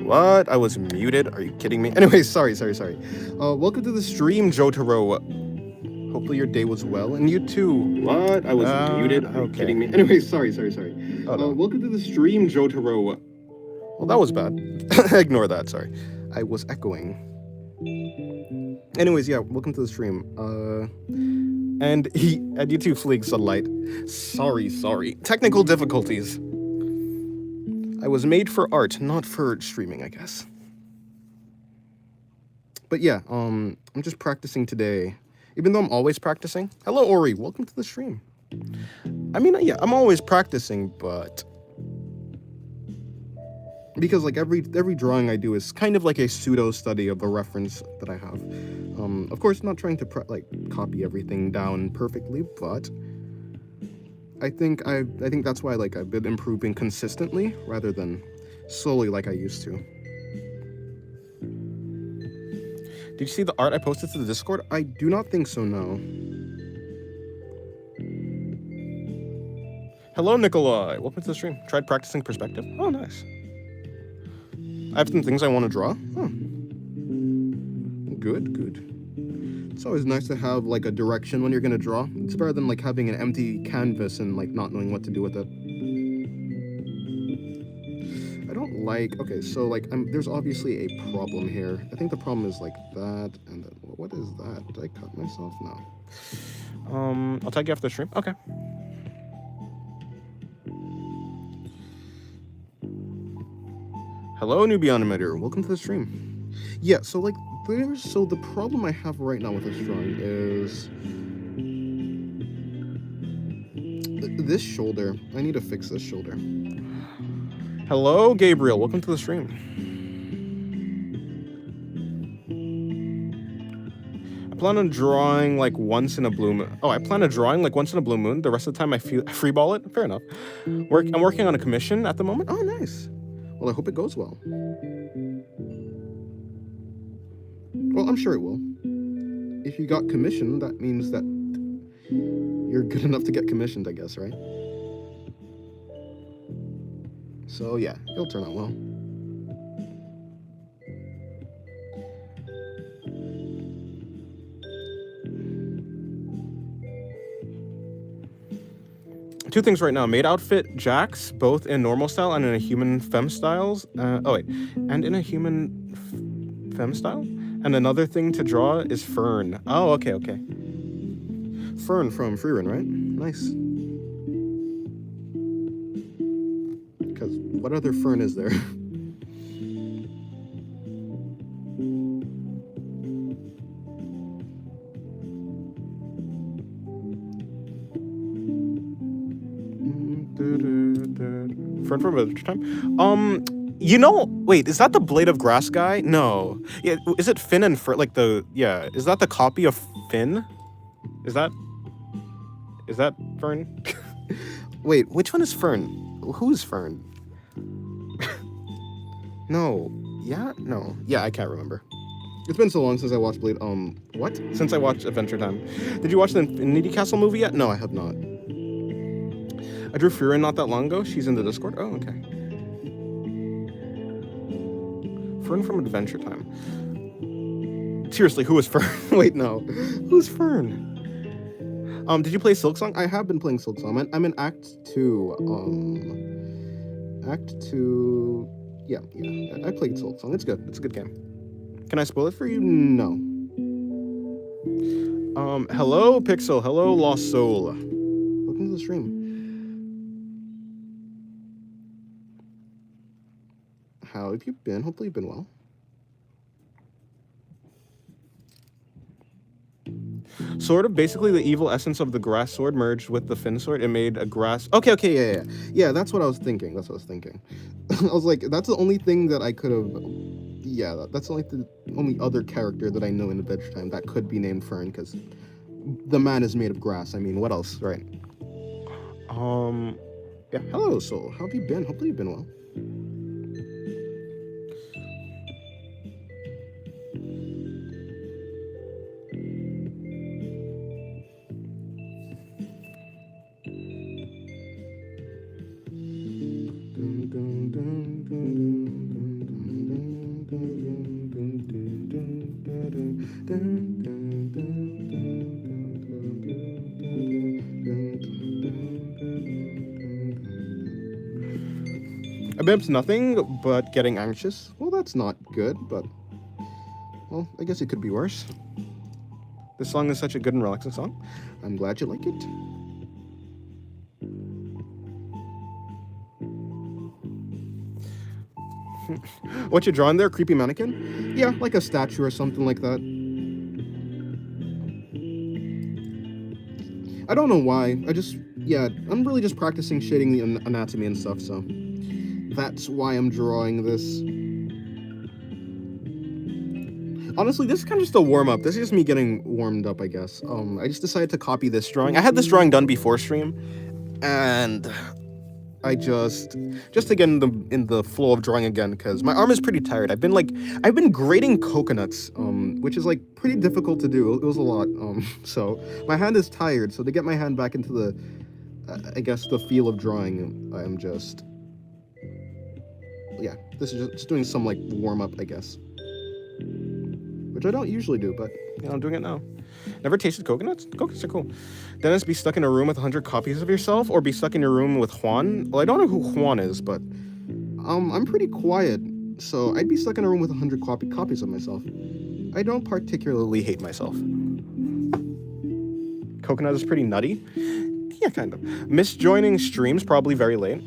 What? I was muted? Are you kidding me? Anyways, sorry. Welcome to the stream, Jotaro. Hopefully your day was well, and you too. What? I was muted? Are you kidding me? Anyways, sorry. Oh, no. Welcome to the stream, Jotaro. Well, that was bad. Ignore that, sorry. I was echoing. Anyways, yeah, welcome to the stream. And you too, Fleek Sunlight. Sorry. Technical difficulties. I was made for art, not for streaming, I guess. But yeah, I'm just practicing today. Even though I'm always practicing. Hello, Ori. Welcome to the stream. I mean, yeah, I'm always practicing, but because like every drawing I do is kind of like a pseudo study of a reference that I have. Of course, not trying to copy everything down perfectly, but I think that's why like I've been improving consistently rather than slowly like I used to. Did you see the art I posted to the Discord? I do not think so, no. Hello, Nikolai. Welcome to the stream. Tried practicing perspective. Oh, nice. I have some things I want to draw. Huh. Good. It's always nice to have like a direction when you're gonna draw. It's better than like having an empty canvas and like not knowing what to do with it. I don't like. Okay, so like there's obviously a problem here. I think the problem is like that and then what is that? Did I cut myself? No. I'll tag you after the stream. Okay. Hello, newbie animator. Welcome to the stream. Yeah, so like the problem I have right now with this drawing is this shoulder. I need to fix this shoulder. Hello, Gabriel. Welcome to the stream. I plan on drawing like once in a blue moon. Oh, I plan on drawing like once in a blue moon. The rest of the time I freeball it. Fair enough. I'm working on a commission at the moment. Oh, nice. Well, I hope it goes well. Well, I'm sure it will. If you got commissioned, that means that you're good enough to get commissioned, I guess, right? So yeah, it'll turn out well. Two things right now. Maid outfit Jax, both in normal style and in a human femme styles. And in a human femme style? And another thing to draw is Fern. Oh, okay. Fern from Freerun, right? Nice. Because what other Fern is there? Fern from Adventure Time? You know, wait, is that the Blade of Grass guy? No. Yeah, is it Finn and Fern? Is that the copy of Finn? Is that Fern? Wait, which one is Fern? Who's Fern? No. Yeah? No. Yeah, I can't remember. It's been so long since I watched Blade. What? Since I watched Adventure Time. Did you watch the Infinity Castle movie yet? No, I have not. I drew Freerun not that long ago. She's in the Discord. Oh, okay. Fern from Adventure Time. Seriously, who is Fern? Wait, no. Who's Fern? Did you play Silksong? I have been playing Silksong. I'm in Act 2. Act 2... Yeah. I played Silksong. It's good. It's a good game. Can I spoil it for you? No. Hello, Pixel. Hello, Lost Soul. Welcome to the stream. How have you been? Hopefully you've been well. Sort of, basically the evil essence of the grass sword merged with the Finn sword. It made a grass... Okay, yeah, that's what I was thinking. I was like, that's the only thing that I could have... Yeah, that's the only other character that I know in Adventure Time that could be named Fern, because the man is made of grass. I mean, what else, right? Yeah, hello, Soul. How have you been? Hopefully you've been well. I've been up to nothing but getting anxious. Well, that's not good, but... Well, I guess it could be worse. This song is such a good and relaxing song. I'm glad you like it. What you drawing there? Creepy mannequin? Yeah, like a statue or something like that. I don't know why. I'm really just practicing shading the anatomy and stuff, so that's why I'm drawing this. Honestly, this is kind of just a warm-up. This is just me getting warmed up, I guess. I just decided to copy this drawing. I had this drawing done before stream, and I just to get in the flow of drawing again, because my arm is pretty tired. I've been grating coconuts, which is like pretty difficult to do. It was a lot. So my hand is tired. So to get my hand back into the, I guess the feel of drawing, I'm just, yeah, this is just doing some like warm up, I guess, which I don't usually do, but you know, I'm doing it now. Never tasted coconuts? Coconuts are cool. Dennis, be stuck in a room with 100 copies of yourself, or be stuck in your room with Juan? Well, I don't know who Juan is, but I'm pretty quiet, so I'd be stuck in a room with 100 copies of myself. I don't particularly hate myself. Coconut is pretty nutty. Yeah, kind of. Misjoining streams probably very late.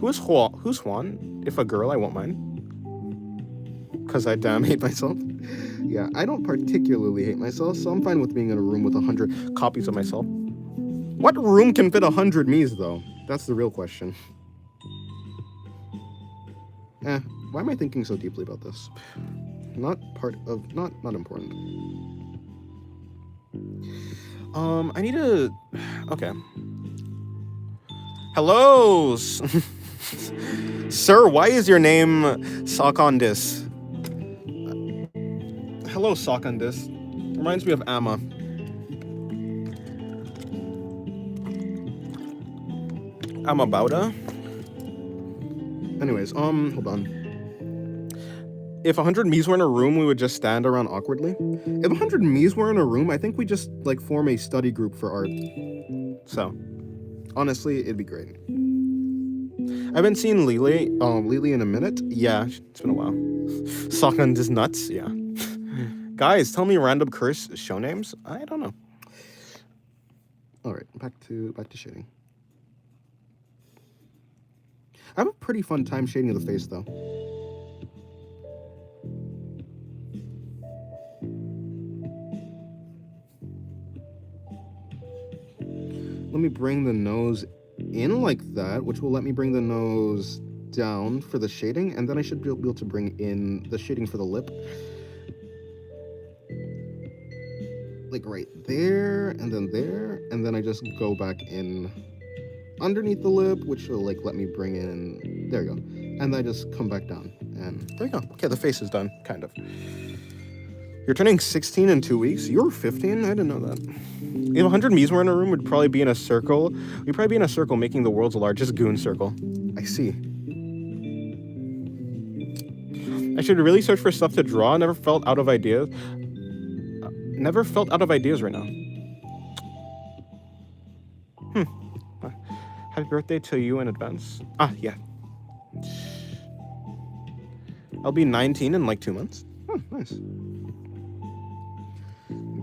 Who's Juan? If a girl, I won't mind. Because I damn hate myself. Yeah, I don't particularly hate myself, so I'm fine with being in a room with 100 copies of myself. What room can fit 100 me's, though? That's the real question. Why am I thinking so deeply about this? Not important. I need to... Okay. Hello! Sir, why is your name Sakandis? Hello, Sakandis. Reminds me of Amma. Amma Bauda? Anyways, hold on. If 100 me's were in a room, we would just stand around awkwardly. If 100 me's were in a room, I think we just, like, form a study group for art. So, honestly, it'd be great. I haven't seen Lily in a minute. Yeah, it's been a while. Sakandis nuts, yeah. Guys, tell me random curse show names. I don't know. All right, back to shading. I have a pretty fun time shading the face, though. Let me bring the nose in like that, which will let me bring the nose down for the shading, and then I should be able to bring in the shading for the lip. Like right there, and then I just go back in underneath the lip, which will like let me bring in, there you go. And then I just come back down, and there you go. Okay, the face is done, kind of. You're turning 16 in 2 weeks? You're 15? I didn't know that. If 100 me's were in a room, we'd probably be in a circle. We'd probably be in a circle making the world's largest goon circle. I see. I should really search for stuff to draw. Never felt out of ideas. Never felt out of ideas right now. Happy birthday to you in advance. Ah, yeah. I'll be 19 in like 2 months. Oh, nice.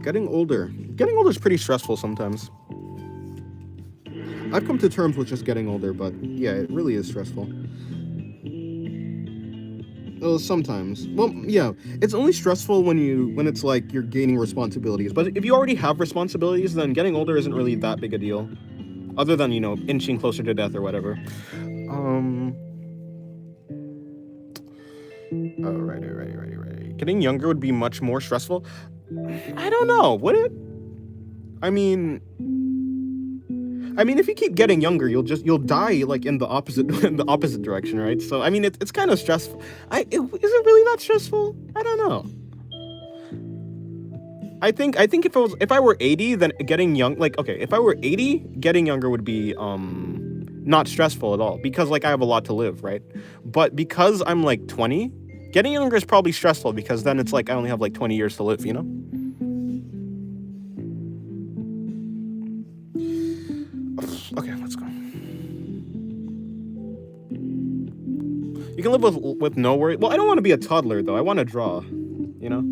Getting older. Getting older is pretty stressful sometimes. I've come to terms with just getting older, but yeah, it really is stressful. Well, sometimes. Well, yeah, it's only stressful when it's like you're gaining responsibilities. But if you already have responsibilities, then getting older isn't really that big a deal. Other than, you know, inching closer to death or whatever. Right. Getting younger would be much more stressful. I don't know. Would it? I mean, if you keep getting younger, you'll die like in the opposite direction, right? So I mean, it's kind of stressful. Is it really that stressful? I don't know. I think if I were 80, then getting young, like, okay, if I were 80, getting younger would be not stressful at all, because like I have a lot to live, right? But because I'm like 20, getting younger is probably stressful, because then it's like I only have like 20 years to live, you know? Okay, let's go. You can live with no worry. Well, I don't want to be a toddler though. I want to draw. You know.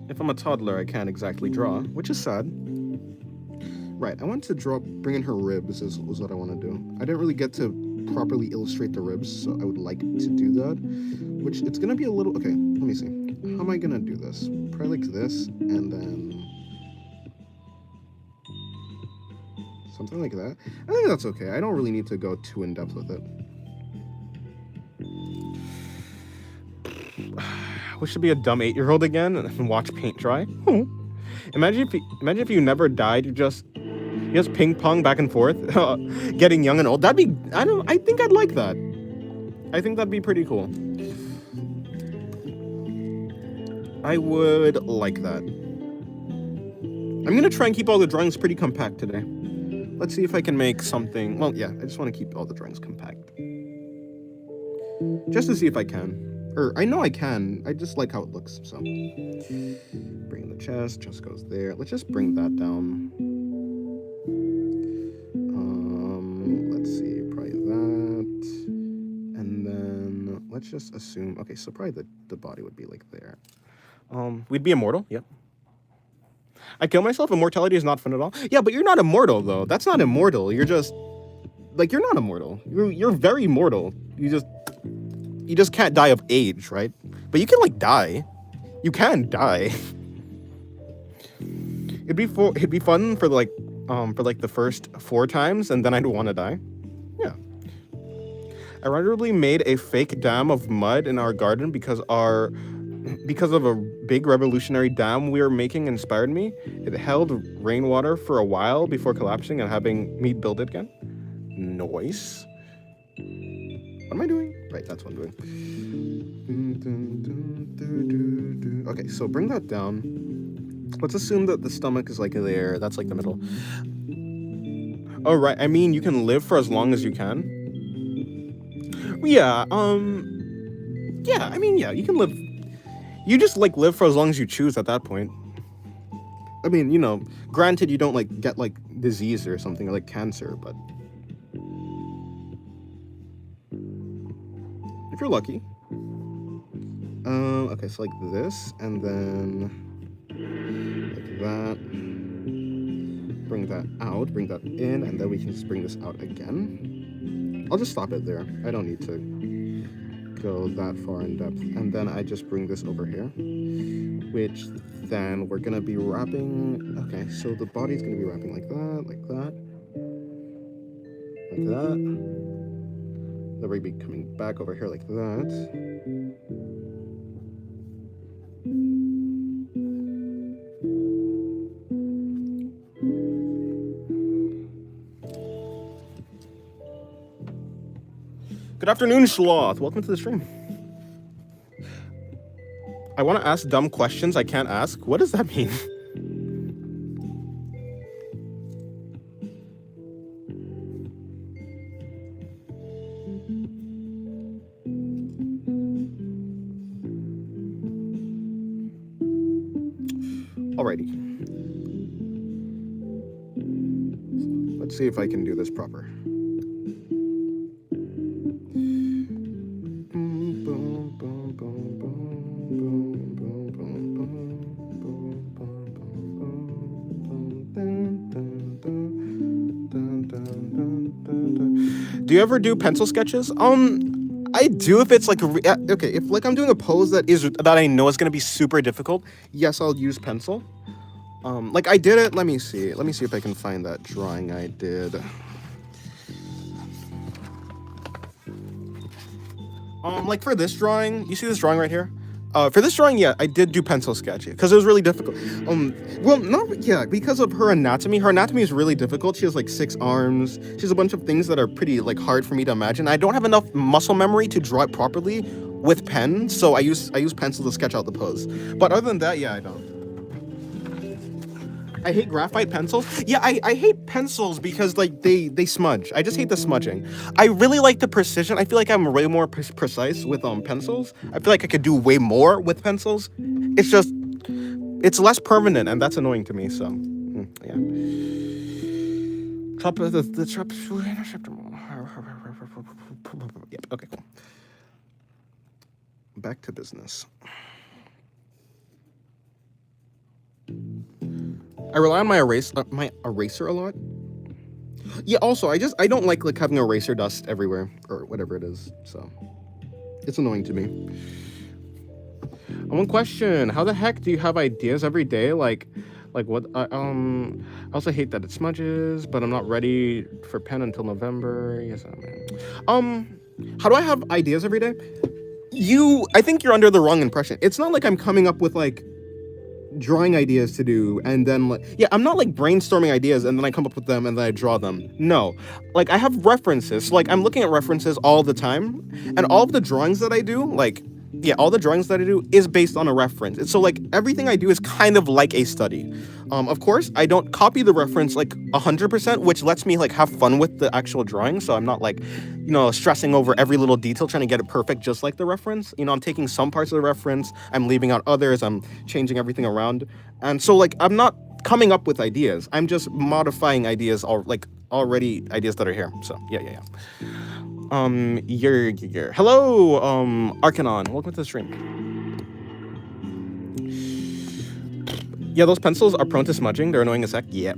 If I'm a toddler, I can't exactly draw, which is sad. Right, I want to bring in her ribs is what I want to do. I didn't really get to properly illustrate the ribs, so I would like to do that. Which, it's going to be a little... Okay, let me see. How am I going to do this? Probably like this, and then... something like that. I think that's okay. I don't really need to go too in-depth with it. I wish to be a dumb 8-year-old again and watch paint dry. Imagine if you never died, you just ping pong back and forth, getting young and old. That'd be, I think I'd like that. I think that'd be pretty cool. I would like that. I'm gonna try and keep all the drawings pretty compact today. Let's see if I can make something. Well, yeah, I just want to keep all the drawings compact. Just to see if I can. Or, I know I can. I just like how it looks, so. Bring the chest goes there. Let's just bring that down. Let's see, probably that. And then, let's just assume, okay, so probably the body would be like there. We'd be immortal, yep. I kill myself, immortality is not fun at all. Yeah, but you're not immortal, though. That's not immortal. You're just, like, you're not immortal. You're very mortal. You just can't die of age, right? But you can, like, die. You can die. It'd be fun for the first 4 times, and then I'd want to die. Yeah. I randomly made a fake dam of mud in our garden because of a big revolutionary dam we were making inspired me. It held rainwater for a while before collapsing and having me build it again. Nice. What am I doing? Right, that's what I'm doing. Okay, so bring that down. Let's assume that the stomach is like there. That's like the middle. Oh, right. I mean, you can live for as long as you can. Yeah, yeah, I mean, yeah, you can live. You just, like, live for as long as you choose at that point. I mean, you know, granted you don't, like, get, like, disease or something, like cancer, but... if you're lucky. Okay, so like this, and then... like that. Bring that out, bring that in, and then we can just bring this out again. I'll just stop it there. I don't need to go that far in depth. And then I just bring this over here, which then we're gonna be wrapping. Okay, so the body's gonna be wrapping like that, like that, like that. Then we're gonna be coming back over here like that. Good afternoon, Sloth. Welcome to the stream. I want to ask dumb questions I can't ask. What does that mean? Alrighty. Let's see if I can do this proper. Do you ever do pencil sketches? I do if it's like okay, if like I'm doing a pose that I know is gonna be super difficult. Yes, I'll use pencil. Like I did it. Let me see if I can find that drawing I did. Like for this drawing, you see this drawing right here? For this drawing, yeah, I did do pencil sketch because it was really difficult. Well, because of her anatomy. Her anatomy is really difficult. She has like 6 arms. She has a bunch of things that are pretty like hard for me to imagine. I don't have enough muscle memory to draw it properly with pen, so I use pencil to sketch out the pose. But other than that, yeah, I don't. I hate graphite pencils. Yeah, I hate pencils because like they smudge. I just hate the smudging. I really like the precision. I feel like I'm way more precise with pencils. I feel like I could do way more with pencils. It's less permanent, and that's annoying to me. So, yeah. The trap. Yep. Okay. Cool. Back to business. I rely on my eraser a lot. Yeah. Also, I don't like having eraser dust everywhere or whatever it is. So it's annoying to me. One question: how the heck do you have ideas every day? Like what? I also hate that it smudges, but I'm not ready for pen until November. Yes, how do I have ideas every day? I think you're under the wrong impression. It's not like I'm coming up with like drawing ideas to do and then I'm not like brainstorming ideas and then I come up with them and then I draw them. No, like I have references. So, like I'm looking at references all the time, and all of the drawings that I do, all the drawings that I do is based on a reference. So like everything I do is kind of like a study. Of course, I don't copy the reference like 100%, which lets me like have fun with the actual drawing. So I'm not like, stressing over every little detail trying to get it perfect just like the reference. I'm taking some parts of the reference, I'm leaving out others, I'm changing everything around. And so like I'm not coming up with ideas. I'm just modifying ideas already ideas that are here. So yeah. Hello, Arcanon. Welcome to the stream. Yeah, those pencils are prone to smudging. They're annoying as heck. Yeah.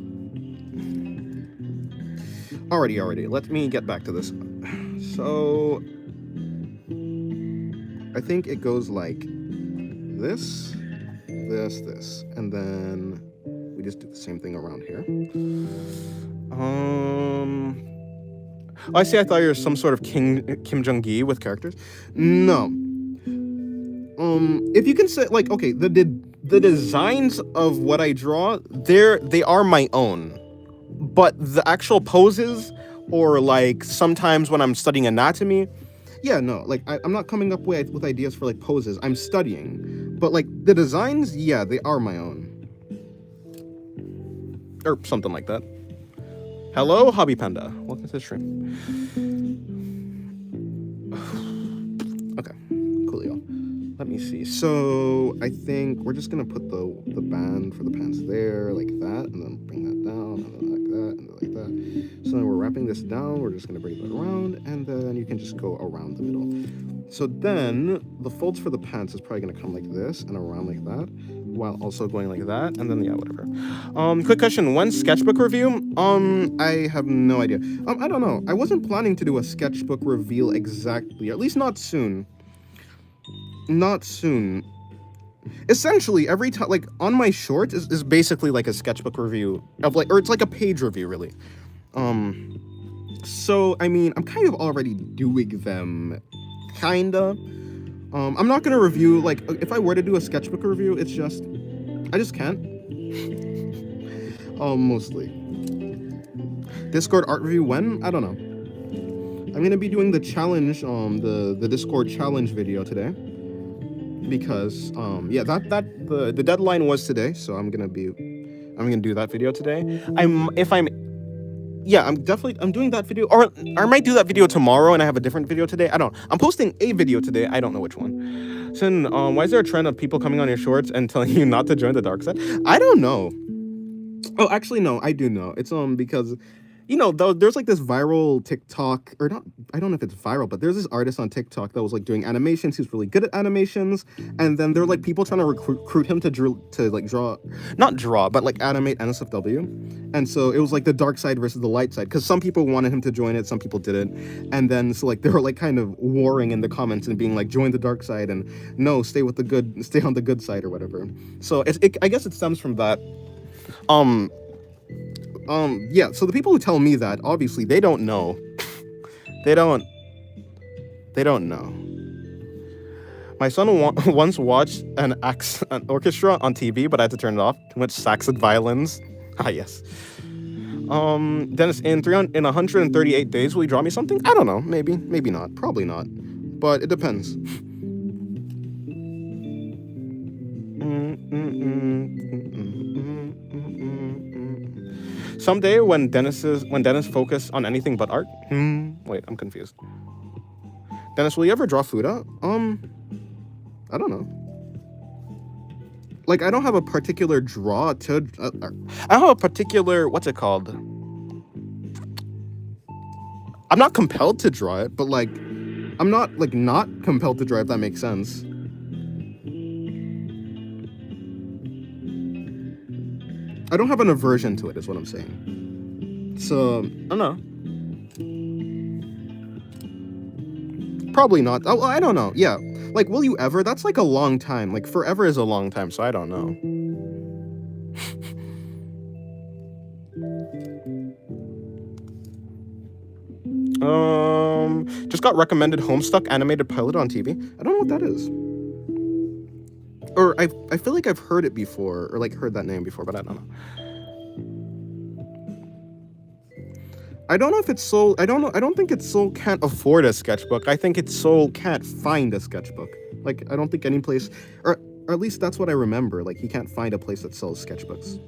Alrighty. Let me get back to this. So I think it goes like this, and then we just do the same thing around here. I see. I thought you were some sort of Kim Jong-gi with characters. No. If you can say like, okay, the designs of what I draw, they are my own, but the actual poses, or like sometimes when I'm studying anatomy, like I'm not coming up with ideas for like poses. I'm studying, but like the designs, they are my own, or something like that. Hello, Hobby Panda. Welcome to the stream. Okay, coolio. Let me see. So I think we're just gonna put the band for the pants there, like that, and then bring that down, and then like that, and then like that. So then we're wrapping this down. We're just gonna bring that around, and then you can just go around the middle. So then the folds for the pants is probably gonna come like this and around like that, while also going like that, and then whatever. Quick question: when's sketchbook review? I have no idea. I don't know. I wasn't planning to do a sketchbook reveal exactly, at least not soon. Not soon. Essentially, every time, like on my short is basically like a sketchbook review of like, or it's like a page review really. So I mean, I'm kind of already doing them, kinda. I'm not gonna review, like, if I were to do a sketchbook review, it's just, I just can't. Mostly. Discord art review when? I don't know. I'm gonna be doing the challenge, the Discord challenge video today. Because, the deadline was today, so I'm gonna do that video today. I'm doing that video, or I might do that video tomorrow and I have a different video today. I don't know. I'm posting a video today. I don't know which one. Sin, why is there a trend of people coming on your shorts and telling you not to join the dark side? I don't know. Oh, actually, no, I do know. It's because, there's like this viral TikTok, or not, I don't know if it's viral, but there's this artist on TikTok that was like doing animations. He's really good at animations, and then there are like people trying to recruit him to draw, not draw, but like animate NSFW. And so it was like the dark side versus the light side, because some people wanted him to join it, some people didn't. And then so like they were like kind of warring in the comments and being like, join the dark side, and no, stay on the good side or whatever. So I guess it stems from that. So the people who tell me that, obviously they don't know. They don't know. My son once watched an orchestra on TV, but I had to turn it off. Too much sax and violins. Ah, yes. Dennis, in 138 days, will you draw me something? I don't know. Maybe not. Probably not. But it depends. Someday when Dennis focused on anything but art. Wait, I'm confused. Dennis, will you ever draw Fuda? I don't know. Like, I don't have a particular draw to. I don't have a particular, what's it called? I'm not compelled to draw it, but like, I'm not like not compelled to draw, if that makes sense. I don't have an aversion to it, is what I'm saying. So, I don't know. Probably not. Oh, I don't know. Yeah. Like, will you ever? That's like a long time. Like, forever is a long time, so I don't know. Just got recommended Homestuck animated pilot on TV. I don't know what that is. Or I feel like I've heard it before, or like heard that name before, but I don't know. I don't know if it's Soul. I don't know. I don't think it's Soul can't afford a sketchbook. I think it's Soul can't find a sketchbook. Like, I don't think any place, or at least that's what I remember. Like, he can't find a place that sells sketchbooks.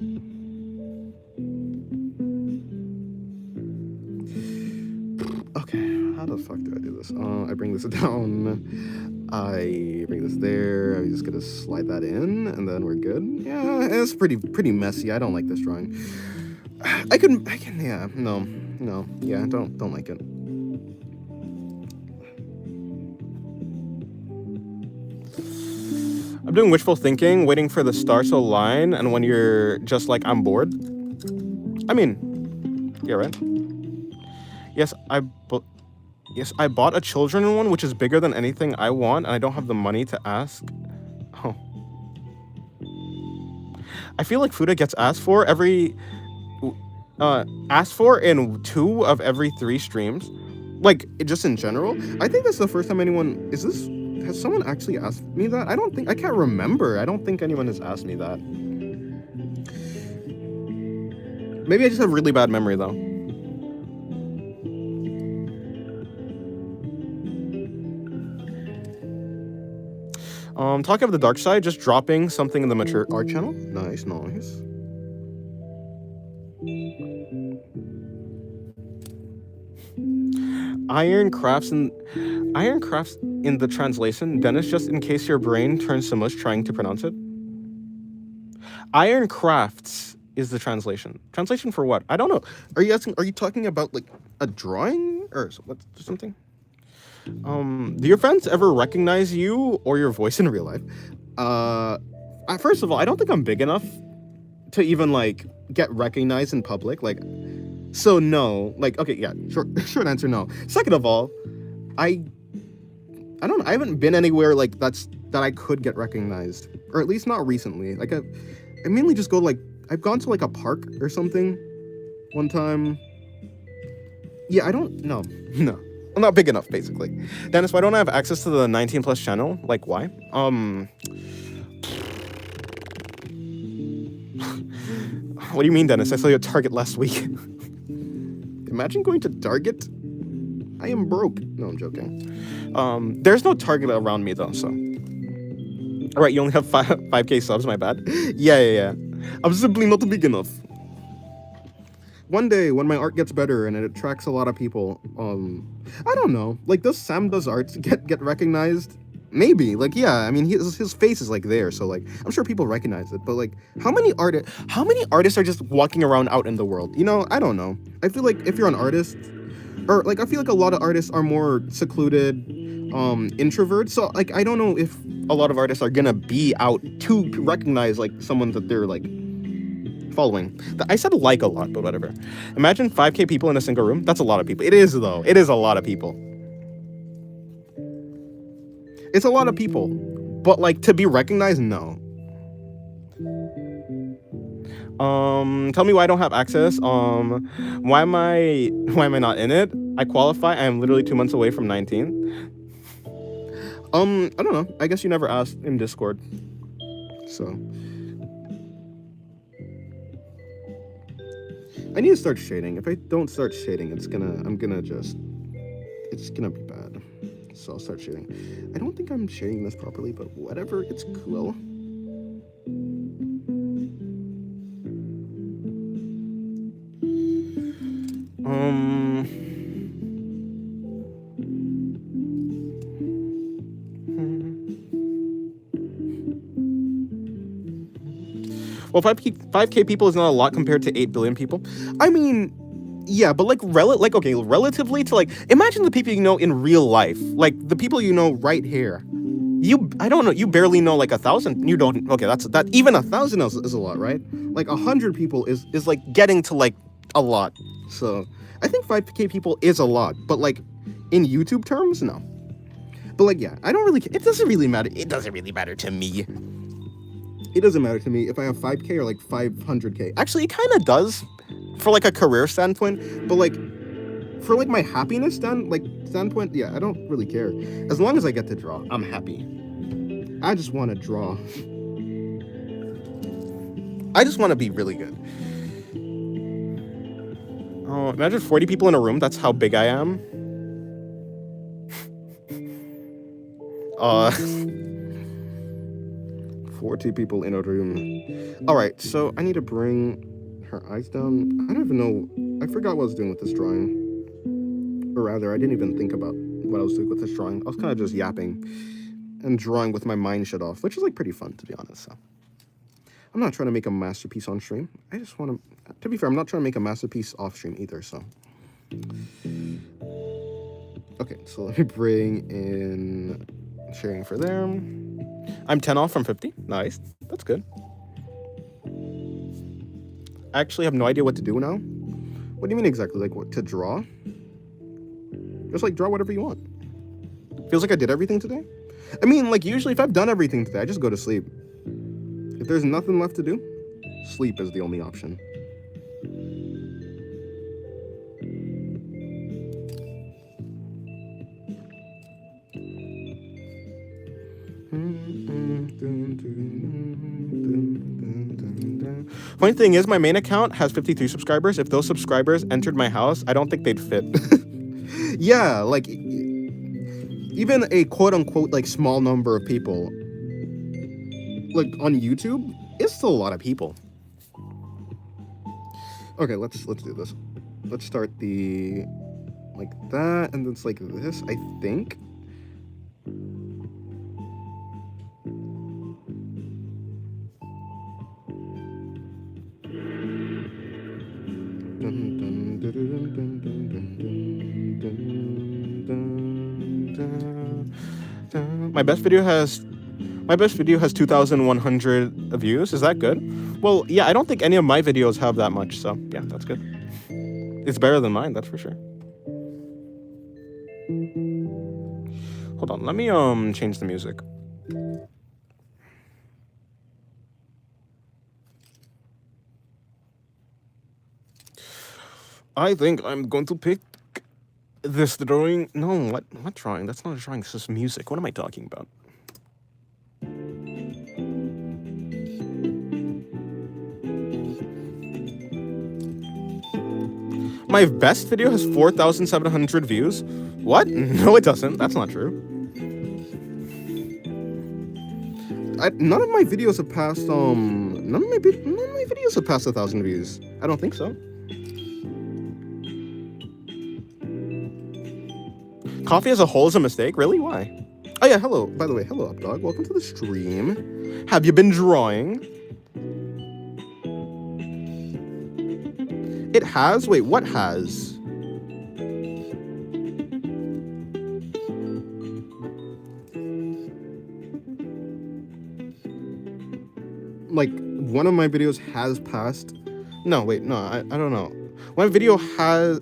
Okay, how the fuck do I do this? I bring this down. I bring this there. I'm just gonna slide that in, and then we're good. Yeah, it's pretty messy. I don't like this drawing. I can. Yeah, no, yeah, don't like it. I'm doing wishful thinking, waiting for the stars to align, and when you're just like, I'm bored. I mean, yeah, right. Yes, I bought a children one, which is bigger than anything I want, and I don't have the money to ask. Oh. I feel like Fuda gets asked for in 2 of every 3 streams. Like, just in general. I think that's the first time anyone... Has someone actually asked me that? I can't remember. I don't think anyone has asked me that. Maybe I just have really bad memory, though. Talking of the dark side, just dropping something in the mature art channel. Nice. Iron crafts in the translation. Dennis, just in case your brain turns to mush trying to pronounce it. Iron crafts is the translation. Translation for what? I don't know. Are you talking about like a drawing or something? Do your friends ever recognize you or your voice in real life? First of all, I don't think I'm big enough to even like get recognized in public. Like, so no. Like, okay, yeah. Short answer, no. Second of all, I don't know. I haven't been anywhere like that I could get recognized, or at least not recently. Like, I mainly just go like I've gone to like a park or something one time. Yeah, I don't know. No. I'm not big enough, basically. Dennis, why don't I have access to the 19 plus channel? Like, why? What do you mean, Dennis? I saw you at Target last week. Imagine going to Target. I am broke. No, I'm joking. There's no Target around me though, so. All right, you only have 5K subs. My bad. Yeah. I'm simply not big enough. One day, when my art gets better and it attracts a lot of people, I don't know. Like, does Sam Does Art get recognized? Maybe. Like, yeah. I mean, his face is like there, so like I'm sure people recognize it. But like, how many artists are just walking around out in the world? You know, I don't know. I feel like if you're an artist, or like I feel like a lot of artists are more secluded, introverts. So like, I don't know if a lot of artists are gonna be out to recognize like someone that they're like following. I said like a lot, but whatever. Imagine 5K people in a single room. That's a lot of people. It is though. It is a lot of people. It's a lot of people. But like to be recognized, no. Tell me why I don't have access. Why am I not in it? I qualify. I am literally 2 months away from 19. I don't know. I guess you never asked in Discord. So I need to start shading. If I don't start shading, it's gonna be bad. So I'll start shading. I don't think I'm shading this properly, but whatever, it's cool. Well, 5K people is not a lot compared to 8 billion people. I mean, yeah, but like okay, relatively to like imagine the people you know in real life, like the people you know right here. I don't know, you barely know like 1,000. You don't, okay, that even 1,000 is a lot, right? Like 100 people is like getting to like a lot. So I think 5K people is a lot, but like in YouTube terms, no. But like, yeah, I don't really, it doesn't really matter. It doesn't really matter to me. It doesn't matter to me if I have 5K or like 500K. Actually, it kind of does for like a career standpoint, but like for like my happiness standpoint, yeah, I don't really care. As long as I get to draw, I'm happy. I just want to draw. I just want to be really good. Oh, imagine 40 people in a room. That's how big I am. 40 people in a room. All right, so I need to bring her eyes down. I don't even know. I forgot what I was doing with this drawing. Or rather, I didn't even think about what I was doing with this drawing. I was kind of just yapping and drawing with my mind shut off, which is like pretty fun, to be honest. So I'm not trying to make a masterpiece on stream. I just want to be fair, I'm not trying to make a masterpiece off stream either, so. Okay, so let me bring in sharing for there. I'm 10 off from 50. Nice. That's good. I actually have no idea what to do now. What do you mean exactly? Like, what, to draw? Just, like, draw whatever you want. Feels like I did everything today. I mean, like, usually if I've done everything today, I just go to sleep. If there's nothing left to do, sleep is the only option. Funny thing is, my main account has 53 subscribers. If those subscribers entered my house, I don't think they'd fit. Yeah, like, even a quote-unquote, like, small number of people, like, on YouTube, is still a lot of people. Okay, let's do this. Let's start the, like that, and it's like this, I think. My best video has 2,100 views. Is that good? Well, yeah, I don't think any of my videos have that much, so yeah, that's good. It's better than mine, that's for sure. Hold on, let me change the music. I think I'm going to pick this drawing. No, what drawing? That's not a drawing, this is music. What am I talking about? My best video has 4,700 views. What? No, it doesn't. That's not true. None of my videos have passed none of my videos have passed 1,000 views. I don't think so. Coffee as a whole is a mistake? Really? Why? Oh yeah, hello. By the way, hello Updog. Welcome to the stream. Have you been drawing? It has? Wait, what has? Like, one of my videos has passed. No, wait, no, I don't know. One video has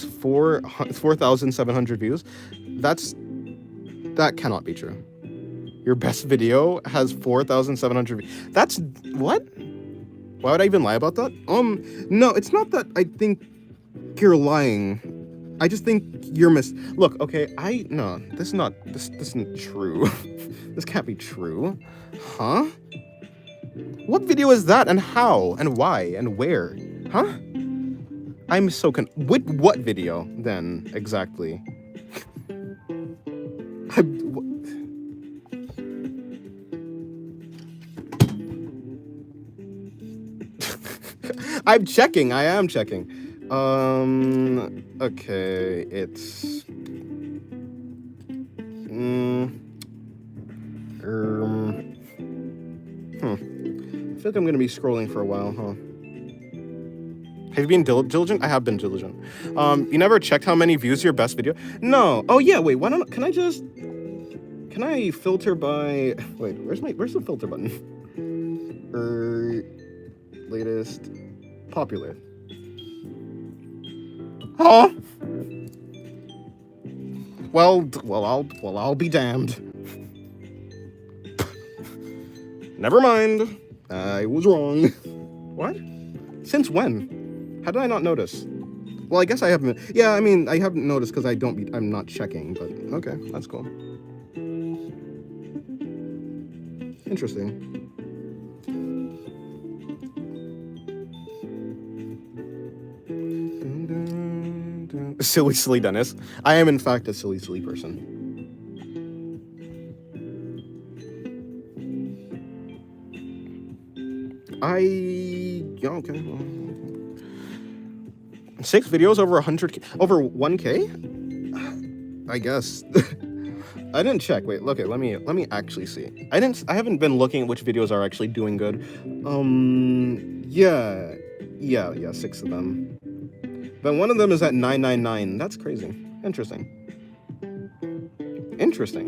4,700 views. That cannot be true. Your best video has 4,700 views. That's what? Why would I even lie about that? No, it's not that I think you're lying. I just think you're Look, okay, this isn't true. This can't be true. Huh? What video is that, and how, and why, and where? Huh? I'm so what video, then, exactly? I'm checking, I am checking. Okay, it's... I feel like I'm gonna be scrolling for a while, huh? Have you been diligent? I have been diligent. You never checked how many views your best video? No. Oh yeah, wait, why don't, can I filter by, wait, where's the filter button? Latest, popular. Huh? Well, I'll be damned. Never mind. I was wrong. What? Since when? How did I not notice? Well, I guess I haven't. Yeah, I mean, I haven't noticed because I'm not checking, but okay, that's cool. Interesting. Silly Dennis. I am in fact a silly person. Yeah, okay. Well, 6 videos over 100K, over 1K? I guess. I didn't check. Wait, okay, let me actually see. I haven't been looking at which videos are actually doing good. Yeah, 6 of them. But one of them is at 999. That's crazy. Interesting.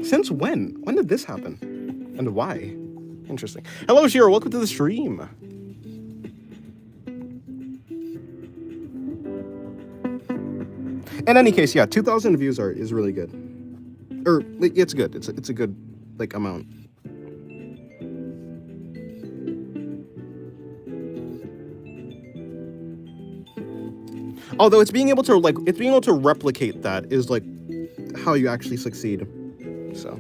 Since when? When did this happen? And why? Interesting. Hello, Shiro. Welcome to the stream. In any case, yeah, 2,000 views is really good. Or it's good. It's a good like amount. Although it's being able to replicate that is like how you actually succeed. So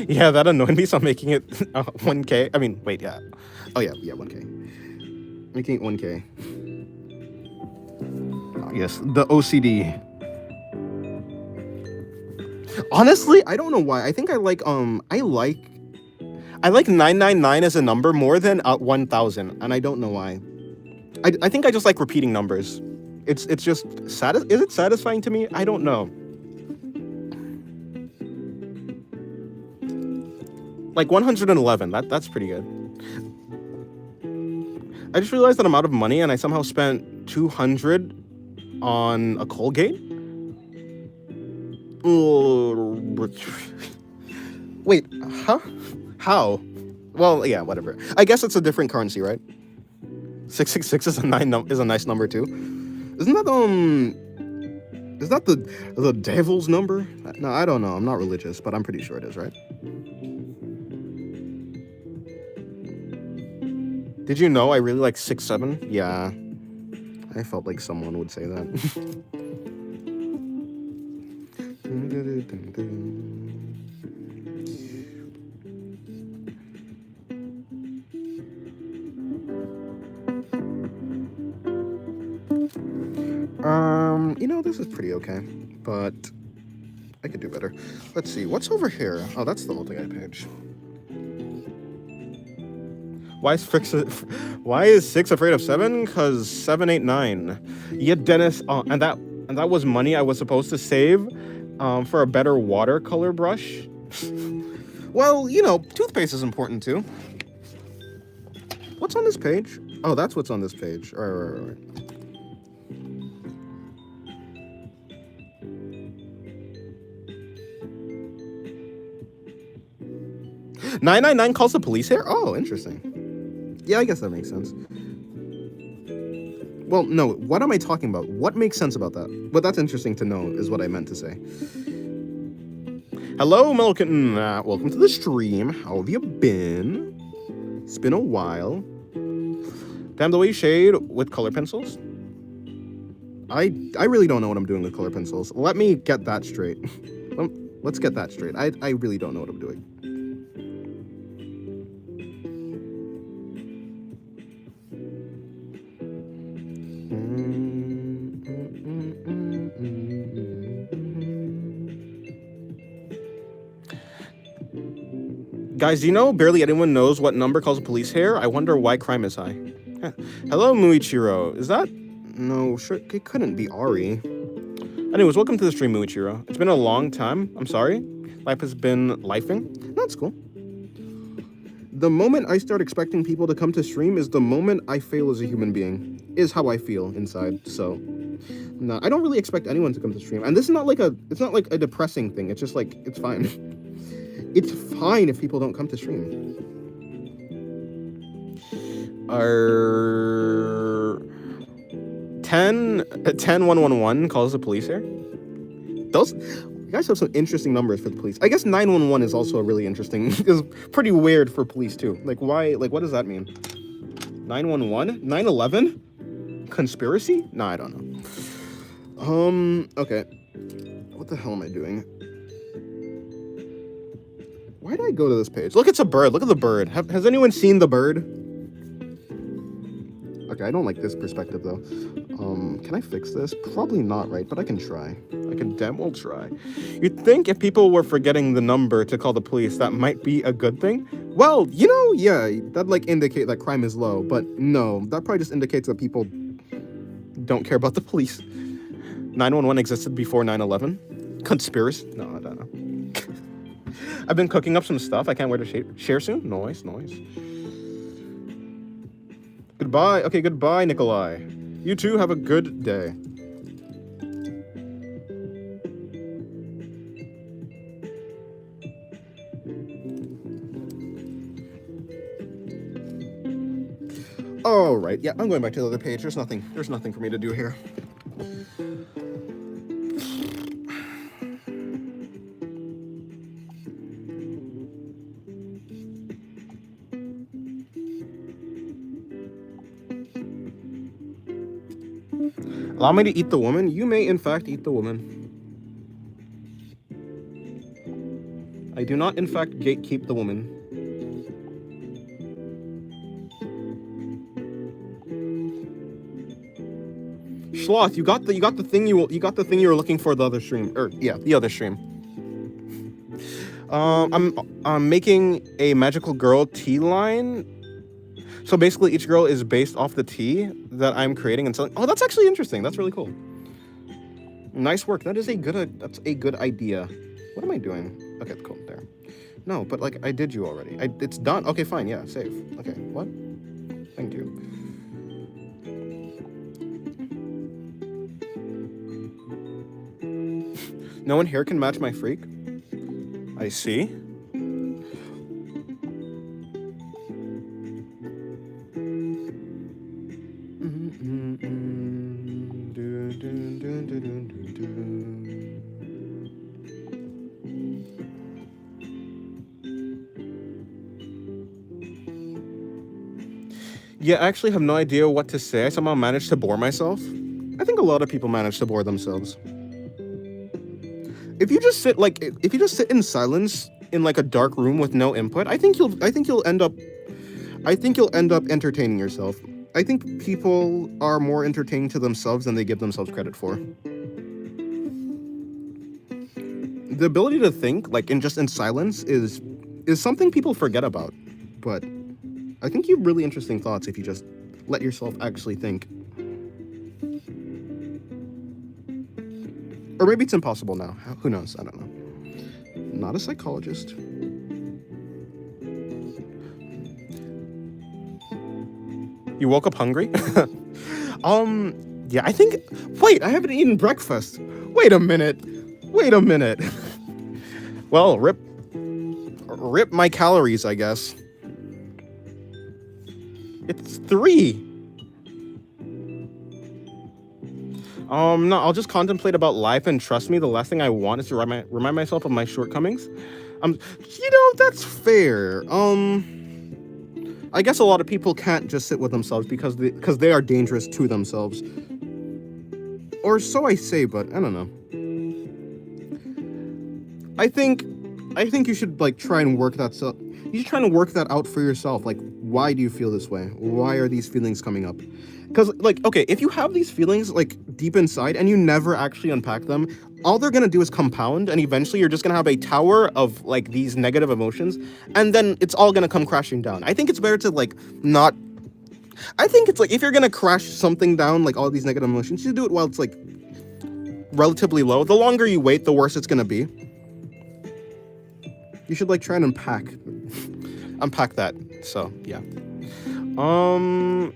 yeah, that annoyed me. So I'm making it 1K. I mean, wait, yeah. Oh yeah, 1K. Making it 1K. Yes, the OCD. Honestly, I don't know why. I think I like 999 as a number more than 1,000, and I don't know why. I think I just like repeating numbers. It's just is it satisfying to me? I don't know. Like 111. That's pretty good. I just realized that I'm out of money, and I somehow spent 200 on a Colgate. Wait, huh? How? Well, yeah, whatever. I guess it's a different currency, right? 666 is a nice number too. Isn't that the devil's number? No, I don't know. I'm not religious, but I'm pretty sure it is, right? Did you know I really like 6'7"? Yeah. I felt like someone would say that. You know, this is pretty okay, but I could do better. Let's see, what's over here? Oh, that's the multi-guy page. Why is 6 afraid of 7? Cause 7 ain't 9. Yeah, Dennis. And that was money I was supposed to save, for a better watercolor brush. Well, you know, toothpaste is important too. What's on this page? Oh, that's what's on this page. Right. 999 calls the police here? Oh, interesting. Yeah, I guess that makes sense. Well, no, what am I talking about? What makes sense about that? But that's interesting to know, is what I meant to say. Hello, Melkitten. Welcome to the stream. How have you been? It's been a while. Damn, the way you shade with color pencils? I really don't know what I'm doing with color pencils. Let me get that straight. Let's get that straight. I really don't know what I'm doing. Guys, do you know barely anyone knows what number calls the police here? I wonder why crime is high. Hello, Muichiro. Is that... No, sure, it couldn't be Ari. Anyways, welcome to the stream, Muichiro. It's been a long time. I'm sorry. Life has been lifing. That's cool. the moment I start expecting people to come to stream is the moment I fail as a human being, is how I feel inside. So no, I don't really expect anyone to come to stream. And this is not like it's not like a depressing thing. It's just like, it's fine. It's fine if people don't come to stream. Our 10111 calls the police here. Those, you guys have some interesting numbers for the police. I guess 911 is also a really interesting, is pretty weird for police too. Like why, like what does that mean? 911? 9/11? Conspiracy? Nah, I don't know. Okay. What the hell am I doing? Why did I go to this page? Look, it's a bird. Look at the bird. Has anyone seen the bird? Okay, I don't like this perspective though. Can I fix this? Probably not, right? But I can try. I can damn well try. You'd think if people were forgetting the number to call the police, that might be a good thing. Well, you know, yeah, that'd like indicate that crime is low. But no, that probably just indicates that people don't care about the police. 911 existed before 9/11. Conspiracy? No, I don't know. I've been cooking up some stuff. I can't wait to share soon. Nice. Goodbye. Okay, goodbye, Nikolai. You too have a good day. All right. Yeah, I'm going back to the other page. There's nothing for me to do here. Allow me to eat the woman? You may, in fact, eat the woman. I do not, in fact, gatekeep the woman. Sloth, you got the thing you were looking for the other stream. The other stream. I'm making a magical girl tea line. So basically, each girl is based off the tea that I'm creating and selling. Oh, that's actually interesting. That's really cool. Nice work. That's a good idea. What am I doing? Okay, cool. There. No, but like I did you already. It's done. Okay, fine. Yeah, save. Okay. What? Thank you. No one here can match my freak. I see. Yeah, I actually have no idea what to say. I somehow managed to bore myself. I think a lot of people manage to bore themselves. If you just sit in silence in like a dark room with no input, I think you'll end up entertaining yourself. I think people are more entertaining to themselves than they give themselves credit for. The ability to think like in silence is something people forget about, but I think you have really interesting thoughts if you just let yourself actually think. Or maybe it's impossible now. Who knows? I don't know. Not a psychologist. You woke up hungry? Yeah, I think... Wait, I haven't eaten breakfast. Wait a minute. Well, rip my calories, I guess. It's 3. No, I'll just contemplate about life, and trust me, the last thing I want is to remind myself of my shortcomings. That's fair. I guess a lot of people can't just sit with themselves because they are dangerous to themselves. Or so I say, but I don't know. I think you should like try and work that stuff. You should try and work that out for yourself. Like, why do you feel this way? Why are these feelings coming up? Because, like, okay, if you have these feelings, like, deep inside and you never actually unpack them, all they're going to do is compound, and eventually you're just going to have a tower of, like, these negative emotions, and then it's all going to come crashing down. I think it's better to, like, not... I think it's, like, if you're going to crash something down, like, all these negative emotions, you do it while it's, like, relatively low. The longer you wait, the worse it's going to be. You should, like, try and unpack... unpack that. So yeah. Um,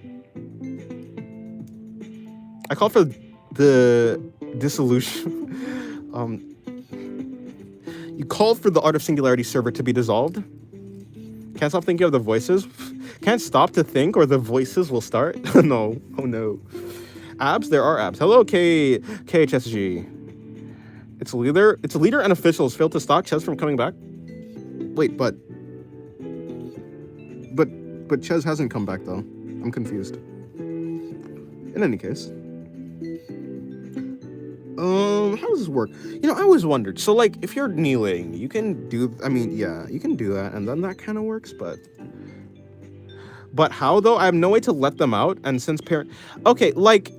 I call for the dissolution. You called for the Art of Singularity server to be dissolved. Can't stop thinking of the voices. Can't stop to think, or the voices will start. No, oh no. Abs, there are abs. Hello, KHSG. Its leader and officials failed to stop Ches from coming back. Wait, but Ches hasn't come back though. I'm confused. In any case, how does this work? You know, I always wondered. So like, if you're kneeling, you can do. I mean, yeah, you can do that, and then that kind of works. But how though? I have no way to let them out, and since parent, okay, like,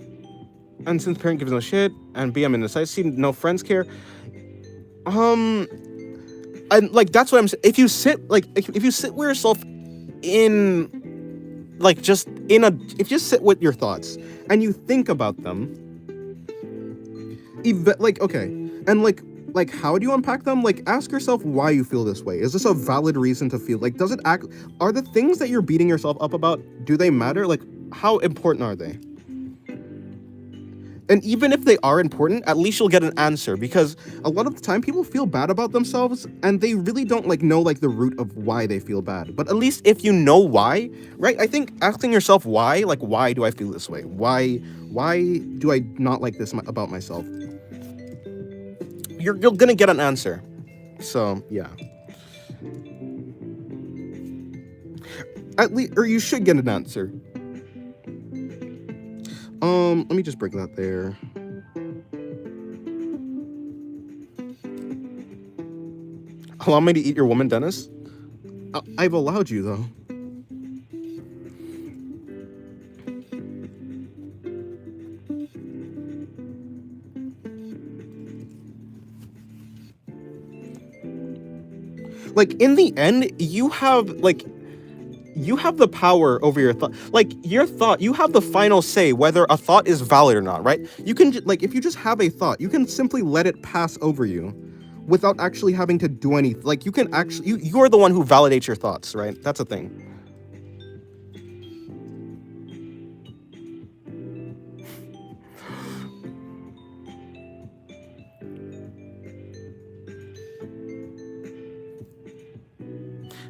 and since parent gives no shit, and B, I'm in the side seat, no friends care. And like that's what I'm saying. If you sit like if you sit with yourself in like just in a if you just sit with your thoughts and you think about them, like okay, and like how do you unpack them? Like ask yourself why you feel this way. Is this a valid reason to feel? Like does it act? Are the things that you're beating yourself up about, do they matter? Like how important are they? And even if they are important, at least you'll get an answer, because a lot of the time people feel bad about themselves and they really don't like know like the root of why they feel bad. But at least if you know why, right? I think asking yourself why, like why do I feel this way? Why do I not like this about myself? You're gonna get an answer. So yeah. At least, or you should get an answer. Let me just break that there. Allow me to eat your woman, Dennis? I've allowed you, though. Like, in the end, you have the power over your thought. Like, your thought, you have the final say whether a thought is valid or not, right? You can, like, if you just have a thought, you can simply let it pass over you without actually having to do anything. Like, you can actually, you're the one who validates your thoughts, right? That's a thing.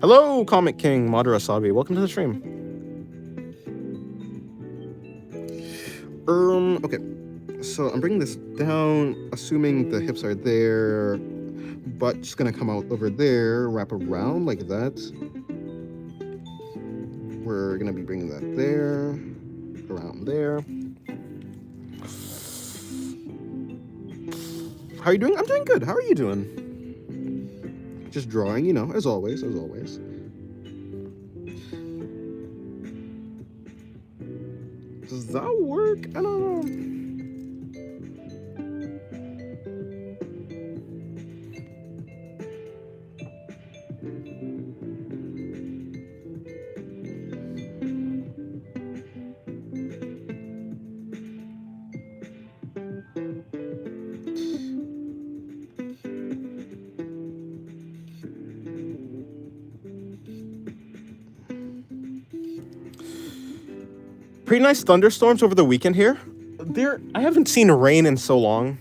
Hello, Comic King, Madara Sabi. Welcome to the stream. Okay. So I'm bringing this down, assuming the hips are there, but just gonna come out over there, wrap around like that. We're gonna be bringing that there, around there. How are you doing? I'm doing good. How are you doing? Just drawing, you know, as always, as always. Does that work? I don't know. Pretty nice thunderstorms over the weekend here. I haven't seen rain in so long.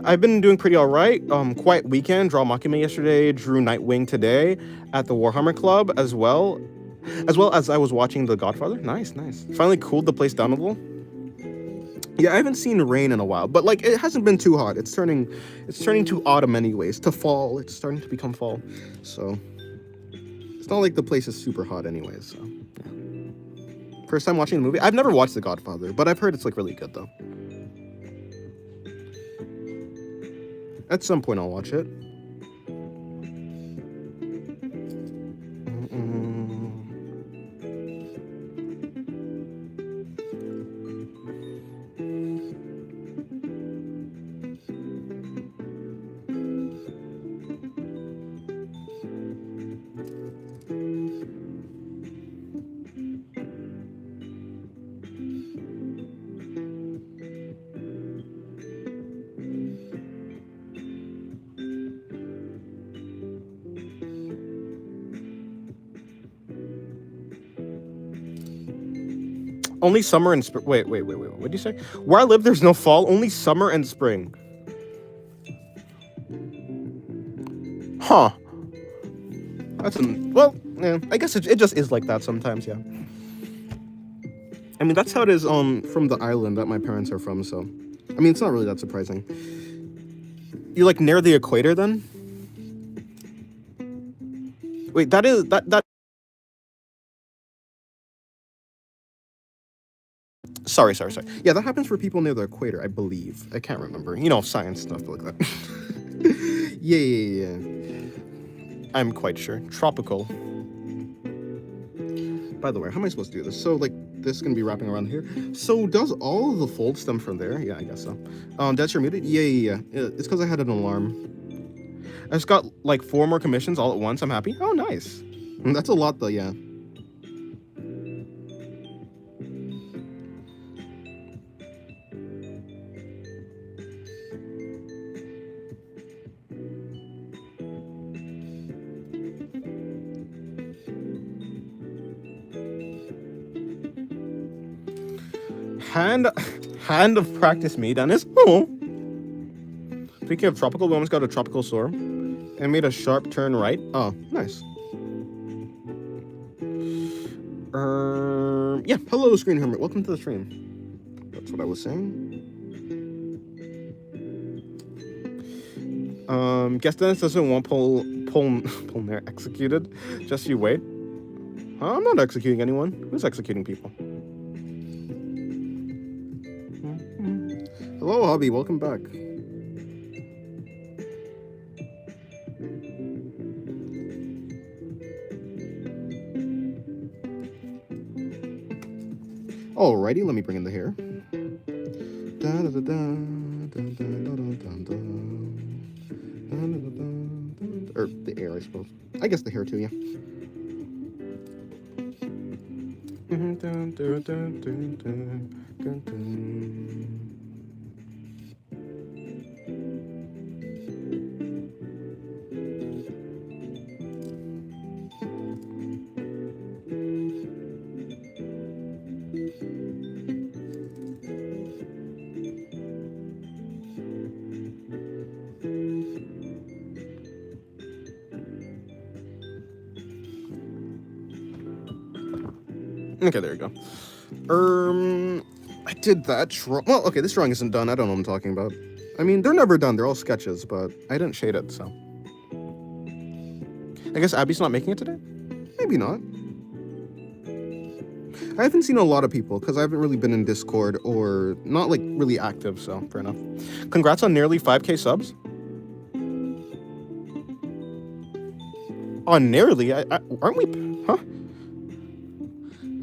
I've been doing pretty all right. Quiet weekend. Draw Makima yesterday. Drew Nightwing today at the Warhammer Club as well as I was watching The Godfather. Nice. Finally cooled the place down a little. Yeah, I haven't seen rain in a while, but like it hasn't been too hot. It's turning to autumn anyways, to fall. It's starting to become fall, so it's not like the place is super hot anyways. So yeah. First time watching the movie. I've never watched The Godfather, but I've heard it's like really good though. At some point, I'll watch it. Only summer and spring. Wait. What did you say? Where I live, there's no fall. Only summer and spring. Huh. Well, yeah. I guess it just is like that sometimes. Yeah. I mean, that's how it is. From the island that my parents are from. So, I mean, it's not really that surprising. You're like near the equator, then? Wait, that. Sorry. Yeah, that happens for people near the equator, I believe. I can't remember. You know, science stuff like that. Yeah. I'm quite sure. Tropical. By the way, how am I supposed to do this? So, like, this is gonna be wrapping around here. So, does all of the fold stem from there? Yeah, I guess so. That's your muted? Yeah. It's because I had an alarm. I just got, like, 4 more commissions all at once. I'm happy. Oh, nice. That's a lot, though, yeah. Hand of practice me, Dennis. Oh. Speaking of tropical, we almost got a tropical storm and made a sharp turn right. Oh, nice. Yeah. Hello, Screen Hermit. Welcome to the stream. That's what I was saying. Guess Dennis doesn't want Polnareff executed. Just you wait. I'm not executing anyone. Who's executing people? Hello, Hobby. Welcome back. Alrighty, let me bring in the hair. Or the air, I suppose. I guess the hair too, yeah. Okay, there you go. I did that drawing. Well, okay, this drawing isn't done. I don't know what I'm talking about. I mean, they're never done. They're all sketches, but I didn't shade it, so. I guess Abby's not making it today? Maybe not. I haven't seen a lot of people because I haven't really been in Discord or not, like, really active, so fair enough. Congrats on nearly 5K subs. Oh, nearly? Aren't we? Huh?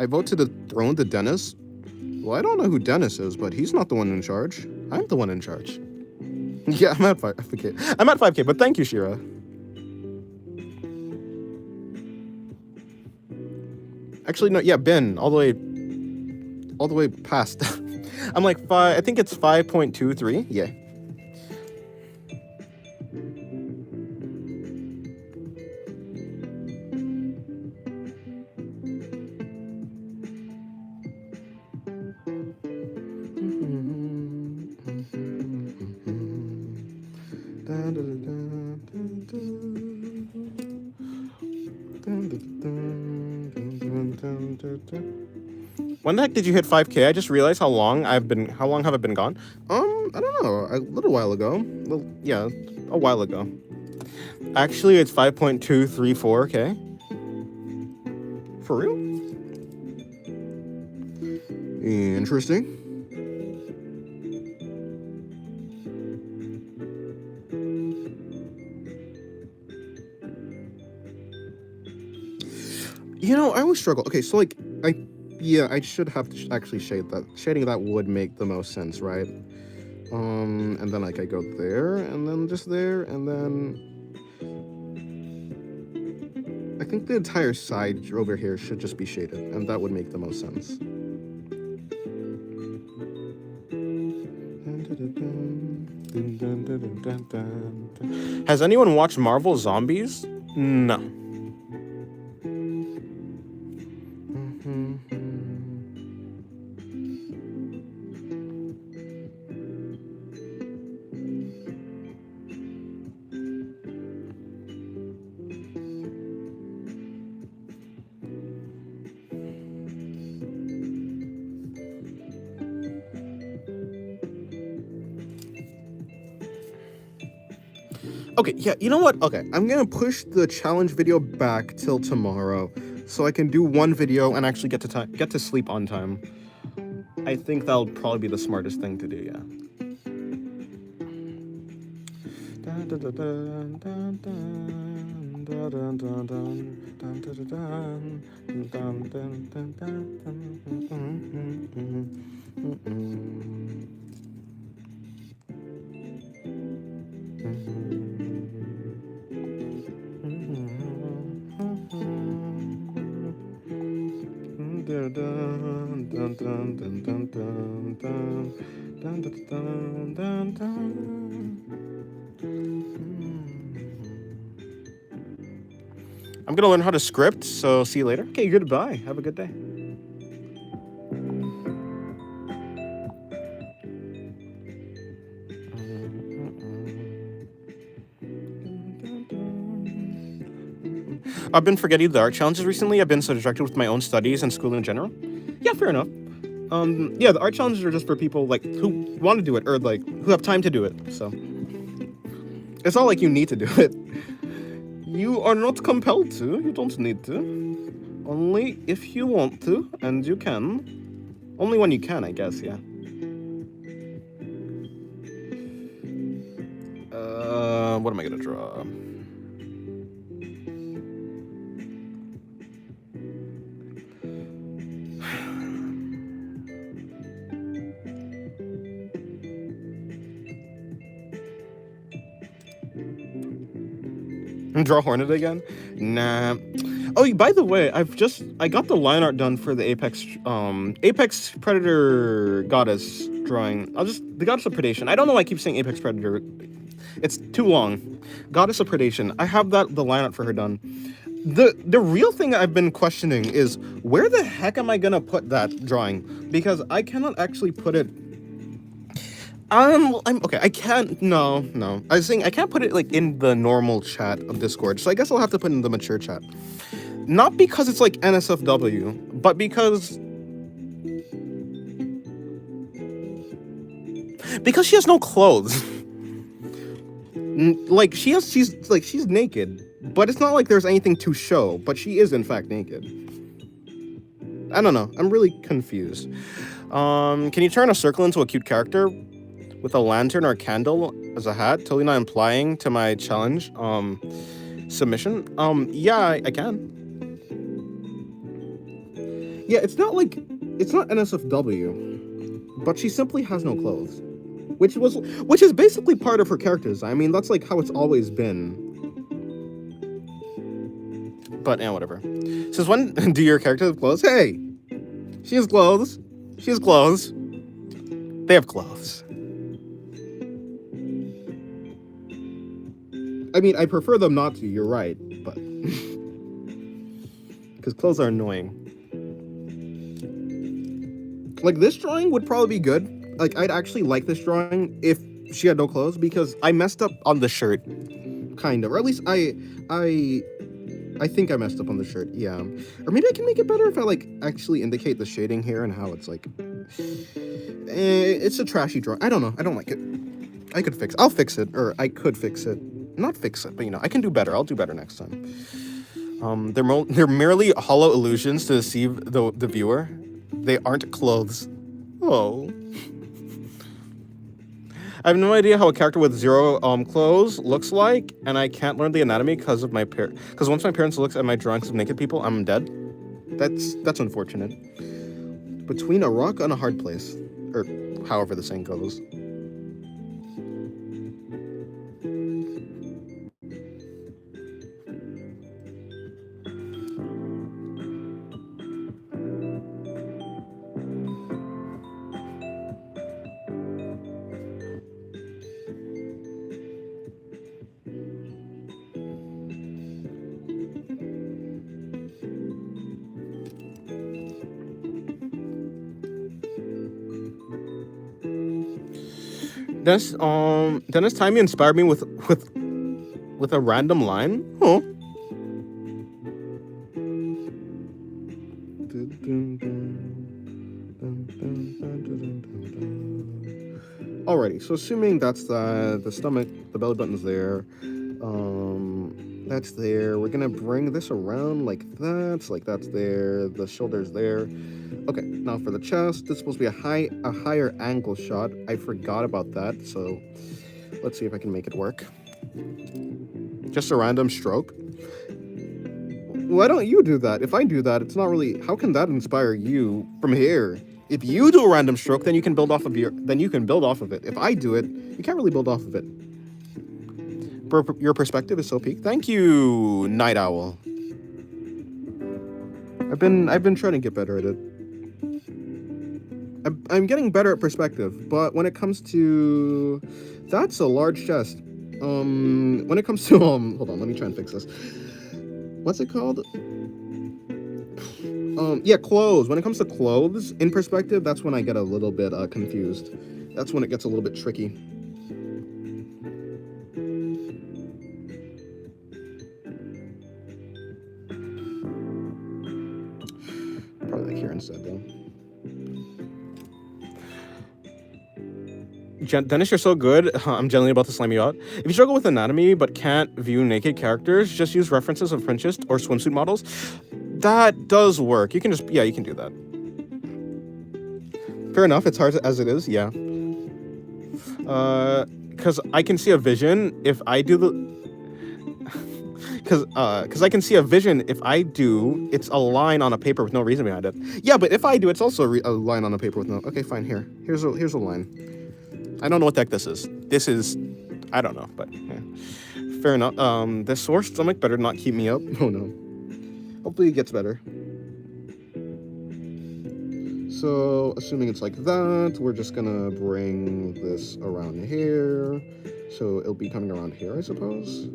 I vote to dethrone the Dennis. Well, I don't know who Dennis is, but he's not the one in charge. I'm the one in charge. Yeah, I'm at 5K. I'm at 5K, but thank you, Shira. Actually, no, yeah, Ben, all the way past. I'm like 5, I think it's 5.23. Yeah. When the heck did you hit 5K? I just realized how long have I been gone? I don't know, a little while ago. Well, yeah, a while ago. Actually, it's 5.234K. For real? Interesting. You know, I always struggle. Okay, so like, I should have to actually shade that. Shading that would make the most sense, right? And then like I go there, and then just there, and then I think the entire side over here should just be shaded, and that would make the most sense. Has anyone watched Marvel Zombies? No. Okay, yeah, you know what? Okay, I'm gonna push the challenge video back till tomorrow, so I can do one video and actually get to sleep on time. I think that'll probably be the smartest thing to do. Yeah. I'm gonna learn how to script, so see you later. Okay, goodbye. Have a good day. I've been forgetting the art challenges recently. I've been so distracted with my own studies and school in general. Yeah, fair enough. Yeah, the art challenges are just for people like who want to do it or like who have time to do it. So it's not like you need to do it. You are not compelled to. You don't need to. Only if you want to, and you can. Only when you can, I guess. Yeah. What am I gonna draw? Draw Hornet again? Nah. Oh, by the way, I got the line art done for the Apex Predator Goddess drawing. The Goddess of Predation. I don't know why I keep saying Apex Predator. It's too long. Goddess of Predation. I have the line art for her done. The real thing I've been questioning is where the heck am I gonna put that drawing? Because I cannot actually put it. I'm okay. I can't. No. I was saying I can't put it like in the normal chat of Discord. So I guess I'll have to put it in the mature chat. Not because it's like NSFW, but because she has no clothes. Like she's naked, but it's not like there's anything to show. But she is in fact naked. I don't know. I'm really confused. Can you turn a circle into a cute character with a lantern or a candle as a hat? Totally not implying to my challenge submission. Yeah, I can. Yeah, it's not NSFW, but she simply has no clothes, which is basically part of her character design. I mean, that's like how it's always been. But yeah, whatever. Since when do your characters have clothes? Hey, she has clothes. She has clothes. They have clothes. I mean, I prefer them not to. You're right, but because clothes are annoying. Like, this drawing would probably be good. Like, I'd actually like this drawing if she had no clothes, because I messed up on the shirt, kind of, or at least I think I messed up on the shirt. Yeah, or maybe I can make it better if I like actually indicate the shading here and how it's like. It's a trashy drawing. I don't know. I don't like it. I'll fix it, or I could fix it. Not fix it, but I can do better. I'll do better next time. They're merely hollow illusions to deceive the viewer. They aren't clothes. Oh. I have no idea how a character with zero clothes looks like, and I can't learn the anatomy because once my parents looks at my drawings of naked people, I'm dead. That's unfortunate. Between a rock and a hard place, or however the saying goes. Dennis Timey inspired me with a random line. Huh. Alrighty, so assuming that's the stomach, the belly button's there, That's there. We're gonna bring this around like that. Like that's there. The shoulder's there. Okay, now for the chest, it's supposed to be a higher angle shot. I forgot about that, so let's see if I can make it work. Just a random stroke. Why don't you do that? If I do that, it's not really. How can that inspire you from here? If you do a random stroke, then you can build off of it. If I do it, you can't really build off of it. Your perspective is so peak. Thank you, Night Owl. I've been trying to get better at it. I'm getting better at perspective, but when it comes to, that's a large chest. When it comes to hold on, let me try and fix this. What's it called? Yeah, clothes. When it comes to clothes in perspective, that's when I get a little bit confused. That's when it gets a little bit tricky. Probably like here instead, though. Dennis, you're so good. I'm generally about to slam you out. If you struggle with anatomy but can't view naked characters, just use references of Pinterest or swimsuit models. That does work. You can just, yeah, you can do that. Fair enough. It's hard as it is. Yeah. Because I can see a vision if I do the. Because I can see a vision if I do, it's a line on a paper with no reason behind it. Yeah, but if I do, it's also a line on a paper with no. Okay, fine. Here's a line. I don't know what the heck this is. This is, I don't know, but yeah. Fair enough. This sore stomach better not keep me up. Oh no. Hopefully it gets better. So, assuming it's like that, we're just gonna bring this around here. So it'll be coming around here, I suppose.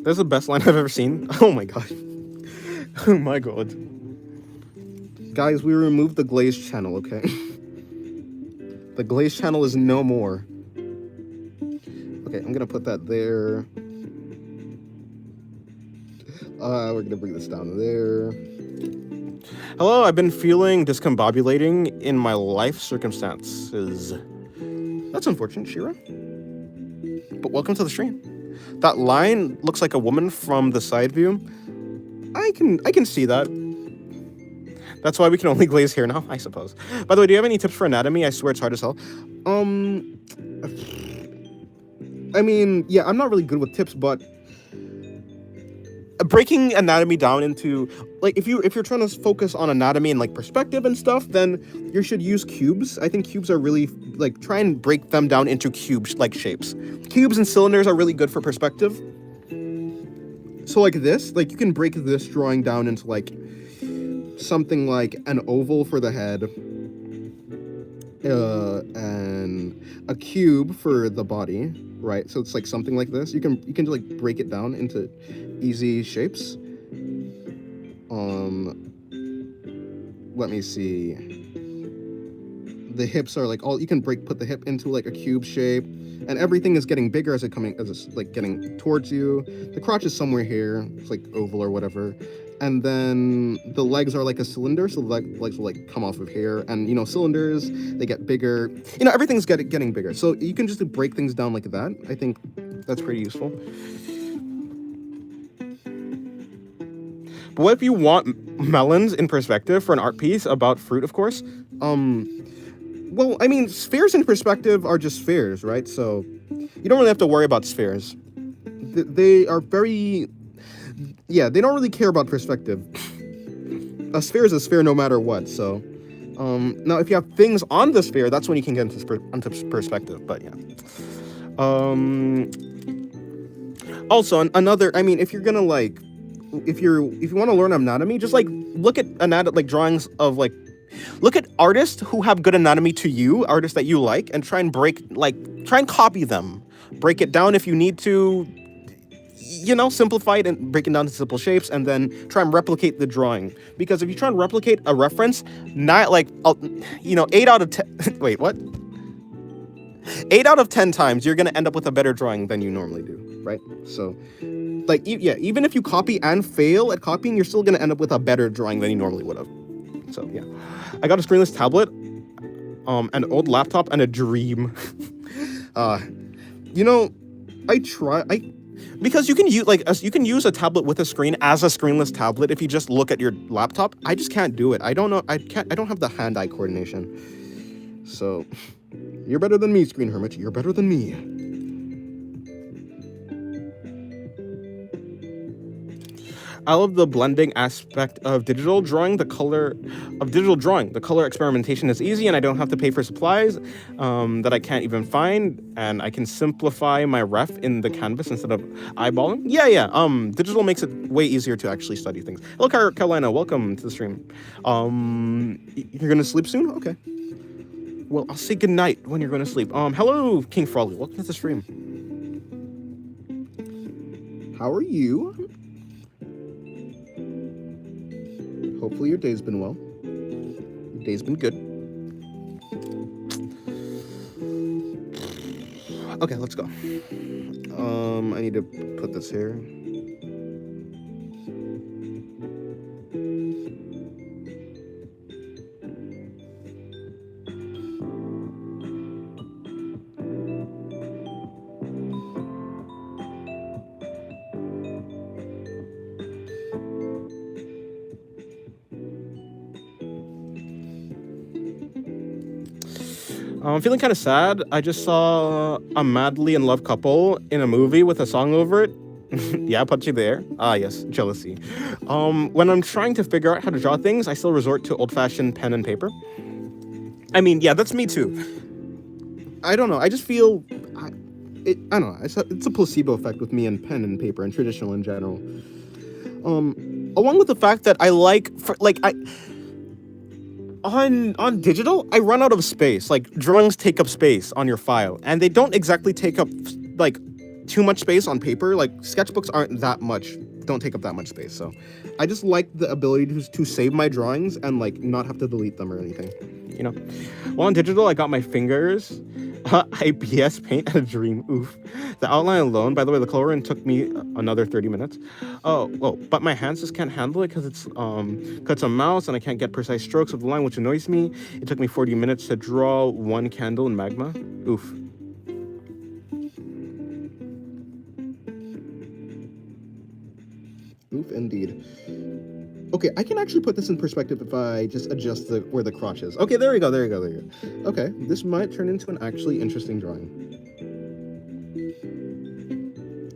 That's the best line I've ever seen. Oh my god. Oh my god. Guys, we removed the glaze channel, okay? The glaze channel is no more. Okay, I'm gonna put that there. We're gonna bring this down there. Hello, I've been feeling discombobulating in my life circumstances. That's unfortunate, Shira. But welcome to the stream. That line looks like a woman from the side view. I can see that. That's why we can only glaze here now, I suppose. By the way, do you have any tips for anatomy? I swear it's hard as hell. I mean, yeah, I'm not really good with tips, but breaking anatomy down into, like, if you're trying to focus on anatomy and like perspective and stuff, then you should use cubes. I think cubes are really, like, try and break them down into cube-like shapes. Cubes and cylinders are really good for perspective. So like this, like, you can break this drawing down into like something like an oval for the head, and a cube for the body, right? So it's like something like this. You can like break it down into easy shapes. Let me see. The hips are like all, you can put the hip into like a cube shape, and everything is getting bigger as it's like getting towards you. The crotch is somewhere here. It's like oval or whatever. And then the legs are like a cylinder, so the legs will like come off of here. And, you know, cylinders, they get bigger. You know, everything's getting bigger. So you can just break things down like that. I think that's pretty useful. But what if you want melons in perspective for an art piece about fruit, of course? Well, I mean, spheres in perspective are just spheres, right? So you don't really have to worry about spheres. They are very... Yeah, they don't really care about perspective. A sphere is a sphere no matter what, so... now, if you have things on the sphere, that's when you can get into perspective, but yeah. Also, another... I mean, if you're gonna, like... If you want to learn anatomy, just, like, look at drawings of, like... Look at artists who have good anatomy to you, artists that you like, and try and copy them. Break it down if you need to... You know, simplify it and break it down into simple shapes, and then try and replicate the drawing. Because if you try and replicate a reference, not like, you know, 8 out of 10... Wait, what? 8 out of 10 times, you're going to end up with a better drawing than you normally do, right? So, like, yeah, even if you copy and fail at copying, you're still going to end up with a better drawing than you normally would have. So yeah, I got a screenless tablet, an old laptop, and a dream. uh, you know, I because you can use you can use a tablet with a screen as a screenless tablet if you just look at your laptop. I just can't do it. I don't know. I don't have the hand-eye coordination. So you're better than me, Screen Hermit. You're better than me. I love the blending aspect of digital drawing. The color experimentation is easy, and I don't have to pay for supplies that I can't even find, and I can simplify my ref in the canvas instead of eyeballing. Yeah. Digital makes it way easier to actually study things. Hello, Carolina. Welcome to the stream. You're gonna sleep soon? Okay. Well, I'll say goodnight when you're gonna sleep. Hello, King Frolly. Welcome to the stream. How are you? Hopefully your day's been well. Your day's been good. Okay, let's go. I need to put this here. I'm feeling kind of sad. I just saw a madly in love couple in a movie with a song over it. Yeah, put you there. Ah, yes, jealousy. When I'm trying to figure out how to draw things, I still resort to old-fashioned pen and paper. I mean, yeah, that's me too. I don't know. I just feel, I don't know. It's a placebo effect with me and pen and paper and traditional in general. Along with the fact that I on digital, I run out of space. Like, drawings take up space on your file, and they don't exactly take up like too much space on paper. Like, sketchbooks don't take up that much space. So I just like the ability to save my drawings and like not have to delete them or anything, you know. Well, on digital, I got my fingers, IPS paint, and a dream. Oof. The outline alone, by the way, the coloring took me another 30 minutes. But my hands just can't handle it because it's a mouse and I can't get precise strokes of the line, which annoys me. It took me 40 minutes to draw one candle in magma. Oof. Oof, indeed. Okay, I can actually put this in perspective if I just adjust where the crotch is. Okay, there we go. Okay, this might turn into an actually interesting drawing.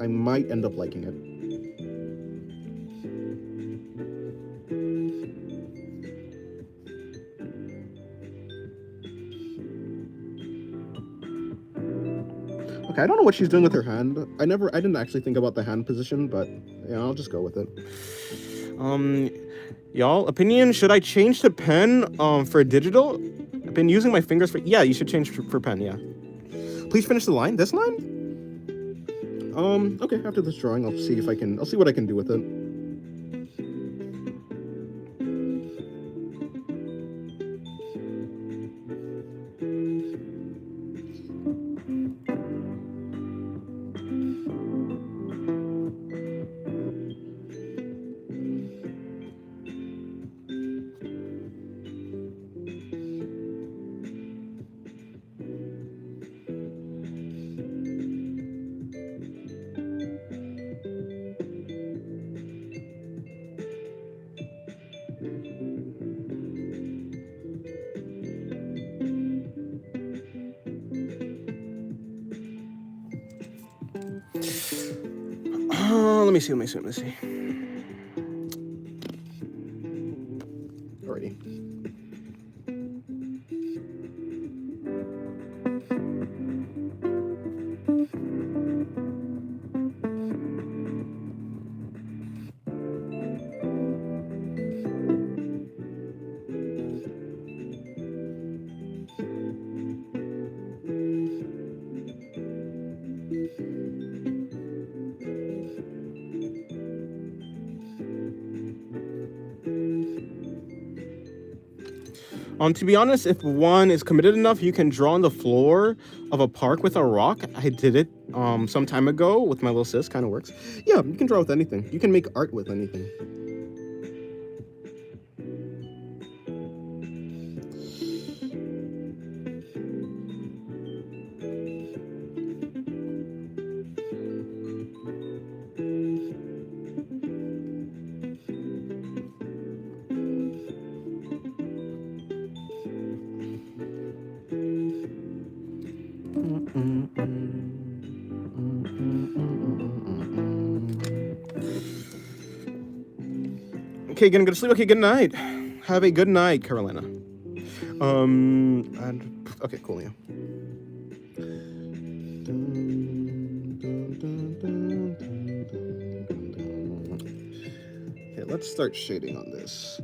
I might end up liking it. Okay, I don't know what she's doing with her hand. I didn't actually think about the hand position, but yeah, I'll just go with it. Y'all, opinion, should I change to pen for digital? I've been using my fingers for, yeah, you should change for pen, yeah. Please finish the line. This line? Okay, after this drawing, I'll see what I can do with it. Let me see. Alrighty. To be honest, if one is committed enough, you can draw on the floor of a park with a rock. I did it some time ago with my little sis. Kind of works. Yeah, you can draw with anything. You can make art with anything. Okay, gonna go to sleep. Okay, good night. Have a good night, Carolina. And okay, cool, yeah. Okay, let's start shading on this.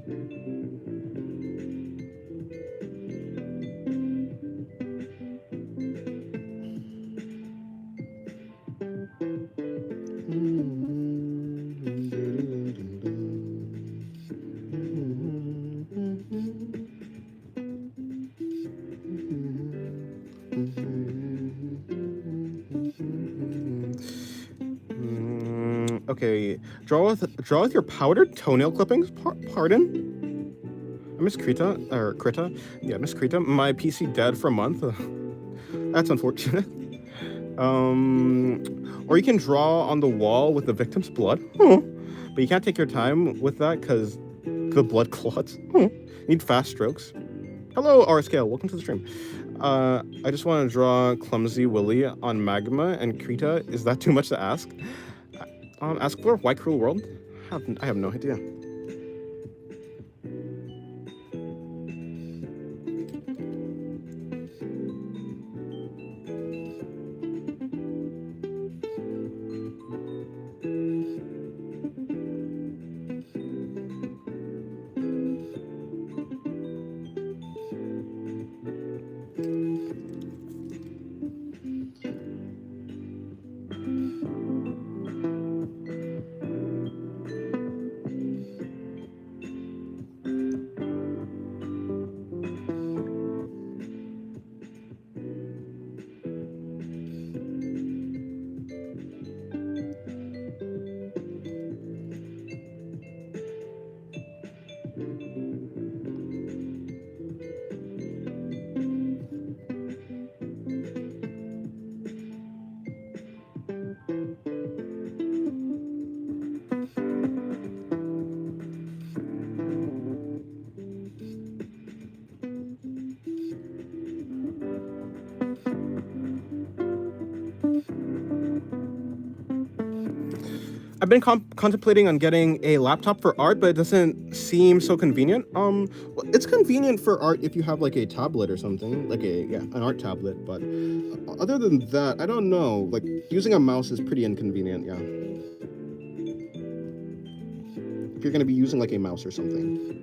Okay, draw with your powdered toenail clippings. Pardon? Miss Krita or Krita? Yeah, Miss Krita. My PC dead for a month. That's unfortunate. Or you can draw on the wall with the victim's blood. But you can't take your time with that because the blood clots. You need fast strokes. Hello, R Scale. Welcome to the stream. I just want to draw Clumsy Willy on Magma and Krita. Is that too much to ask? Ask for Why Cruel World? I have no idea. I've been contemplating on getting a laptop for art, but it doesn't seem so convenient. Well, it's convenient for art if you have like a tablet or something, like an art tablet. But other than that, I don't know. Like using a mouse is pretty inconvenient. Yeah, if you're gonna be using like a mouse or something.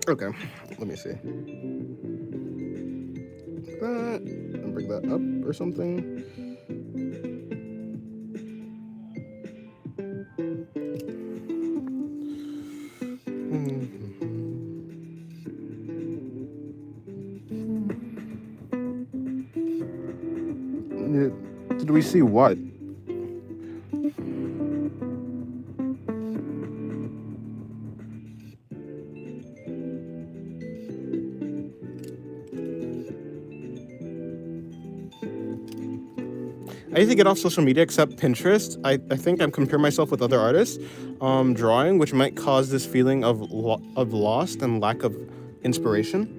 Okay, let me see. That and bring that up or something. Did we see what? I need to get off social media except Pinterest. I think I'm comparing myself with other artists drawing, which might cause this feeling of lost and lack of inspiration.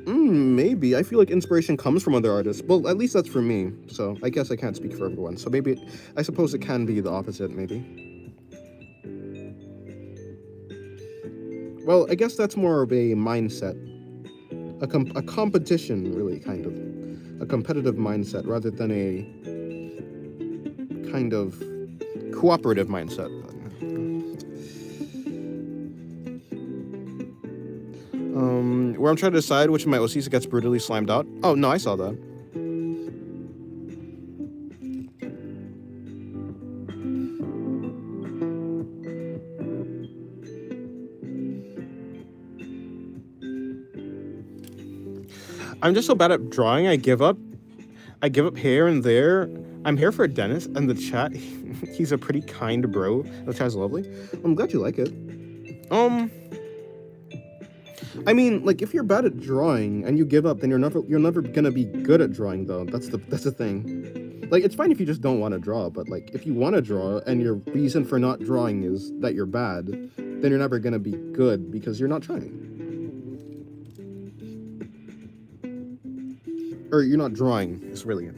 Maybe. I feel like inspiration comes from other artists. Well, at least that's for me. So I guess I can't speak for everyone. So maybe, I suppose it can be the opposite, maybe. Well, I guess that's more of a mindset. A competition, really, kind of. A competitive mindset rather than a kind of cooperative mindset. Where I'm trying to decide which of my OCs gets brutally slimed out. Oh, no, I saw that. I'm just so bad at drawing, I give up. I give up here and there. I'm here for Dennis and the chat. He's a pretty kind bro. The chat's lovely. I'm glad you like it. I mean, like, if you're bad at drawing and you give up, then you're never gonna be good at drawing, though. That's the thing. Like, it's fine if you just don't want to draw, but like, if you want to draw and your reason for not drawing is that you're bad, then you're never gonna be good because you're not trying. Or you're not drawing, is really it.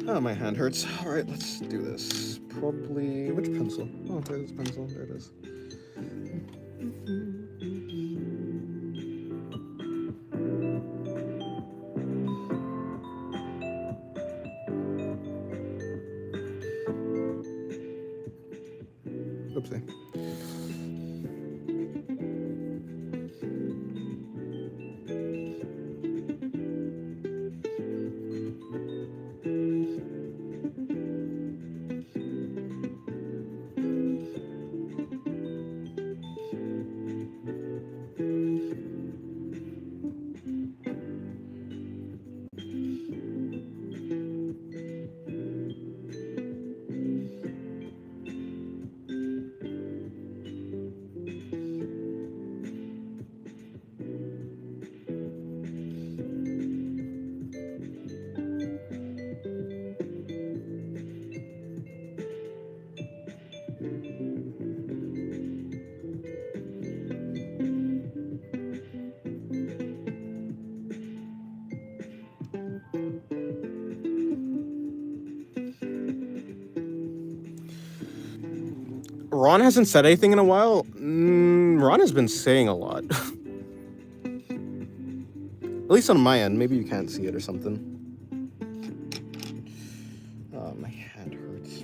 Oh, my hand hurts. All right, let's do this. Probably, which pencil? Oh, there's pencil, there it is. Oopsie. Ron hasn't said anything in a while. Ron has been saying a lot. At least on my end. Maybe you can't see it or something. My hand hurts.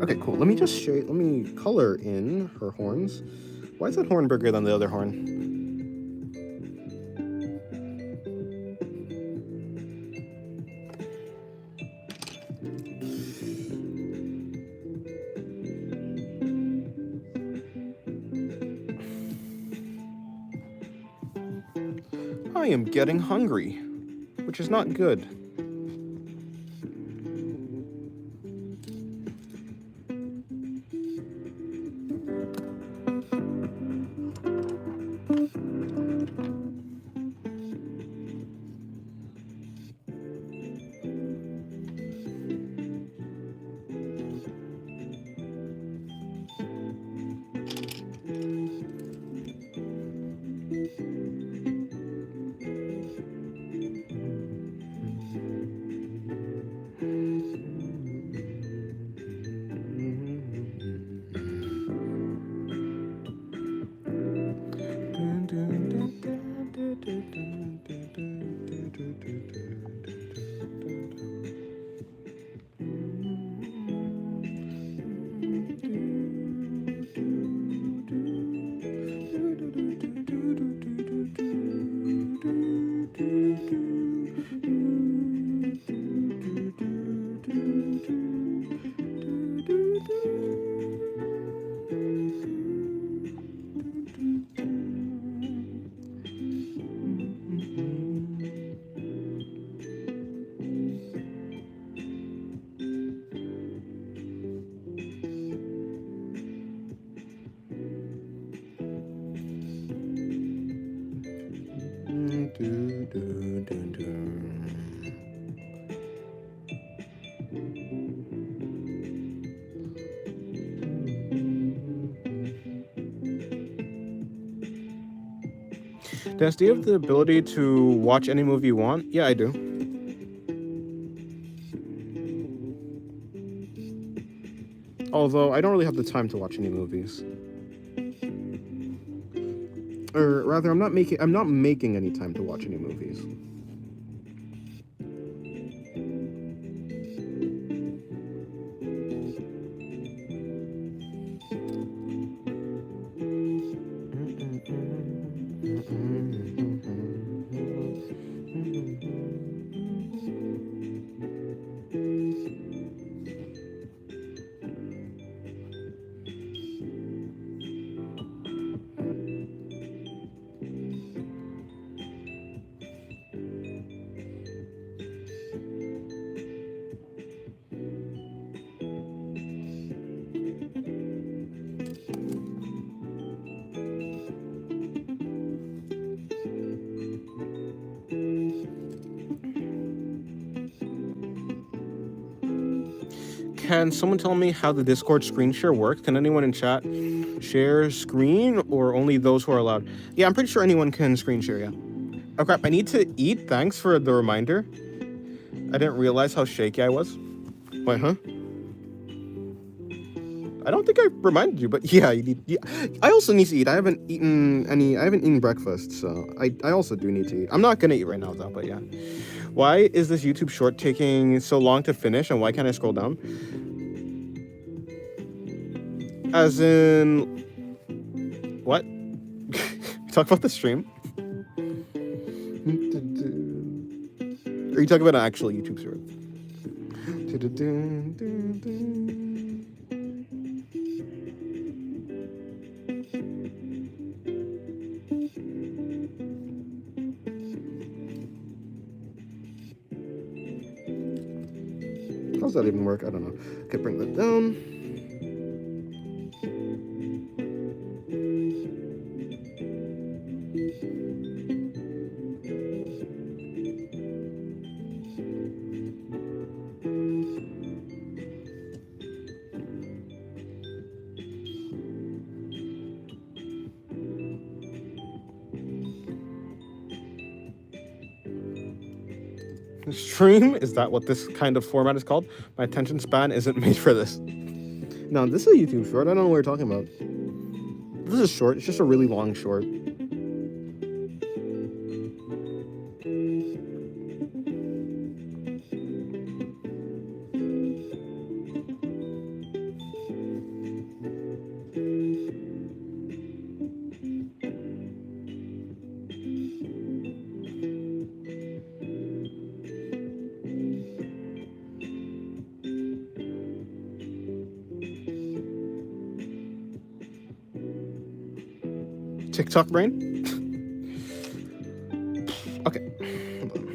Okay, cool. Let me color in her horns. Why is that horn bigger than the other horn? I am getting hungry, which is not good. Dennis, do you have the ability to watch any movie you want? Yeah, I do. Although I don't really have the time to watch any movies. Or rather, I'm not making any time to watch any movies. Can someone tell me how the Discord screen share works? Can anyone in chat share screen, or only those who are allowed? Yeah, I'm pretty sure anyone can screen share, yeah. Oh crap, I need to eat. Thanks for the reminder. I didn't realize how shaky I was. Wait, huh? I don't think I reminded you, but yeah, you need. Yeah. I also need to eat. I haven't eaten breakfast, so I also do need to eat. I'm not gonna eat right now though, but yeah. Why is this YouTube short taking so long to finish, and why can't I scroll down? As in, what? Talk about the stream? Are you talking about an actual YouTube short? How does that even work? I don't know. Okay, bring that down. Stream? Is that what this kind of format is called? My attention span isn't made for this. No, this is a YouTube short. I don't know what you're talking about. This is short. It's just a really long short. TikTok brain? Okay. Hold on.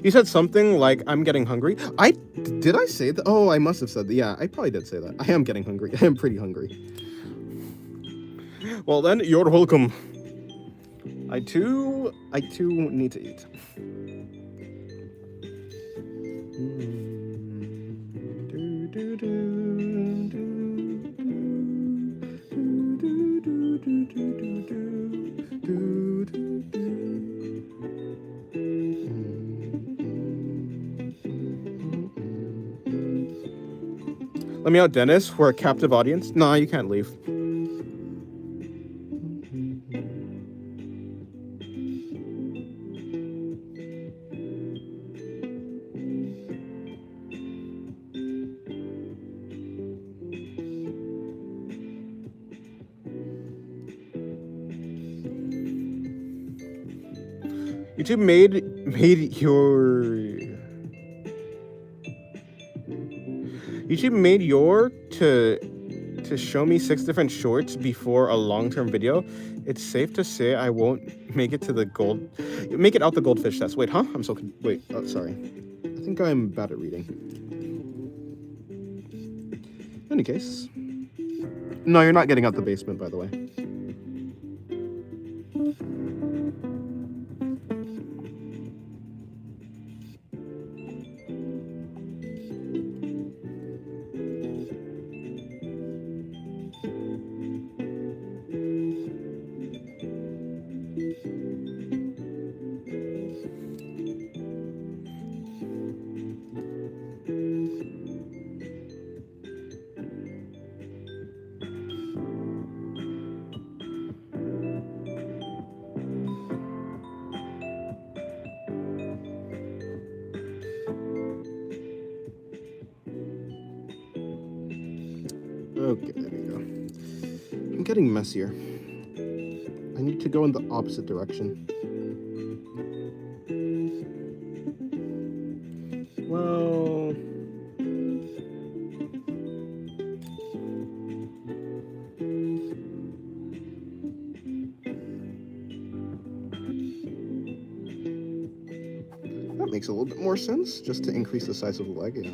You said something like, I'm getting hungry. Did I say that? Oh, I must have said that. Yeah, I probably did say that. I am getting hungry. I am pretty hungry. Well then, you're welcome. I too need to eat. Let me out, Dennis. We're a captive audience. Nah, you can't leave. YouTube made your to show me 6 different shorts before a long-term video. It's safe to say I won't make it out the goldfish test. Wait, huh? Wait, oh, sorry. I think I'm bad at reading. In any case. No, you're not getting out the basement, by the way. Okay, there we go. I'm getting messier. I need to go in the opposite direction. Well... that makes a little bit more sense, just to increase the size of the leg, yeah.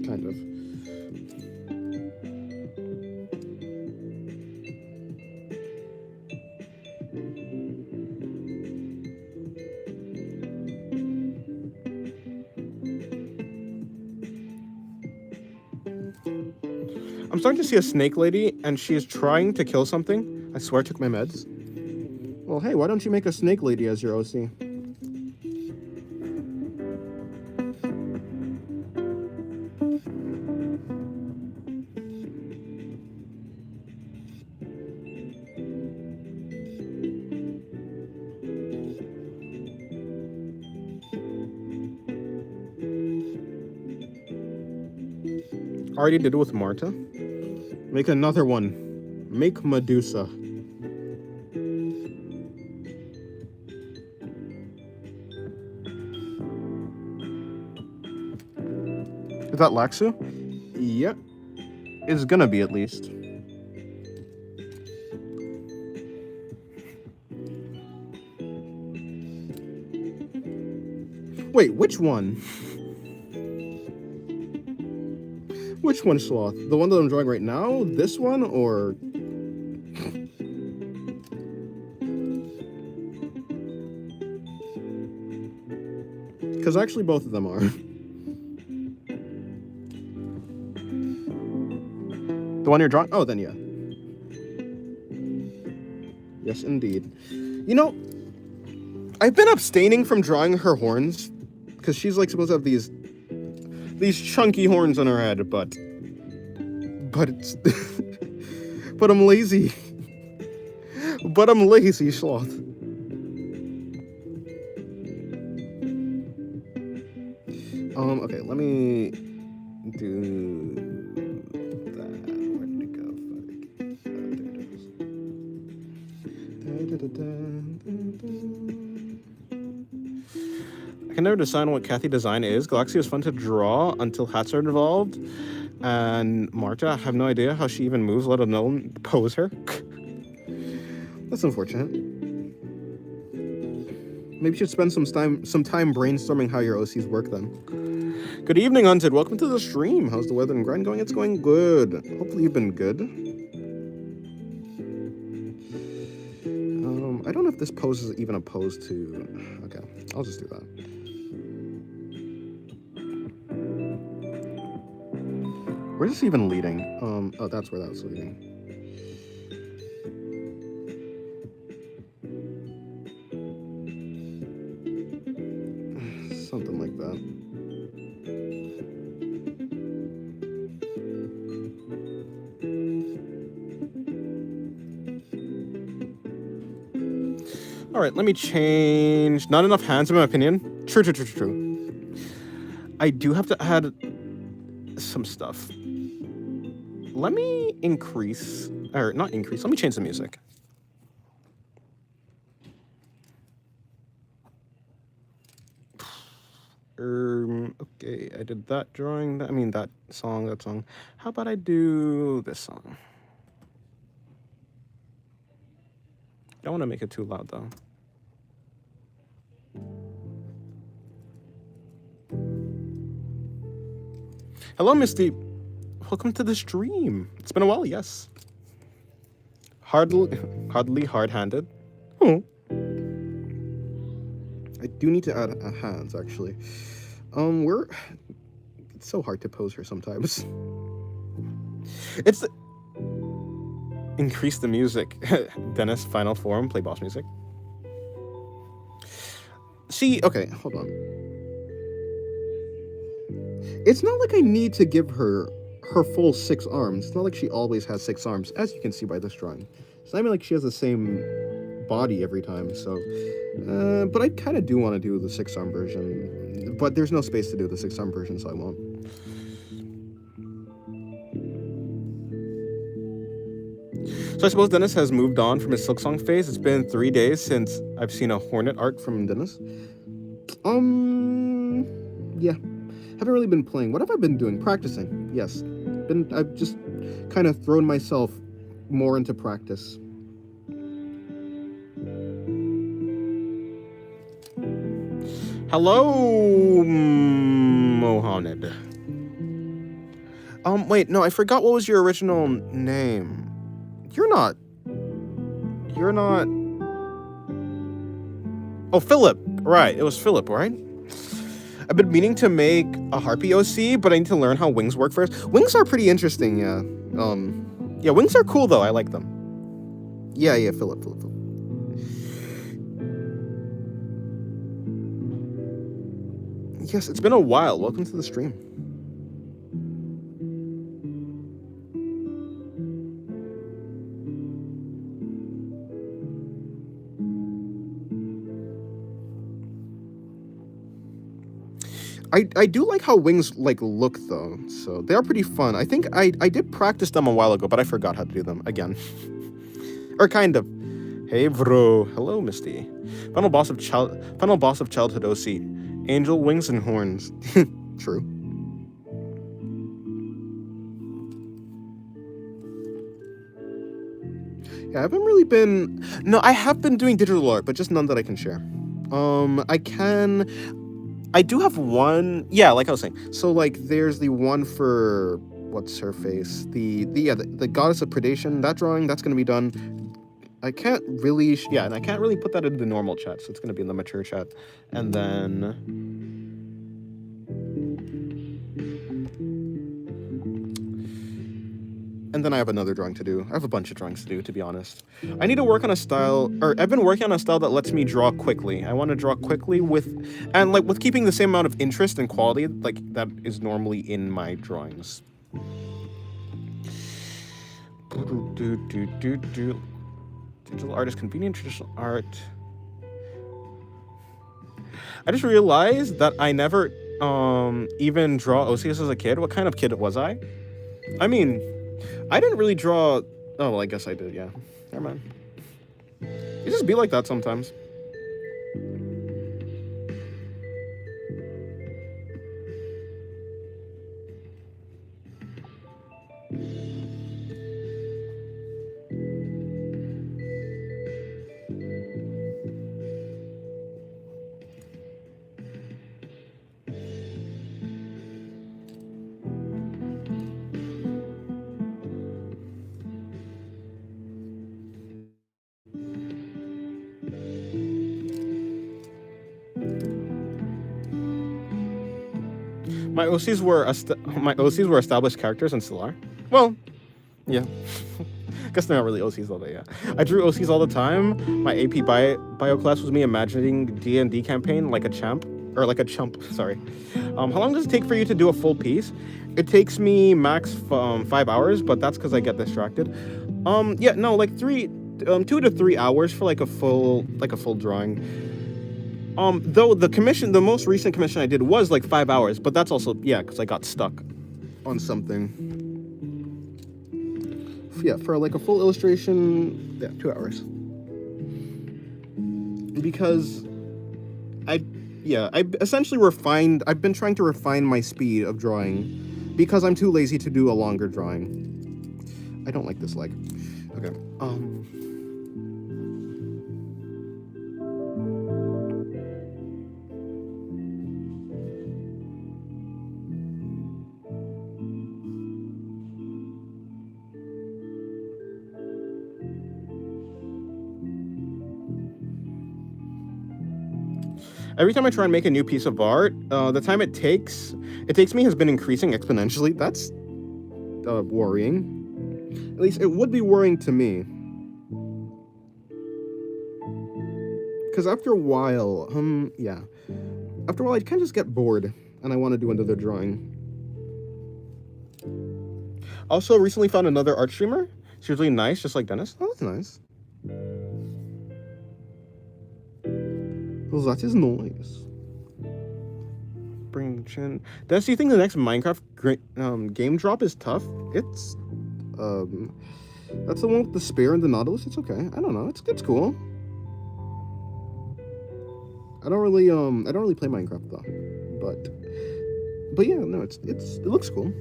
Kind of. I'm starting to see a snake lady, and she is trying to kill something. I swear I took my meds. Well, hey, why don't you make a snake lady as your OC? Already did it with Marta. Make another one. Make Medusa. Is that Laxu? Yep. It's gonna be, at least. Wait, which one? Which one, Sloth? The one that I'm drawing right now? This one, or... Because actually both of them are. The one you're drawing? Oh, then yeah. Yes, indeed. You know, I've been abstaining from drawing her horns, because she's like supposed to have these chunky horns on her head, but it's but I'm lazy. But I'm lazy, Sloth. Okay, let me do that. Where did it go? There it is. I can never decide what Kathy design is. Galaxy is fun to draw until hats are involved. And Marta, I have no idea how she even moves, let alone pose her. That's unfortunate. Maybe you should spend some time brainstorming how your OCs work then. Good evening, Hunted. Welcome to the stream. How's the weather and grind going? It's going good. Hopefully you've been good. I don't know if this pose is even a pose to... Okay, I'll just do that. Where's this even leading? Oh, that's where that's leading. Something like that. All right, let me change. Not enough hands, in my opinion. True. I do have to add some stuff. let me increase, or not increase, let me change the music. Okay, I did that drawing, that song. How about I do this song? Don't want to make it too loud though. Hello, Misty. Welcome to the stream. It's been a while, yes. Hardly hard-handed. Oh. I do need to add hands, actually. It's so hard to pose here sometimes. Increase the music. Dennis, final form, play boss music. See, okay, hold on. It's not like I need to give her full 6 arms. It's not like she always has 6 arms, as you can see by this drawing. It's not even like she has the same body every time, so... but I kind of do want to do the 6-arm version. But there's no space to do the 6-arm version, so I won't. So I suppose Dennis has moved on from his Silksong phase. It's been 3 days since I've seen a Hornet art from Dennis. Yeah. Haven't really been playing. What have I been doing? Practicing. Yes. I've just kind of thrown myself more into practice. Hello, Mohamed. Wait, no, I forgot what was your original name. You're not... Oh, Philip. Right, it was Philip, right? I've been meaning to make a Harpy OC, but I need to learn how wings work first. Wings are pretty interesting, yeah. Yeah, wings are cool, though. I like them. Yeah, Philip. Yes, it's been a while. Welcome to the stream. I do like how wings look though, so they are pretty fun. I think I did practice them a while ago, but I forgot how to do them again. Or kind of. Hey bro, hello Misty. Final boss of childhood OC. Angel wings and horns. True. Yeah, I haven't really been... No, I have been doing digital art, but just none that I can share. I do have one... Yeah, like I was saying. So, there's the one for... What's her face? The Goddess of Predation. That drawing, that's going to be done. I can't really... and I can't really put that into the normal chat, so it's going to be in the mature chat. And then... And then I have another drawing to do. I have a bunch of drawings to do, to be honest. I need to work on a style, or I've been working on a style that lets me draw quickly. I want to draw quickly with keeping the same amount of interest and quality that is normally in my drawings. Digital art is convenient, traditional art. I just realized that I never even draw OCS as a kid. What kind of kid was I? I mean... I didn't really draw... Oh, well, I guess I did, yeah. Never mind. It just be like that sometimes. My OCs were established characters and still are. Well, yeah. Guess they're not really OCs though, but yeah. I drew OCs all the time. My AP bio class was me imagining D&D campaign like a chump, sorry. How long does it take for you to do a full piece? It takes me max 5 hours, but that's because I get distracted. 2 to 3 hours for a full drawing. Though the most recent commission I did was 5 hours, but that's also, yeah, because I got stuck on something. Yeah, for like a full illustration, yeah, 2 hours. Because I essentially I've been trying to refine my speed of drawing because I'm too lazy to do a longer drawing. I don't like this leg. Okay. Every time I try and make a new piece of art, the time it takes me has been increasing exponentially. That's worrying. At least it would be worrying to me. Because after a while, yeah. After a while, I kind of just get bored, and I want to do another drawing. Also, recently found another art streamer. She's really nice, just like Dennis. Oh, that's nice. Well, that is nice. Bring chin. Dennis, do you think the next Minecraft game drop is tough? It's that's the one with the spear and the Nautilus. It's okay. I don't know. It's cool. I don't really play Minecraft though, but yeah, no, it looks cool.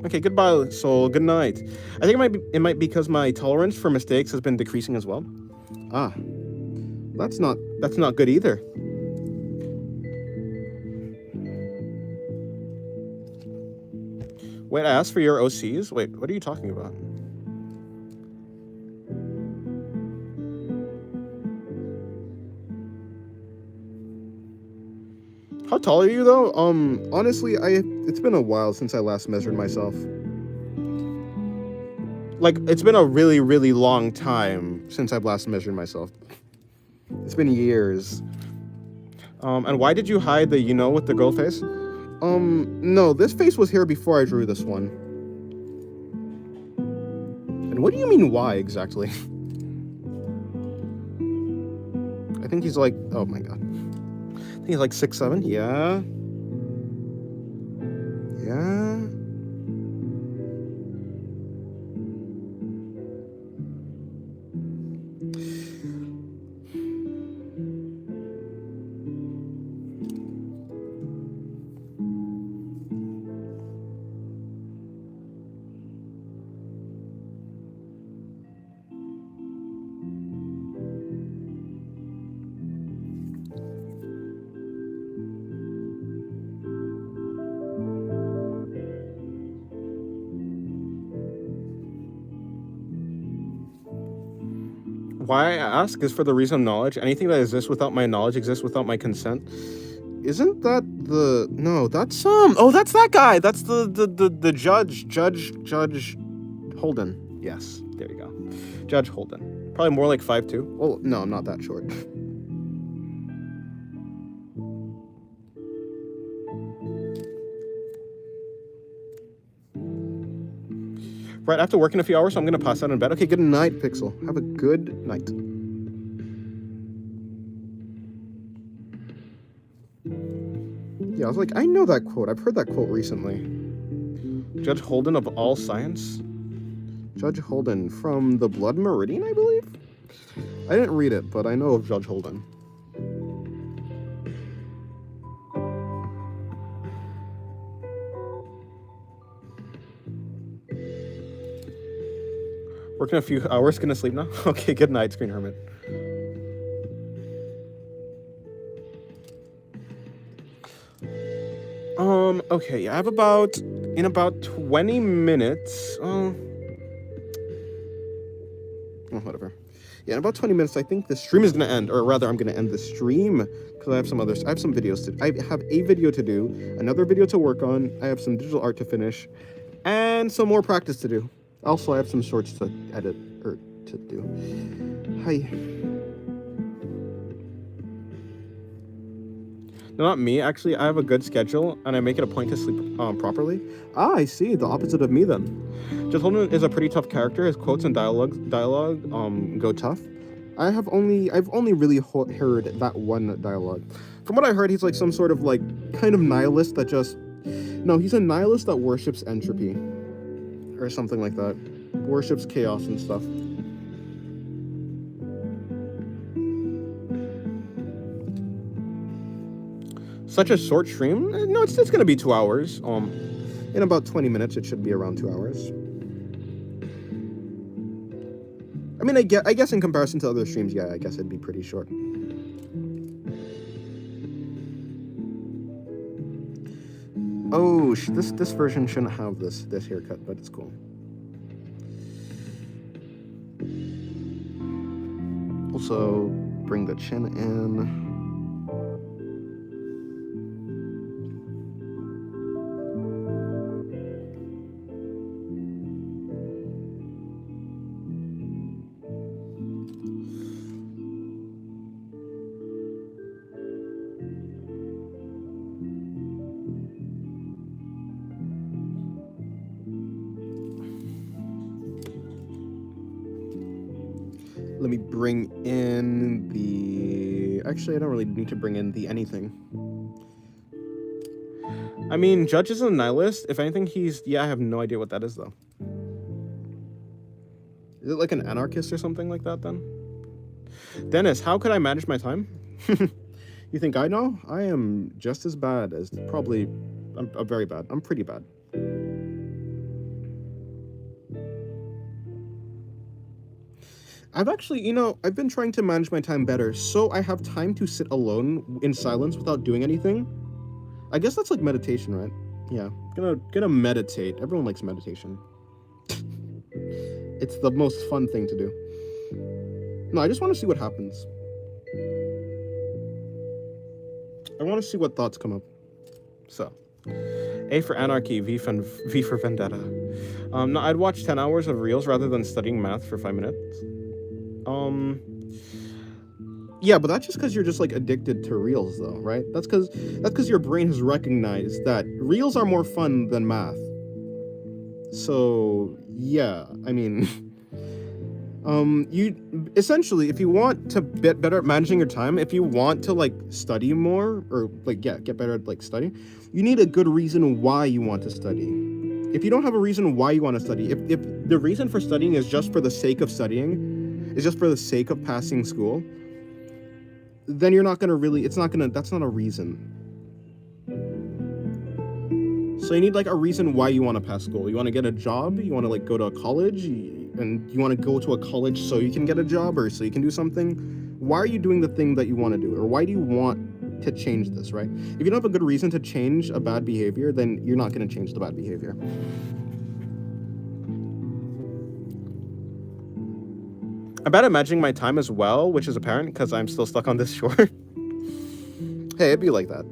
Okay, goodbye, soul. Good night. I think it might be because my tolerance for mistakes has been decreasing as well. Ah, that's not good either. Wait, I asked for your OCs? Wait, what are you talking about? How tall are you though? Honestly, it's been a while since I last measured myself. Like, it's been a really, really long time since I've last measured myself. It's been years. And why did you hide the with the girl face? No, this face was here before I drew this one. And what do you mean why exactly? I think he's like, oh my god. I think he's like 6'7", yeah. Yeah. Why I ask is for the reason of knowledge. Anything that exists without my knowledge exists without my consent. Isn't that the... No, that's oh, that's that guy. That's the Judge Holden. Yes, there you go. Judge Holden. Probably more like 5'2". Well, no, I'm not that short. Right, I have to work in a few hours, so I'm gonna pass out in bed. Okay, good night, Pixel. Have a good night. Yeah, I was like, I know that quote. I've heard that quote recently. Judge Holden of all science? Judge Holden from The Blood Meridian, I believe? I didn't read it, but I know of Judge Holden. Working a few hours, gonna sleep now? Okay, good night, Screen Hermit. Okay, yeah, I have in about 20 minutes, whatever. Yeah, in about 20 minutes, I think the stream is gonna end, or rather, I'm gonna end the stream, because I have some videos I have a video to do, another video to work on, I have some digital art to finish, and some more practice to do. Also, I have some shorts to edit, or to do. Hi. No, not me. Actually, I have a good schedule, and I make it a point to sleep properly. Ah, I see. The opposite of me, then. Judge Holden is a pretty tough character. His quotes and dialogue go tough. I've only really heard that one dialogue. From what I heard, he's like some sort of like kind of nihilist that just no, he's a nihilist that worships entropy or something like that. Worships chaos and stuff. Such a short stream? No, it's gonna be 2 hours. In about 20 minutes, it should be around 2 hours. I mean, I guess in comparison to other streams, yeah, I guess it'd be pretty short. Oh, this version shouldn't have this haircut, but it's cool. Also, bring the chin in. Let me bring in the... Actually, I don't really need to bring in the anything. I mean, Judge is a nihilist. If anything, he's... Yeah, I have no idea what that is, though. Is it like an anarchist or something like that, then? Dennis, how could I manage my time? You think I know? I am just as bad as... Probably... I'm very bad. I'm pretty bad. I've actually, you know, I've been trying to manage my time better, so I have time to sit alone in silence without doing anything. I guess that's like meditation, right? Yeah, gonna meditate. Everyone likes meditation. It's the most fun thing to do. No, I just want to see what happens. I want to see what thoughts come up. So, A for anarchy, V for vendetta. No, I'd watch 10 hours of reels rather than studying math for 5 minutes. Yeah, but that's just because you're just like addicted to reels, though, right? That's because your brain has recognized that reels are more fun than math. So yeah, I mean, you essentially, if you want to get better at managing your time, if you want to like study more or like get better at like studying, you need a good reason why you want to study. If you don't have a reason why you want to study, if the reason for studying is just for the sake of studying, is just for the sake of passing school, then you're not gonna really, that's not a reason. So you need like a reason why you want to pass school. You want to get a job, you want to like go to a college, and you want to go to a college so you can get a job or so you can do something. Why are you doing the thing that you want to do? Or why do you want to change this, right? If you don't have a good reason to change a bad behavior, then you're not going to change the bad behavior. I'm bad at managing my time as well, which is apparent because I'm still stuck on this shore. Hey, it'd be like that.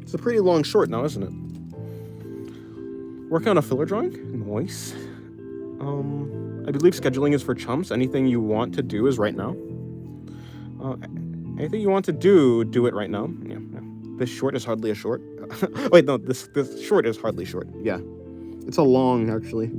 It's a pretty long short now, isn't it? Working on a filler drawing? Nice. I believe scheduling is for chumps. Anything you want to do is right now. Anything you want to do it right now. Yeah. This short is hardly a short. Wait, no, this short is hardly short. Yeah. It's a long, actually.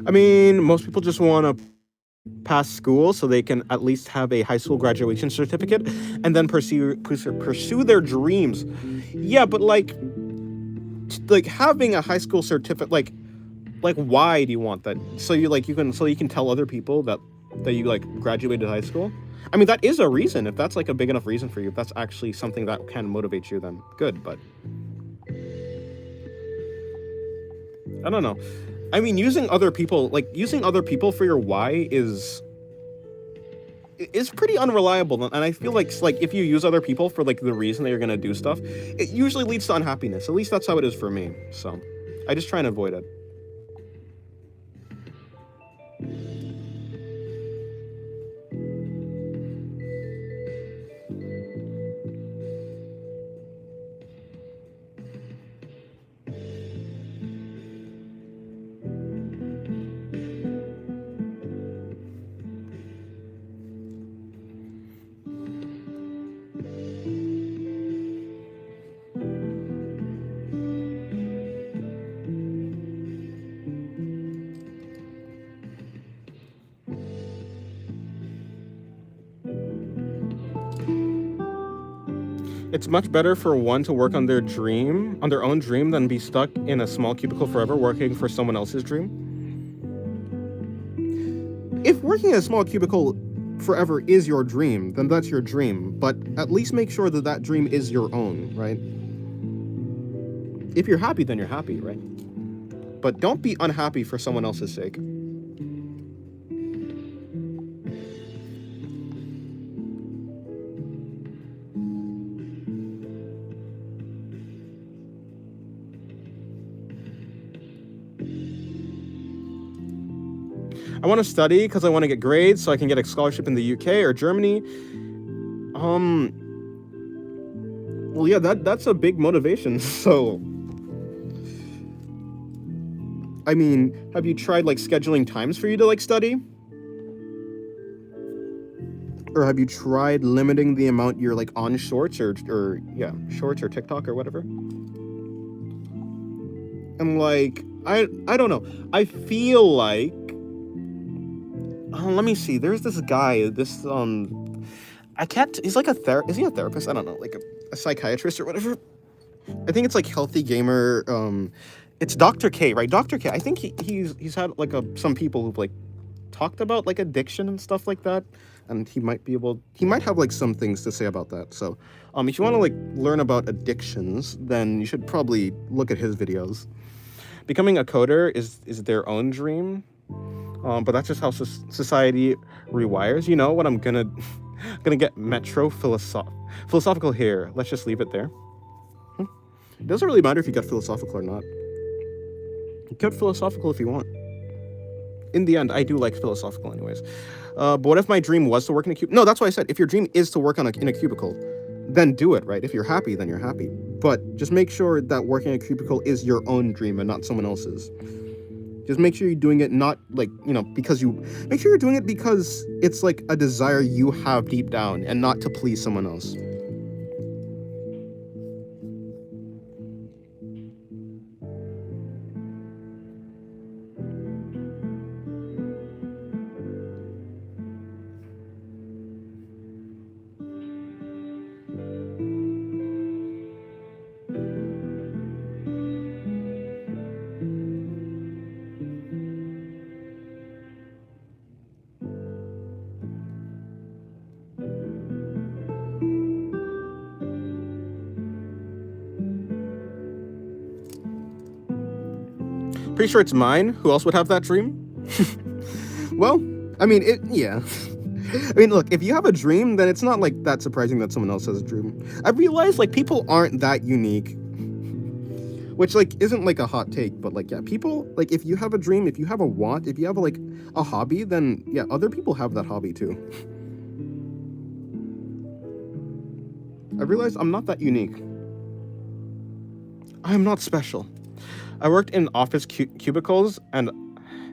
I mean, most people just want to pass school so they can at least have a high school graduation certificate and then pursue their dreams. Yeah, but like having a high school certificate, like why do you want that? So you can tell other people that you like graduated high school. I mean, that is a reason. If that's like a big enough reason for you, if that's actually something that can motivate you, then good. But I don't know. I mean, using other people for your why is pretty unreliable, and I feel like if you use other people for like the reason that you're gonna do stuff, it usually leads to unhappiness. At least that's how it is for me. So I just try and avoid it. It's much better for one to work on their own dream, than be stuck in a small cubicle forever working for someone else's dream. If working in a small cubicle forever is your dream, then that's your dream. But at least make sure that that dream is your own, right? If you're happy, then you're happy, right? But don't be unhappy for someone else's sake. I want to study because I want to get grades so I can get a scholarship in the UK or Germany. Well, yeah, that's a big motivation. So, I mean, have you tried like scheduling times for you to like study? Or have you tried limiting the amount you're like on shorts or shorts or TikTok or whatever? And like, I don't know. I feel like, let me see. There's this guy, he's like is he a therapist? I don't know, like a psychiatrist or whatever. I think it's like Healthy Gamer. It's Dr. K, right? Dr. K. I think he's had like some people who've like talked about like addiction and stuff like that, and he might have like some things to say about that. So, if you want to like learn about addictions, then you should probably look at his videos. Becoming a coder is their own dream. But that's just how society rewires. You know what? I'm gonna get metro philosophical here. Let's just leave it there. It doesn't really matter if you get philosophical or not. Get philosophical if you want. In the end, I do like philosophical anyways. But what if my dream was to work in a cubicle? No, that's why I said if your dream is to work in a cubicle, then do it, right? If you're happy, then you're happy. But just make sure that working in a cubicle is your own dream and not someone else's. Just make sure you're doing it not like, make sure you're doing it because it's like a desire you have deep down and not to please someone else. Pretty sure it's mine. Who else would have that dream? Well, I mean, yeah. I mean, look, if you have a dream, then it's not like that surprising that someone else has a dream. I realize like people aren't that unique, which like isn't like a hot take, but like, yeah, people, like if you have a dream, if you have a want, if you have like a hobby, then yeah, other people have that hobby too. I realize I'm not that unique. I am not special. I worked in office cubicles, and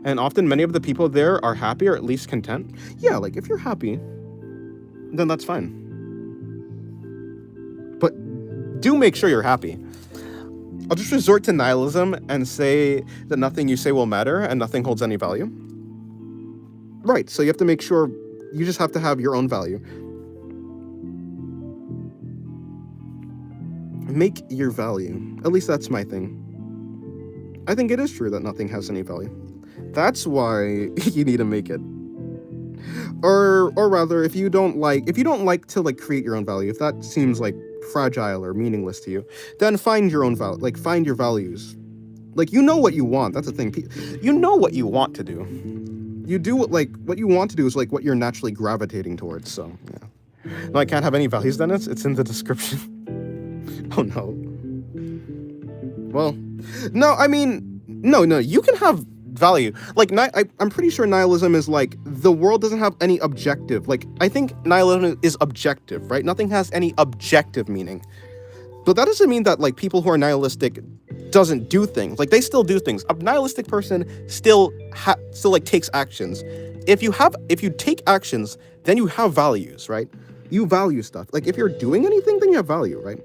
often many of the people there are happy or at least content. Yeah, like if you're happy, then that's fine. But do make sure you're happy. I'll just resort to nihilism and say that nothing you say will matter and nothing holds any value. Right, so you have to make sure you just have to have your own value. Make your value. At least that's my thing. I think it is true that nothing has any value. That's why you need to make it. Or rather, if you don't like to like create your own value, if that seems like fragile or meaningless to you, then find your own value. Like find your values. Like you know what you want. That's the thing. You know what you want to do. You do what you want to do is like what you're naturally gravitating towards. So yeah. No, I can't have any values. Then it's in the description. Oh no. Well, no, I mean, no, you can have value. Like, I'm pretty sure nihilism is like, the world doesn't have any objective. Like, I think nihilism is objective, right? Nothing has any objective meaning. But that doesn't mean that, like, people who are nihilistic doesn't do things. Like, they still do things. A nihilistic person still like, takes actions. If you take actions, then you have values, right? You value stuff. Like, if you're doing anything, then you have value, right?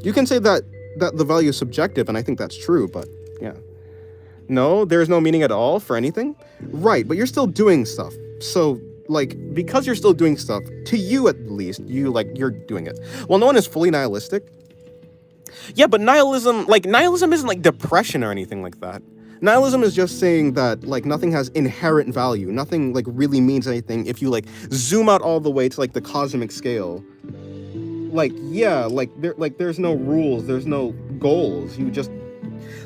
You can say that the value is subjective, and I think that's true, but yeah. No, there's no meaning at all for anything? Right, but you're still doing stuff. So, like, because you're still doing stuff, to you at least, you're doing it. Well, no one is fully nihilistic. Yeah, but nihilism isn't like depression or anything like that. Nihilism is just saying that like nothing has inherent value. Nothing like really means anything if you like zoom out all the way to like the cosmic scale. Like, yeah, there's no rules, there's no goals. You just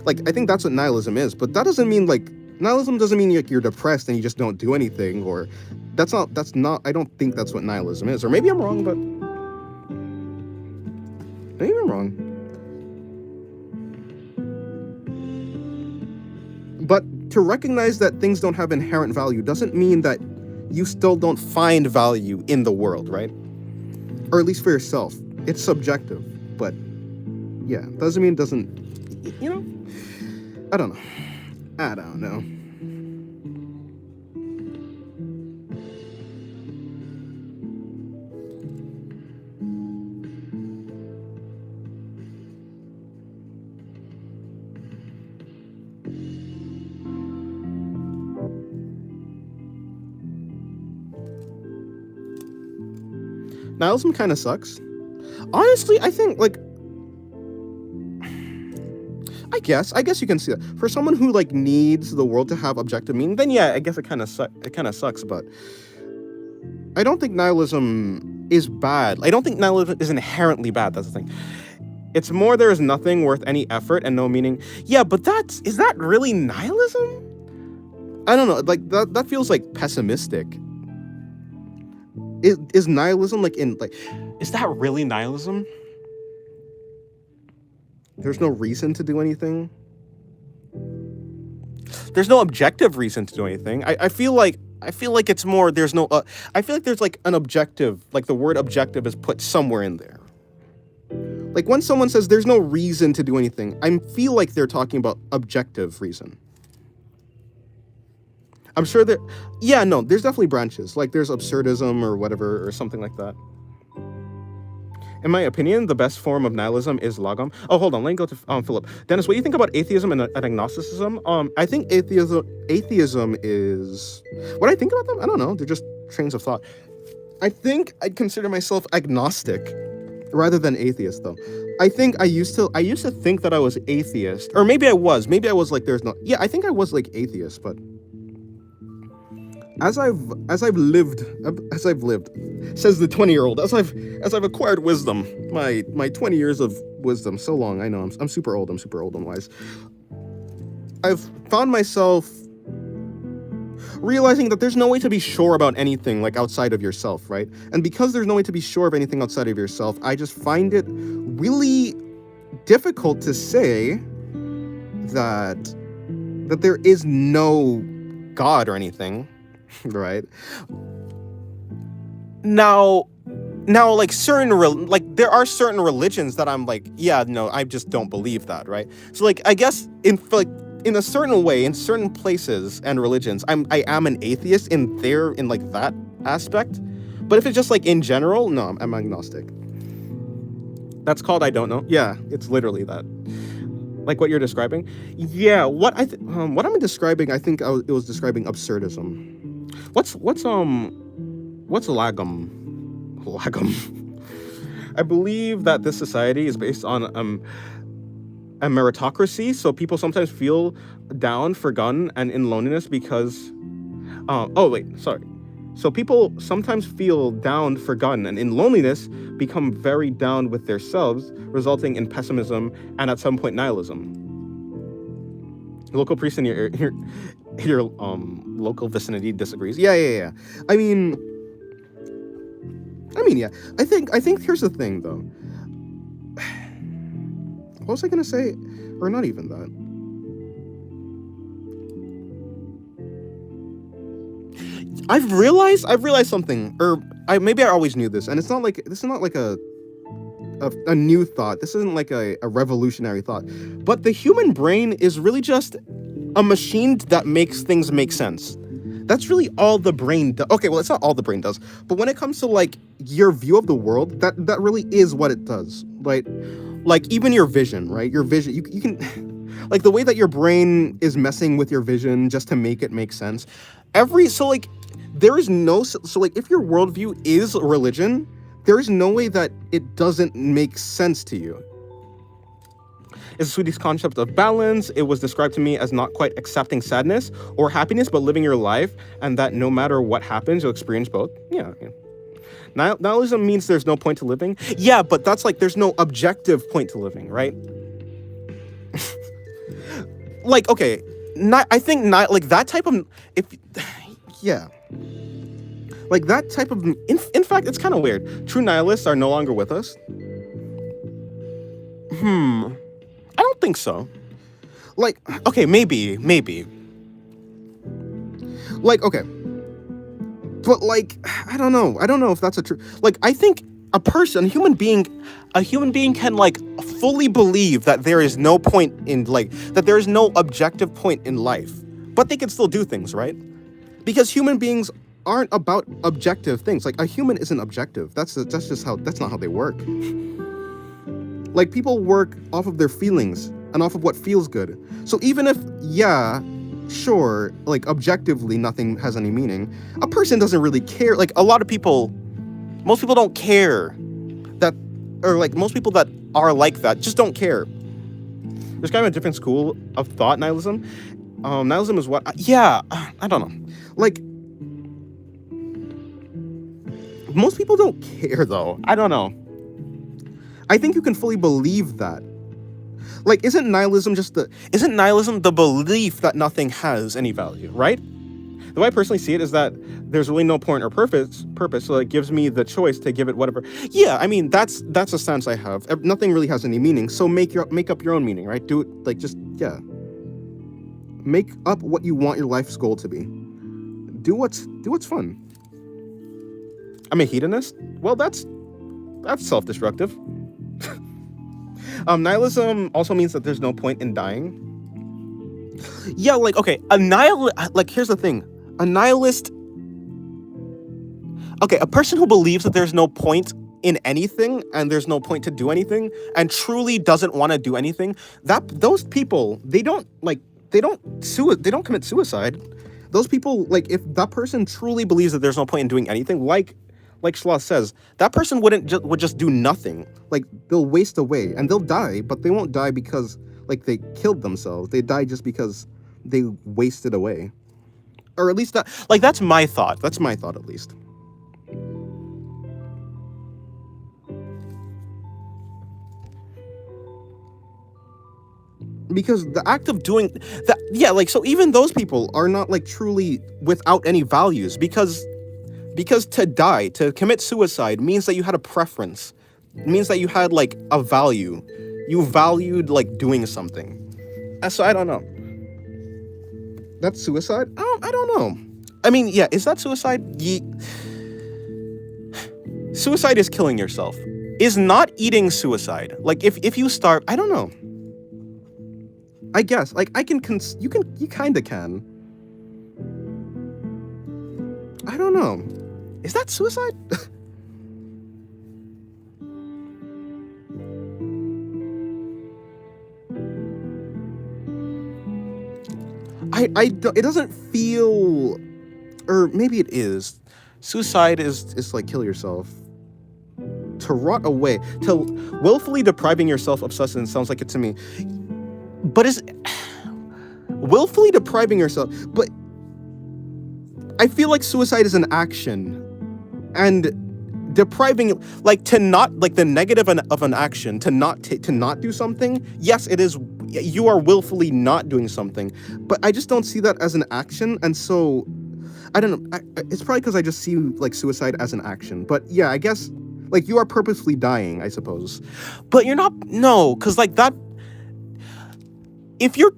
like, I think that's what nihilism is, but that doesn't mean like nihilism doesn't mean like you're depressed and you just don't do anything, or that's not I don't think that's what nihilism is. Or maybe I'm wrong, but maybe I'm wrong. But to recognize that things don't have inherent value doesn't mean that you still don't find value in the world, right? Or at least for yourself. It's subjective, but yeah, doesn't mean it doesn't, you know? I don't know. Nihilism kind of sucks. Honestly, I think like I guess you can see that. For someone who like needs the world to have objective meaning, then yeah, I guess it kind of sucks, but I don't think nihilism is bad. I don't think nihilism is inherently bad. That's the thing. It's more there is nothing worth any effort and no meaning. Yeah, but is that really nihilism? I don't know. Like that feels like pessimistic. Is nihilism is that really nihilism? There's no reason to do anything. There's no objective reason to do anything. I feel like it's more there's no I feel like there's like an objective, like the word objective is put somewhere in there. Like when someone says there's no reason to do anything, I feel like they're talking about objective reason. I'm sure that, yeah, no, there's definitely branches. Like there's absurdism or whatever, or something like that. In my opinion, the best form of nihilism is logom. Oh, hold on, let me go to Philip. Dennis, what do you think about atheism and agnosticism? I think atheism is, what I think about them, I don't know, they're just trains of thought. I think I'd consider myself agnostic rather than atheist, though. I think I used to think that I was atheist, or maybe I was like I think I was like atheist, but as I've lived, says the 20-year-old, as I've acquired wisdom, my 20 years of wisdom, so long, I know, I'm super old and wise. I've found myself realizing that there's no way to be sure about anything like outside of yourself, right? And because there's no way to be sure of anything outside of yourself, I just find it really difficult to say that there is no God or anything. Right. Now, like there are certain religions that I'm like, yeah, no, I just don't believe that, right? So like, I guess in a certain way, in certain places and religions, I am an atheist in like that aspect. But if it's just like in general, no, I'm agnostic. That's called I don't know. Yeah, it's literally that. Like what you're describing. Yeah, what I'm describing, I think it was describing absurdism. What's lagom? Lagom. I believe that this society is based on a meritocracy, so people sometimes feel down, forgotten, and in loneliness because so people sometimes feel down, forgotten, and in loneliness become very down with themselves, resulting in pessimism and at some point nihilism. Local priest in your local vicinity disagrees. Yeah. I mean, yeah. I think here's the thing though. What was I gonna say? Or not even that. I've realized something, or maybe I always knew this, and this is not like a new thought. This isn't like a revolutionary thought. But the human brain is really just a machine that makes things make sense. That's really all the brain does. Okay, well, it's not all the brain does, but when it comes to like your view of the world, that really is what it does, right? Like even your vision, right? Your vision, you can, like the way that your brain is messing with your vision just to make it make sense. there is no, so like if your worldview is religion, there is no way that it doesn't make sense to you. It's Sweetie's concept of balance. It was described to me as not quite accepting sadness or happiness, but living your life, and that no matter what happens, you'll experience both. Yeah. Nihilism means there's no point to living. Yeah, but that's like there's no objective point to living, right? Like, okay, I think not like that type of if yeah. Like that type of in fact, it's kind of weird. True nihilists are no longer with us. I don't think so. Like, okay, maybe. Like, okay. But like, I don't know if that's a true, like, I think a human being can like fully believe that there is no point in like, that there is no objective point in life, but they can still do things, right? Because human beings aren't about objective things. Like, a human isn't objective. That's not how they work. Like, people work off of their feelings and off of what feels good. So even if, yeah, sure, like, objectively nothing has any meaning, a person doesn't really care. Like, most people don't care that, or like, most people that are like that just don't care. There's kind of a different school of thought, nihilism. Nihilism is what, I don't know. Like, most people don't care, though. I don't know. I think you can fully believe that. Like, isn't nihilism the belief that nothing has any value, right? The way I personally see it is that there's really no point or purpose, so it gives me the choice to give it whatever. Yeah, I mean, that's a sense I have. Nothing really has any meaning, so make up your own meaning, right? Do it, like, just, yeah. Make up what you want your life's goal to be. Do what's fun. I'm a hedonist? Well, that's self-destructive. Nihilism also means that there's no point in dying. Yeah, like, okay, here's the thing. A nihilist... Okay, a person who believes that there's no point in anything and there's no point to do anything and truly doesn't want to do anything, those people, they don't commit suicide. Those people, like, if that person truly believes that there's no point in doing anything, like Schloss says, that person would just do nothing. Like, they'll waste away and they'll die, but they won't die because, like, they killed themselves. They die just because they wasted away. Or at least that's my thought. That's my thought, at least. Because the act of doing that, yeah, like, so even those people are not, like, truly without any values, because to die, to commit suicide, means that you had a preference. It means that you had, like, a value. You valued, like, doing something. So I don't know. That's suicide? I don't know. I mean, yeah, is that suicide? Suicide is killing yourself. Is not eating suicide? Like, if you starve, I don't know. I guess, like, you kind of can. I don't know. Is that suicide? It doesn't feel, or maybe it is. Suicide is like kill yourself. To rot away, to willfully depriving yourself of sustenance sounds like it to me. But is willfully depriving yourself, but I feel like suicide is an action. And depriving, like, to not, like, the negative of an action, to not do something, yes, it is, you are willfully not doing something, but I just don't see that as an action, and so, I don't know, it's probably because I just see, like, suicide as an action, but yeah, I guess, like, you are purposefully dying, I suppose, but you're not, no, because, like, that, if you're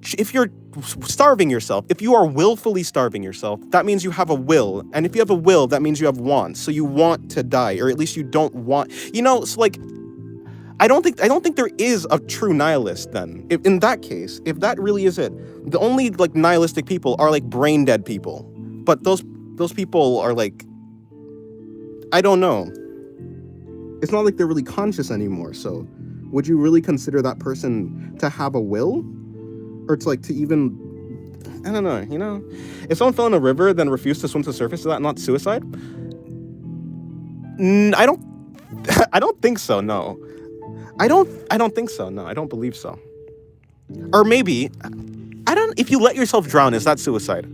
starving yourself, if you are willfully starving yourself, that means you have a will. And if you have a will, that means you have wants. So you want to die, or at least you don't want, it's like, I don't think there is a true nihilist then. If, in that case, if that really is it, the only, like, nihilistic people are, like, brain dead people. But those people are, like, I don't know. It's not like they're really conscious anymore. So would you really consider that person to have a will? Or to, like, to even I don't know, you know? If someone fell in a river, then refused to swim to the surface, is that not suicide? I don't, I don't think so, no. I don't think so, no, I don't believe so. Or maybe, if you let yourself drown, is that suicide?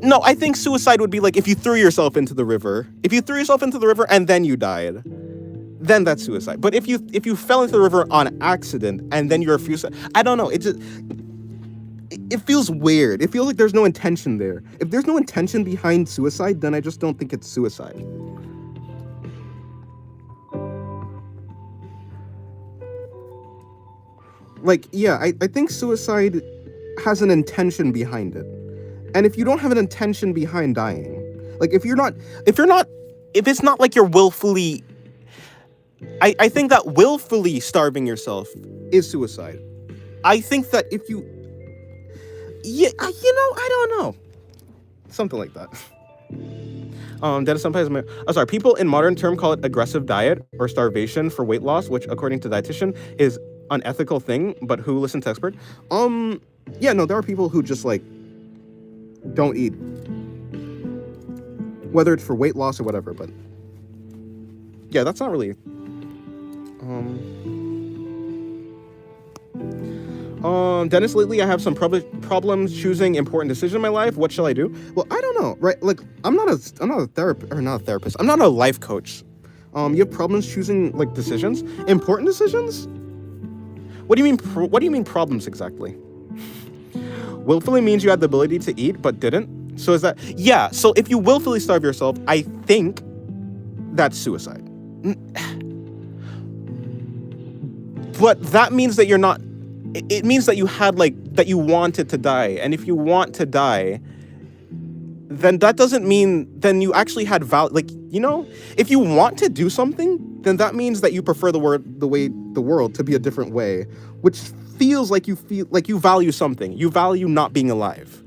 No, I think suicide would be like if you threw yourself into the river. If you threw yourself into the river and then you died, then that's suicide. But if you fell into the river on accident and then you refused, I don't know. It feels weird. It feels like there's no intention there. If there's no intention behind suicide, then I just don't think it's suicide. Like, yeah, I think suicide has an intention behind it. And if you don't have an intention behind dying, like if it's not like you're willfully, I think that willfully starving yourself is suicide. I think that if you, yeah, I don't know. Something like that. Dennis sometimes, sorry, people in modern term call it aggressive diet or starvation for weight loss, which according to dietitian is unethical thing, but who listen to expert? Yeah, no, there are people who just like don't eat, whether it's for weight loss or whatever, but yeah, that's not really Dennis, lately I have some problems choosing important decisions in my life. What shall I do? Well, I don't know, right? Like, I'm not a therapist. I'm not a life coach. You have problems choosing like decisions, important decisions? What do you mean? What do you mean problems exactly? Willfully means you had the ability to eat but didn't. So is that, yeah? So if you willfully starve yourself, I think that's suicide. But that means that you're not. It means that you had that you wanted to die, and if you want to die, then that doesn't mean then you actually had value. If you want to do something, then that means that you prefer the world to be a different way, which feels like you value something. You value not being alive.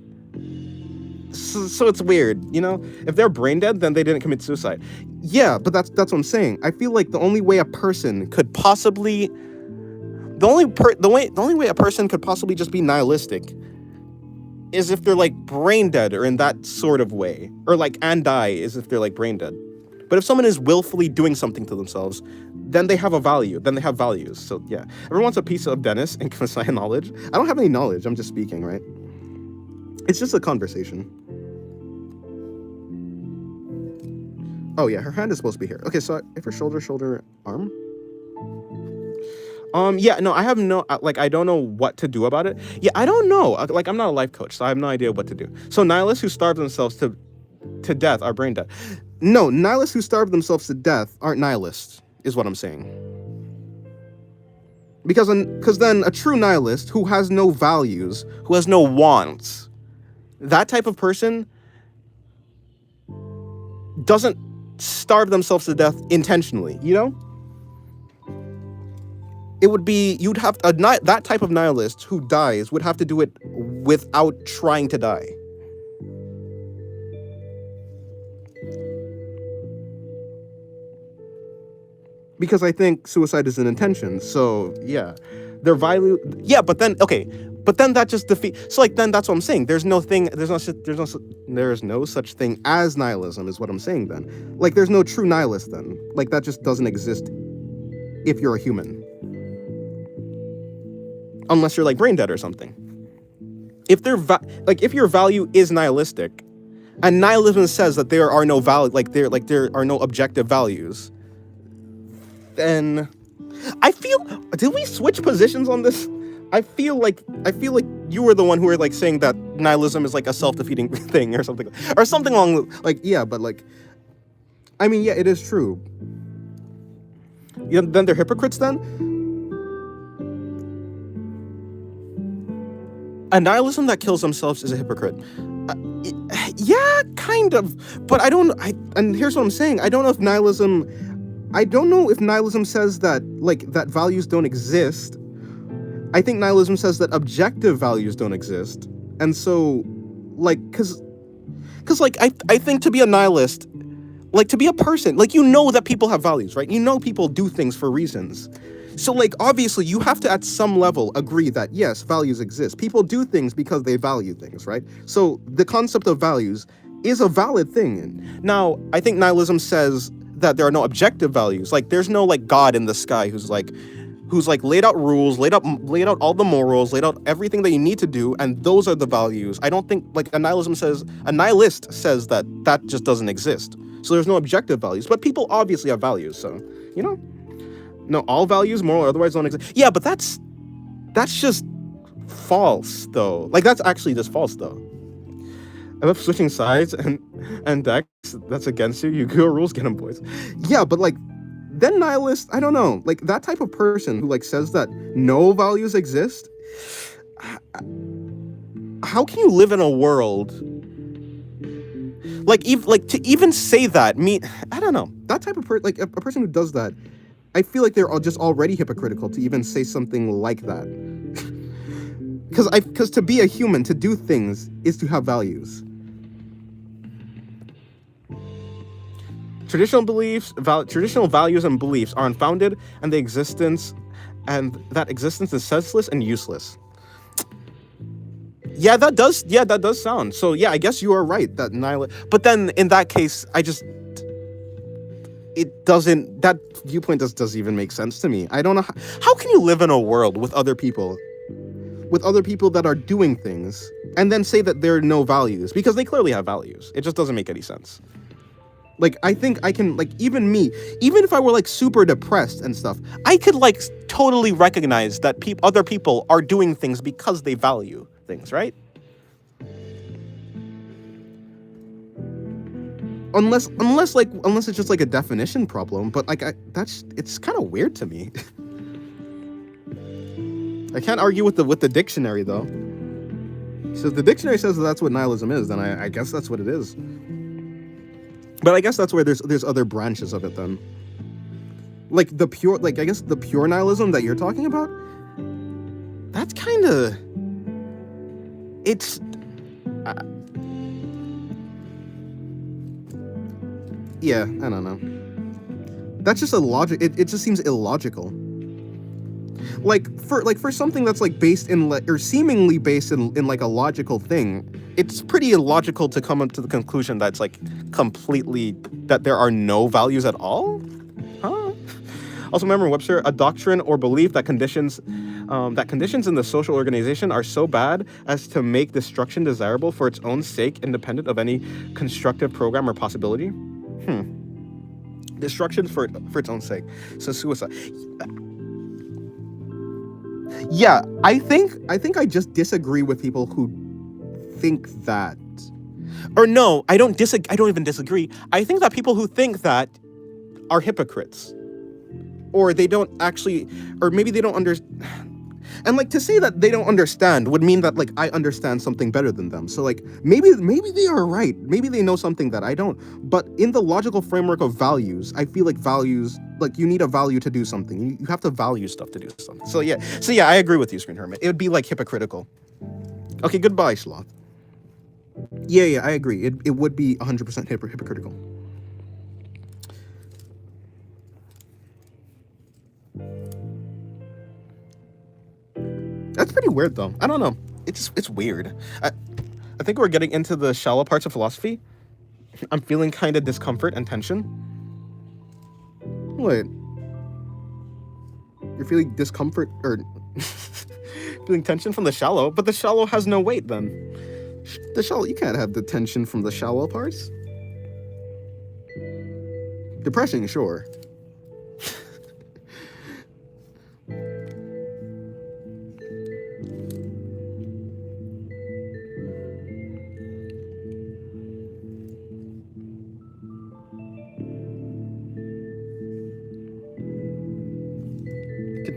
So it's weird, If they're brain dead, then they didn't commit suicide. Yeah, but that's what I'm saying. I feel like the only way a person could possibly. The only way a person could possibly just be nihilistic is if they're brain dead or in that sort of way, or and die is if they're brain dead. But if someone is willfully doing something to themselves, then they have a value. Then they have values. So yeah, everyone wants a piece of Dennis and Messiah knowledge. I don't have any knowledge. I'm just speaking, right? It's just a conversation. Oh yeah, her hand is supposed to be here. Okay, so if her shoulder, arm. Yeah, no, I have no, I don't know what to do about it. Yeah, I don't know. I'm not a life coach, so I have no idea what to do. So nihilists who starve themselves to death are brain dead. No, nihilists who starve themselves to death aren't nihilists, is what I'm saying. Because then a true nihilist who has no values, who has no wants, that type of person doesn't starve themselves to death intentionally, It would be, that type of nihilist who dies would have to do it without trying to die. Because I think suicide is an intention, so yeah. Their value, yeah, but then that just defeats, so then that's what I'm saying. There's no such thing as nihilism is what I'm saying then. There's no true nihilist then. That just doesn't exist if you're a human. Unless you're brain dead or something. If if your value is nihilistic, and nihilism says that there are no value, there are no objective values, then I feel, did we switch positions on this? I feel like you were the one who were saying that nihilism is a self-defeating thing or something along yeah, but I mean, yeah, it is true. Then they're hypocrites then? A nihilism that kills themselves is a hypocrite. Yeah, kind of. But and here's what I'm saying. I don't know if nihilism says that, that values don't exist. I think nihilism says that objective values don't exist. And so, cause I think to be a nihilist, to be a person, that people have values, right? People do things for reasons. So, like, obviously, you have to, at some level, agree that, yes, values exist. People do things because they value things, right? So, the concept of values is a valid thing. Now, I think nihilism says that there are no objective values. Like, there's no, like, God in the sky who's like laid out rules, laid out all the morals, laid out everything that you need to do, and those are the values. I don't think, like, a nihilist says that that just doesn't exist. So there's no objective values, but people obviously have values. So, you know, no, all values, moral or otherwise, don't exist. Yeah, but that's just false, though. Like, that's actually just false, though. I love switching sides and decks. That's against you. Yu-Gi-Oh rules, get 'em, boys. Yeah, but like, then nihilist, I don't know, like that type of person who like says that no values exist. How can you live in a world like to even say that? I don't know, that type of person, like a person who does that, I feel like they're all just already hypocritical to even say something like that. Because to be a human, to do things, is to have values. Traditional values and beliefs are unfounded, and that existence is senseless and useless. Yeah, that does sound. So yeah, I guess you are right that but then in that case, that viewpoint doesn't even make sense to me. I don't know how can you live in a world with other people that are doing things and then say that there are no values, because they clearly have values. It just doesn't make any sense. Like, I think I can, like, even if I were, like, super depressed and stuff, I could, like, totally recognize that other people are doing things because they value things, right? Unless it's just, like, a definition problem, but, like, it's kind of weird to me. I can't argue with the dictionary, though. So if the dictionary says that's what nihilism is, then I guess that's what it is. But I guess that's where there's other branches of it then. Like I guess the pure nihilism that you're talking about, that's kind of, it's yeah, I don't know. That's just it just seems illogical. Like for something that's like based in or seemingly based in like a logical thing, it's pretty illogical to come up to the conclusion that's like completely that there are no values at all. Huh? Also, remember Webster, a doctrine or belief that conditions in the social organization are so bad as to make destruction desirable for its own sake, independent of any constructive program or possibility. Destruction for its own sake. So suicide. Yeah, I think I just disagree with people who think that. Or no, I don't even disagree. I think that people who think that are hypocrites. Or they don't actually, or maybe they don't understand. And like, to say that they don't understand would mean that like I understand something better than them. So like maybe they are right. Maybe they know something that I don't. But in the logical framework of values, I feel like values, like you need a value to do something. You have to value stuff to do something. So yeah, I agree with you, Screen Hermit. It would be like hypocritical. Okay, goodbye, Sloth. Yeah, I agree. It would be 100% hypocritical. That's pretty weird, though. I don't know. It's weird. I think we're getting into the shallow parts of philosophy. I'm feeling kind of discomfort and tension. What? You're feeling discomfort or feeling tension from the shallow, but the shallow has no weight then. The shallow, you can't have the tension from the shallow parts. Depressing, sure.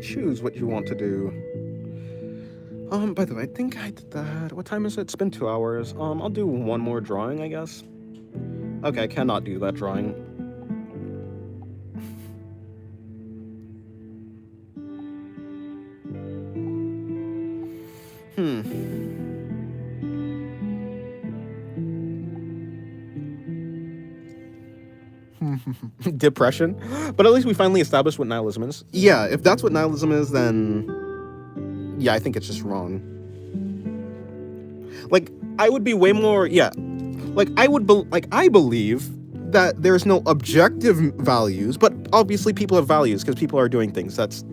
Choose what you want to do. By the way, I think I did that. What time is it? It's been 2 hours. I'll do one more drawing, I guess. Okay, I cannot do that drawing. depression. But at least we finally established what nihilism is. Yeah, if that's what nihilism is, then yeah, I think it's just wrong. Like, I would be way more, yeah. Like, I believe that there's no objective values, but obviously people have values because people are doing things. That's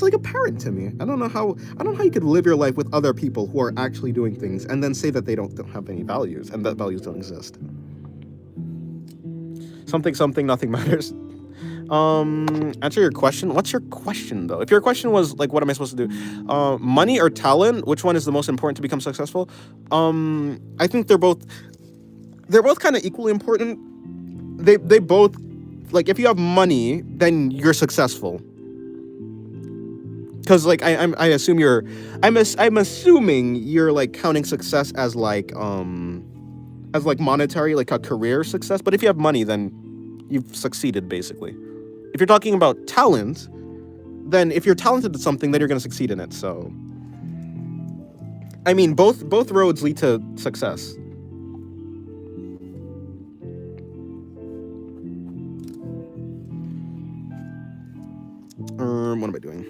like apparent to me. I don't know how you could live your life with other people who are actually doing things and then say that they don't have any values and that values don't exist. Something, nothing matters. Answer your question. What's your question though? If your question was like, what am I supposed to do? Money or talent? Which one is the most important to become successful? I think they're both kind of equally important. They both, like, if you have money, then you're successful. Because like I'm assuming you're like counting success as like monetary, like a career success. But if you have money, then you've succeeded basically. If you're talking about talent, then if you're talented at something, then you're going to succeed in it. So, I mean, both roads lead to success. What am I doing?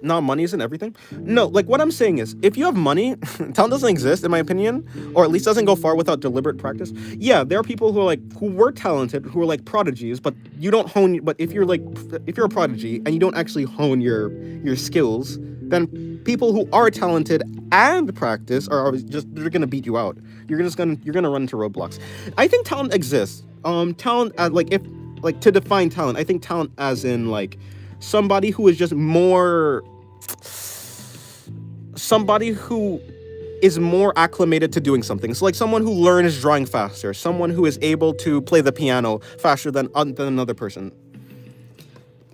No, money isn't everything. No, like what I'm saying is, if you have money, talent doesn't exist, in my opinion, or at least doesn't go far without deliberate practice. Yeah, there are people who were talented, who are like prodigies, but you don't hone. But if you're a prodigy and you don't actually hone your skills, then people who are talented and practice they're gonna beat you out. You're gonna run into roadblocks. I think talent exists. Talent to define talent, I think talent as in like somebody who is just more, somebody who is more acclimated to doing something. So like someone who learns drawing faster, someone who is able to play the piano faster than another person.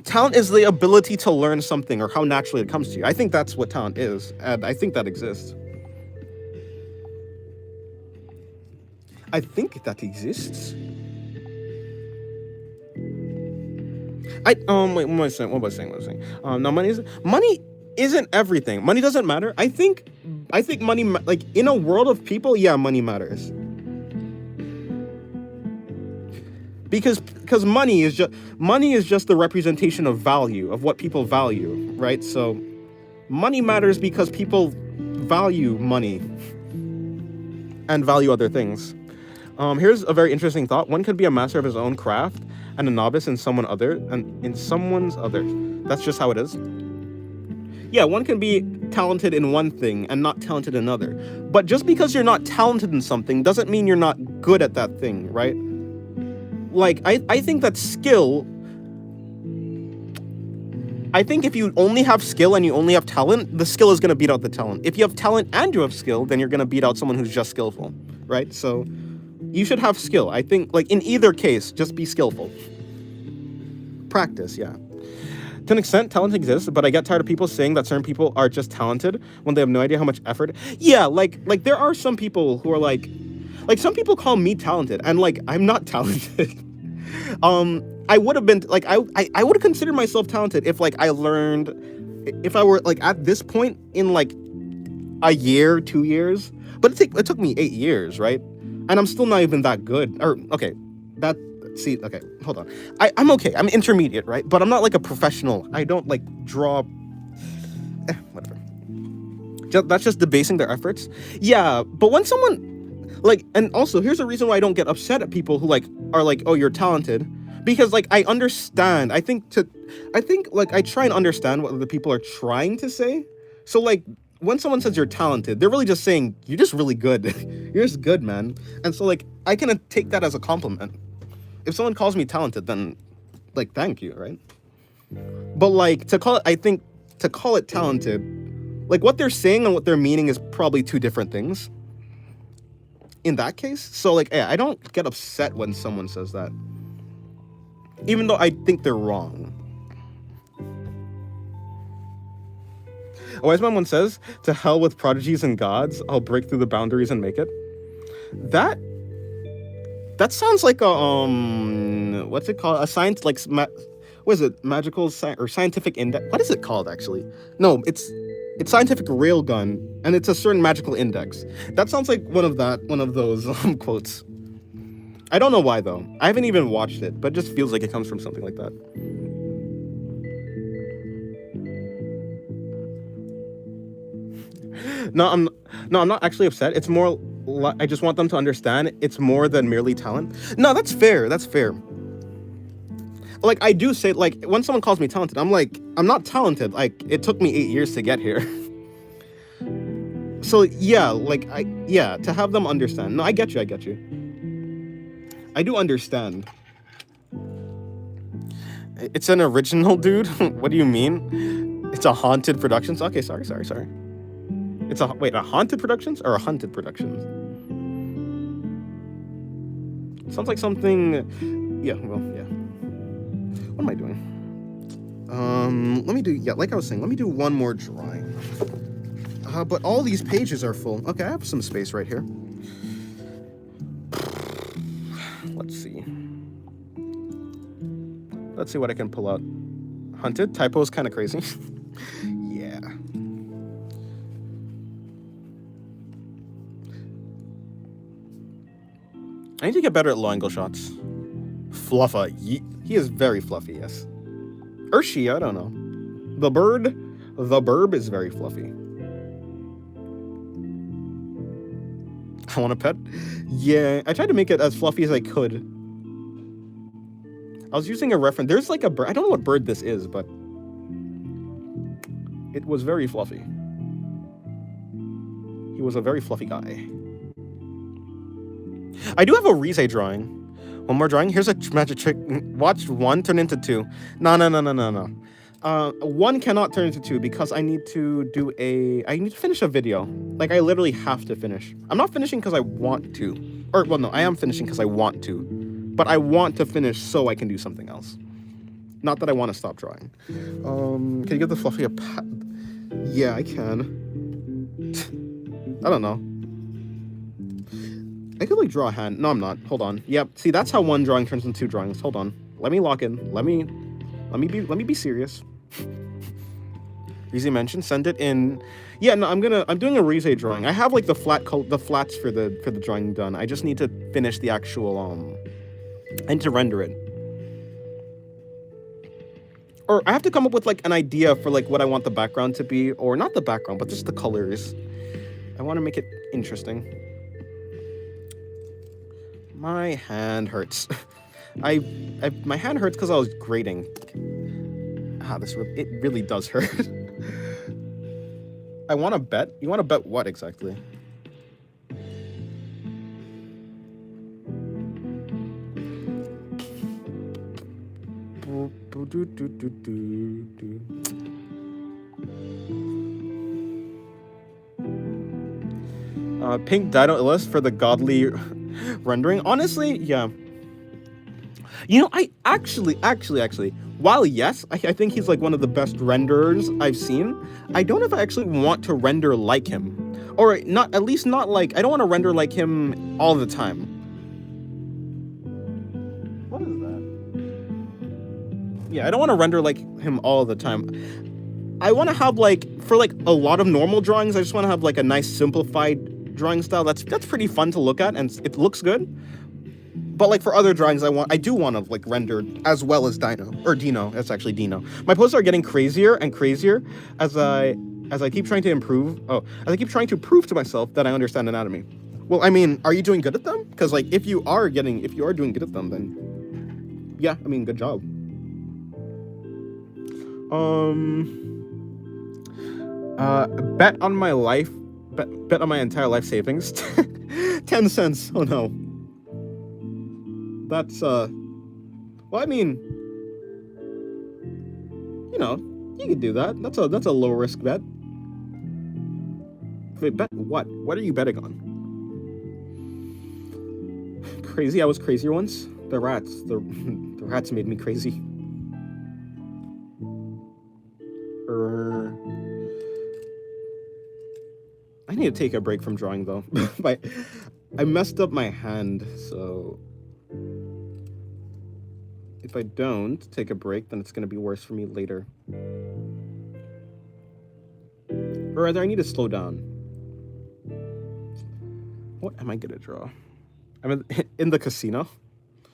Talent is the ability to learn something or how naturally it comes to you. I think that's what talent is, and I think that exists. I think that exists. Wait, what was I saying? No, money isn't everything. Money doesn't matter. I think money, like in a world of people, yeah, money matters. Because money is just the representation of value, of what people value, right? So money matters because people value money and value other things. Here's a very interesting thought. One could be a master of his own craft and a novice in someone's other. That's just how it is. Yeah, one can be talented in one thing and not talented in another. But just because you're not talented in something doesn't mean you're not good at that thing, right? Like, I think that skill... I think if you only have skill and you only have talent, the skill is going to beat out the talent. If you have talent and you have skill, then you're going to beat out someone who's just skillful, right? So... you should have skill. I think, like, in either case, just be skillful. Practice, yeah. To an extent, talent exists, but I get tired of people saying that certain people are just talented when they have no idea how much effort. Yeah, like there are some people who are like some people call me talented, and like I'm not talented. I would have been like I would have considered myself talented if like I learned, if I were like at this point in like a year, 2 years. But it took me 8 years, right? And I'm still not even that good. Okay, hold on. I'm okay. I'm intermediate, right? But I'm not like a professional. I don't like draw. Whatever. That's just debasing their efforts. Yeah, but when someone like, and also here's a reason why I don't get upset at people who like are like, oh, you're talented, because like I understand. I think like I try and understand what the people are trying to say. So like, when someone says you're talented, they're really just saying you're just really good. You're just good, man. And so like I can take that as a compliment. If someone calls me talented, then like thank you, right? But like to call it talented, like what they're saying and what they're meaning is probably two different things. In that case, so like yeah, I don't get upset when someone says that, even though I think they're wrong. A wise man once says, "To hell with prodigies and gods, I'll break through the boundaries and make it." That sounds like a what's it called? A science like what is it? Magical or scientific index? What is it called actually? No, it's scientific railgun, and it's a certain magical index. That sounds like one of those quotes. I don't know why though. I haven't even watched it, but it just feels like it comes from something like that. No, I'm not actually upset. It's more I just want them to understand it's more than merely talent. No, that's fair. That's fair. Like I do say like when someone calls me talented, I'm like I'm not talented. Like it took me 8 years to get here. So yeah, like to have them understand. No, I get you. I get you. I do understand. It's an original, dude. What do you mean? It's a haunted productions. Okay, sorry. It's a wait, a haunted productions or a hunted productions? Sounds like something. Yeah, well, yeah. What am I doing? Let me do. Yeah, like I was saying, let me do one more drawing. But all these pages are full. Okay, I have some space right here. Let's see. Let's see what I can pull out. Hunted typo is kind of crazy. Yeah. I need to get better at low angle shots. Fluffa. He is very fluffy, yes. Or she, I don't know. The burb is very fluffy. I want a pet? Yeah, I tried to make it as fluffy as I could. I was using a reference. There's like a bird. I don't know what bird this is, but it was very fluffy. He was a very fluffy guy. I do have a Rize drawing. One more drawing. Here's a magic trick. Watch one turn into two. No. One cannot turn into two because I need to finish a video. Like I literally have to finish. I'm not finishing because I want to. Or well, no, I am finishing because I want to. But I want to finish so I can do something else. Not that I want to stop drawing. Can you give the fluffy a pat? Yeah, I can. I don't know. I could like draw a hand. No, I'm not. Hold on. Yep. See, that's how one drawing turns into two drawings. Hold on. Let me lock in. Let me be serious. Rize mentioned. Send it in. Yeah, no, I'm doing a Rize drawing. I have like the flats for the drawing done. I just need to finish the actual and to render it. Or I have to come up with like an idea for like what I want the background to be, or not the background, but just the colors. I want to make it interesting. My hand hurts. My hand hurts because I was grading. It really does hurt. I want to bet. You want to bet what exactly? Pink Dino Illust for the godly rendering. Honestly, yeah. You know, I actually, while yes, I think he's like one of the best renderers I've seen, I don't know if I actually want to render like him. Or not, at least not like, I don't want to render like him all the time. What is that? Yeah, I don't want to render like him all the time. I want to have like, for like a lot of normal drawings, I just want to have like a nice simplified drawing style that's pretty fun to look at and it looks good. But like for other drawings, I do want to like render as well as Dino. That's actually Dino. My posts are getting crazier and crazier as I keep trying to improve. As I keep trying to prove to myself that I understand anatomy. Well, I mean, are you doing good at them? Because like if you are doing good at them, then yeah, I mean, good job. Bet on my life. Bet on my entire life savings. 10 cents. Oh no. That's well, I mean, you know, you could do that. That's a low risk bet. Wait, bet what? What are you betting on? Crazy? I was crazier once. The rats. The rats made me crazy. I need to take a break from drawing though. I messed up my hand, so if I don't take a break, then it's going to be worse for me later. Or rather, I need to slow down. What am I going to draw? I'm in the casino.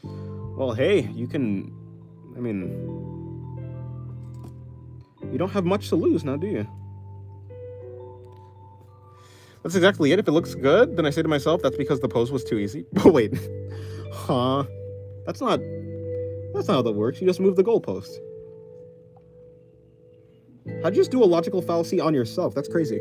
Well, hey, you can. I mean, you don't have much to lose now, do you? That's exactly it. If it looks good, then I say to myself, that's because the pose was too easy. But wait, huh? That's not how that works. You just move the goalpost. How'd you just do a logical fallacy on yourself? That's crazy.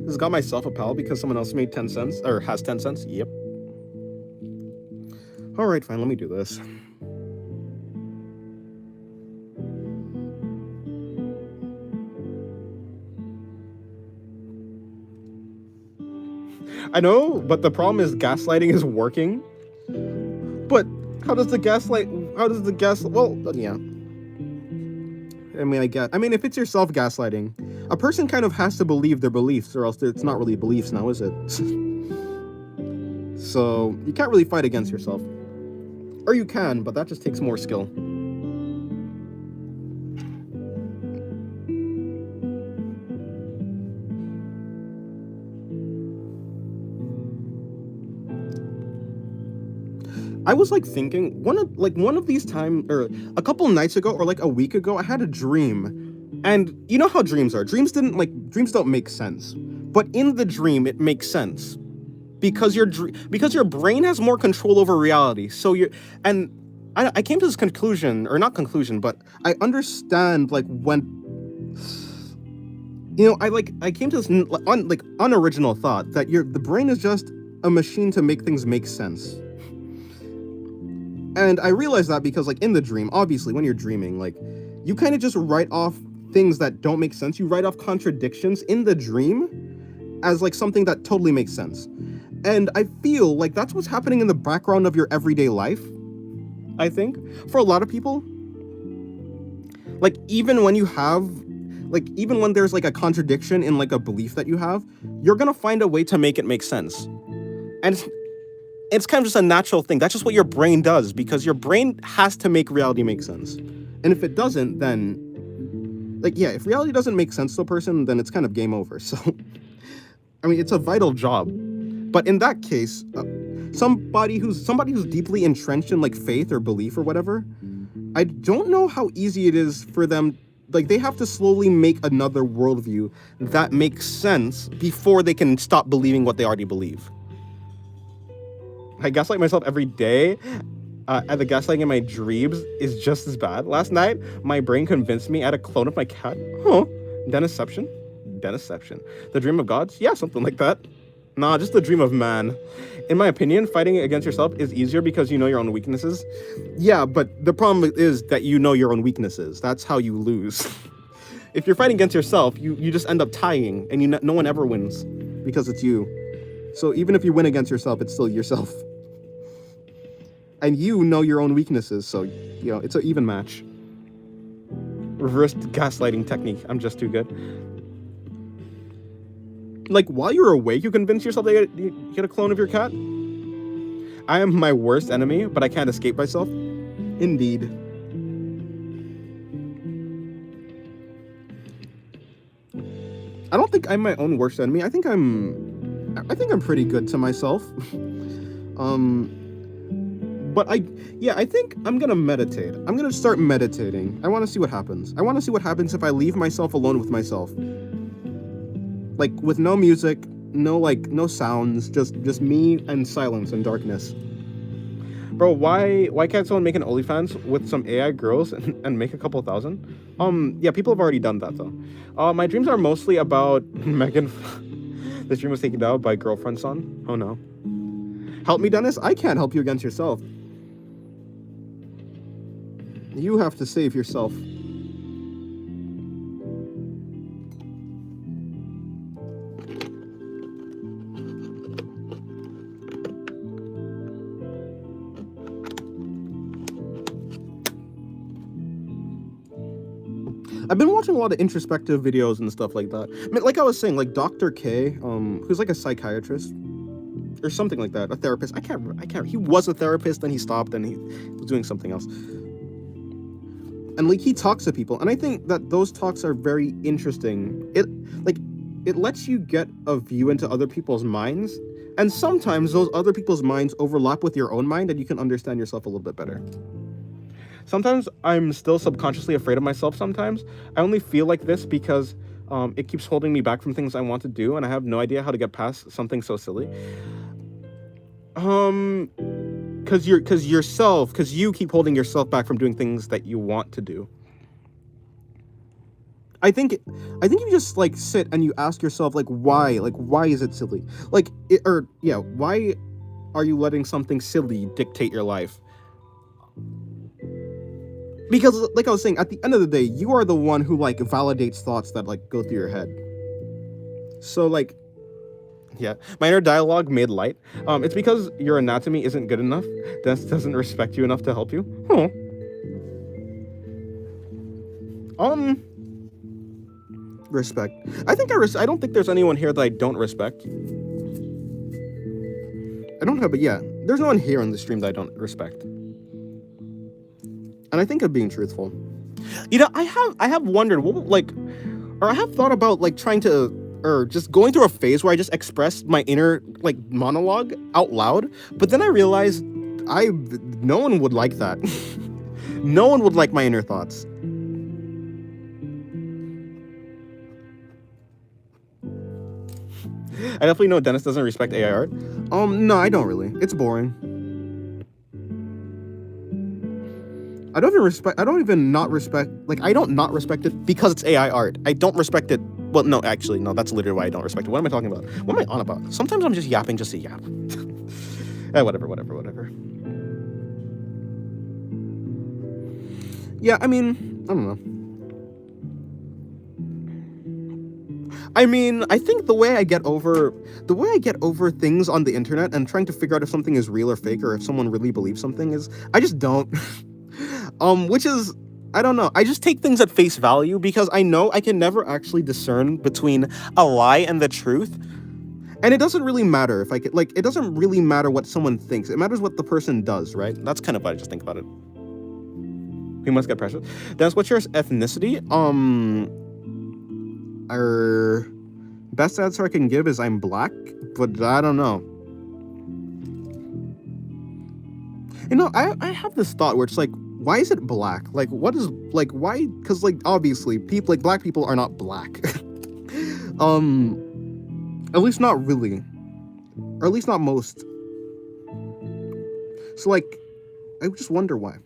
This got myself a pal because someone else made 10 cents, or has 10 cents. Yep. Alright, fine, let me do this. I know, but the problem is gaslighting is working. But how does the well, yeah. I mean, if it's yourself gaslighting, a person kind of has to believe their beliefs, or else it's not really beliefs now, is it? So, you can't really fight against yourself. Or you can, but that just takes more skill. I was like thinking one of these times, or a couple nights ago, or like a week ago, I had a dream, and you know how dreams are. Dreams don't make sense, but in the dream it makes sense because your brain has more control over reality. So I came to this conclusion, or not conclusion, but I understand like when. I came to this unoriginal thought that the brain is just a machine to make things make sense. And I realized that because, like, in the dream, obviously, when you're dreaming, like, you kind of just write off things that don't make sense. You write off contradictions in the dream as, like, something that totally makes sense. And I feel like that's what's happening in the background of your everyday life, I think. For a lot of people. Like, even when there's, like, a contradiction in, like, a belief that you have, you're gonna find a way to make it make sense. And it's kind of just a natural thing. That's just what your brain does, because your brain has to make reality make sense. And if it doesn't, then, like, yeah, if reality doesn't make sense to a person, then it's kind of game over. So, I mean, it's a vital job. But in that case, somebody who's deeply entrenched in, like, faith or belief or whatever, I don't know how easy it is for them. Like, they have to slowly make another worldview that makes sense before they can stop believing what they already believe. I gaslight myself every day, and the gaslighting in my dreams is just as bad. Last night, my brain convinced me I had a clone of my cat. Huh? Deniception? The dream of gods? Yeah, something like that. Nah, just the dream of man. In my opinion, fighting against yourself is easier because you know your own weaknesses. Yeah, but the problem is that you know your own weaknesses. That's how you lose. If you're fighting against yourself, you just end up tying, and no one ever wins because it's you. So even if you win against yourself, it's still yourself. And you know your own weaknesses, so, you know, it's an even match. Reverse gaslighting technique. I'm just too good. Like, while you're awake, you convince yourself that you get a clone of your cat? I am my worst enemy, but I can't escape myself. Indeed. I don't think I'm my own worst enemy. I think I'm pretty good to myself. But I think I'm gonna meditate. I'm gonna start meditating. I want to see what happens. I want to see what happens if I leave myself alone with myself. Like, with no music, no sounds, just me and silence and darkness. Bro, why can't someone make an OnlyFans with some AI girls and make a couple thousand? Yeah, people have already done that though. My dreams are mostly about Megan. This dream was taken down by girlfriend's son. Oh no. Help me, Dennis? I can't help you against yourself. You have to save yourself. I've been watching a lot of introspective videos and stuff like that. I mean, like I was saying, like Dr. K, who's like a psychiatrist or something like that, a therapist. I can't. He was a therapist, then he stopped, and he was doing something else. and like he talks to people, and I think that those talks are very interesting. It lets you get a view into other people's minds, and sometimes those other people's minds overlap with your own mind, and you can understand yourself a little bit better. Sometimes I'm still subconsciously afraid of myself. Sometimes I only feel like this because it keeps holding me back from things I want to do, and I have no idea how to get past something so silly. Because you keep holding yourself back from doing things that you want to do. I think if you just like sit and you ask yourself like why is it silly? Why are you letting something silly dictate your life? Because like I was saying, at the end of the day, you are the one who like validates thoughts that like go through your head. So like, yeah, my inner dialogue made light. It's because your anatomy isn't good enough. Dennis doesn't respect you enough to help you. Huh. Respect. I don't think there's anyone here that I don't respect. I don't have, but yeah, there's no one here on the stream that I don't respect. And I think I'm being truthful. You know, I have wondered, I have thought about like trying to, or just going through a phase where I just express my inner like monologue out loud. But then I realized no one would like that. No one would like my inner thoughts. I definitely know Dennis doesn't respect AI art. No, I don't really. It's boring. I don't not respect it because it's AI art. I don't respect it. Well, no, actually, no, that's literally why I don't respect it. What am I talking about? What am I on about? Sometimes I'm just yapping just to yap. Whatever. Yeah, I mean, I don't know. I mean, I think the way I get over things on the internet and trying to figure out if something is real or fake or if someone really believes something is, I just don't. Which is, I don't know. I just take things at face value because I know I can never actually discern between a lie and the truth. And it doesn't really matter if it doesn't really matter what someone thinks. It matters what the person does, right? That's kind of what I just think about it. We must get precious. Dennis, what's your ethnicity? Best answer I can give is I'm black, but I don't know. You know, I have this thought where it's like, why is it black? Like, what is, like, why? Because, like, obviously, people, like, black people are not black. At least not really. Or at least not most. So, like, I just wonder why.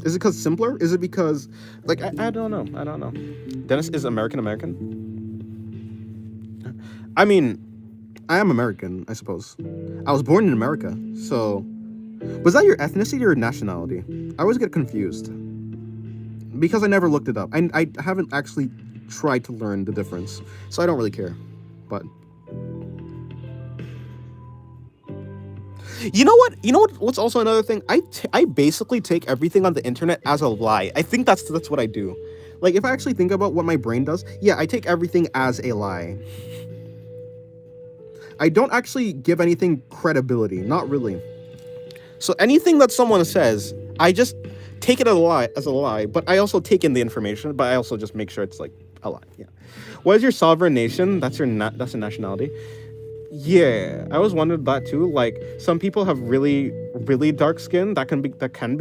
Is it because simpler? Is it because, like, I don't know. I don't know. Dennis is American. I mean, I am American, I suppose. I was born in America, so... Was that your ethnicity or nationality? I always get confused. Because I never looked it up. I haven't actually tried to learn the difference, so I don't really care. But... You know what? What's also another thing? I basically take everything on the internet as a lie. I think that's what I do. Like, if I actually think about what my brain does, yeah, I take everything as a lie. I don't actually give anything credibility. Not really. So anything that someone says, I just take it as a lie, but I also take in the information, but I also just make sure it's like a lie. Yeah. What is your sovereign nation? That's a nationality. Yeah, I always wondered that too. Like, some people have really, really dark skin that can be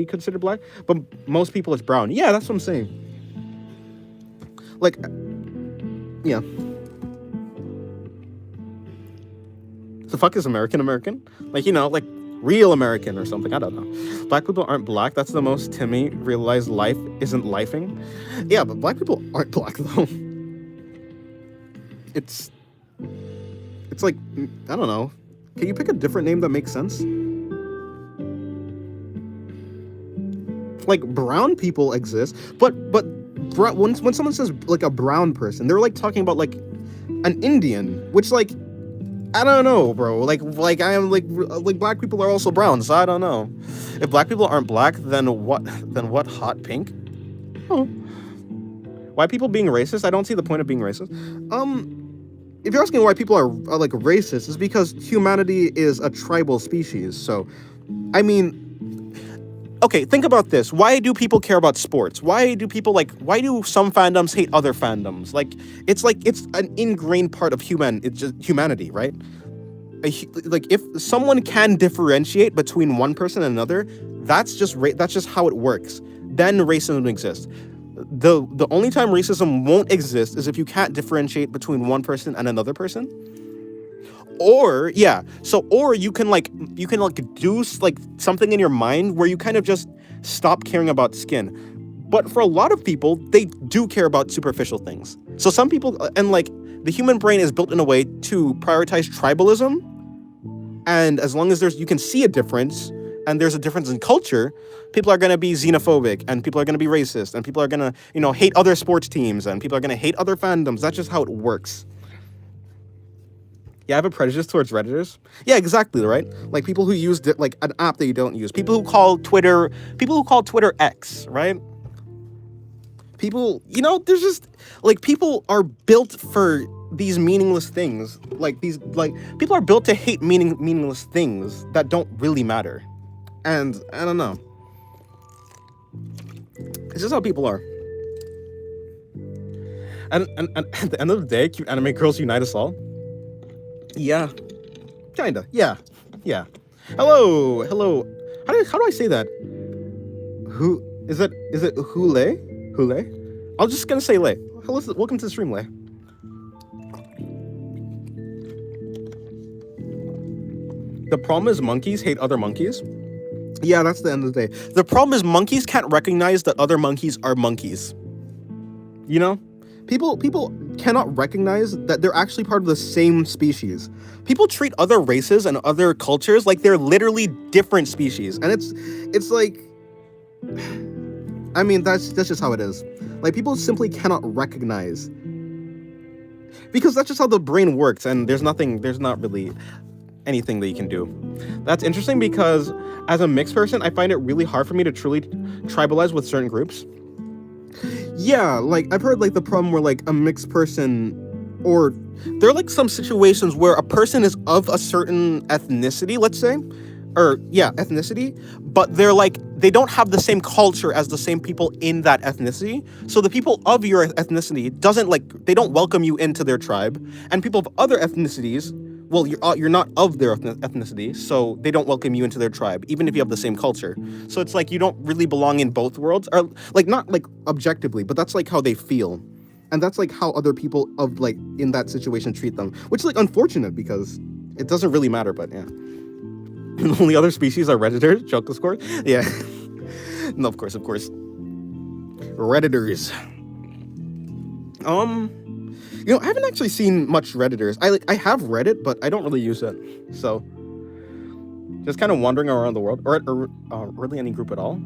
considered black, but most people it's brown. Yeah, that's what I'm saying. Like, yeah. The fuck is American? Like, you know, like real American or something. I don't know. Black people aren't black. That's the most Timmy realized life isn't lifing. Yeah, but black people aren't black though. It's like, I don't know. Can you pick a different name that makes sense? Like, brown people exist, but when someone says like a brown person, they're like talking about like an Indian, which like, I don't know, bro. Like I am like black people are also brown, so I don't know. If black people aren't black, then what? Hot pink? Oh. Why people being racist? I don't see the point of being racist. If you're asking why people are like racist, it's because humanity is a tribal species. So, I mean, okay, think about this. Why do people care about sports? Why do people why do some fandoms hate other fandoms? Like it's an ingrained part of it's just humanity, right? Like if someone can differentiate between one person and another, that's just how it works. Then racism exists. The only time racism won't exist is if you can't differentiate between one person and another person. Or yeah, so or you can do something in your mind where you kind of just stop caring about skin. But for a lot of people, they do care about superficial things. So some people, and the human brain is built in a way to prioritize tribalism. And as long as you can see a difference, and there's a difference in culture, people are going to be xenophobic, and people are going to be racist, and people are going to, hate other sports teams, and people are going to hate other fandoms. That's just how it works. Yeah, I have a prejudice towards Redditors. Yeah, exactly, right? Like people who use an app that you don't use. People who call Twitter X, right? People, there's just people are built for these meaningless things. People are built to hate meaningless things that don't really matter. And I don't know. It's just how people are. And at the end of the day, cute anime girls unite us all. Yeah, kinda. Yeah. Hello. How do I say that? Who is it? Is it Hule? I'm just gonna say Lay. Hello, welcome to the stream, Lay. The problem is monkeys hate other monkeys. Yeah, that's the end of the day. The problem is monkeys can't recognize that other monkeys are monkeys. People cannot recognize that they're actually part of the same species. People treat other races and other cultures like they're literally different species, and it's like, I mean, that's just how it is. Like people simply cannot recognize, because that's just how the brain works, and there's not really anything that you can do. That's interesting because as a mixed person, I find it really hard for me to truly tribalize with certain groups. Yeah, I've heard the problem where a mixed person, or there are some situations where a person is of a certain ethnicity, let's say, or yeah, ethnicity, but they don't have the same culture as the same people in that ethnicity. So the people of your ethnicity they don't welcome you into their tribe, and people of other ethnicities, well, you're not of their ethnicity, so they don't welcome you into their tribe, even if you have the same culture. So it's you don't really belong in both worlds, or not objectively, but that's how they feel, and that's how other people of in that situation treat them, which is unfortunate because it doesn't really matter. But yeah, the only other species are Redditors. Joke, of course. Yeah, no, of course, Redditors. I haven't actually seen much Redditors. I have read it, but I don't really use it. So, just kind of wandering around the world, or really any group at all.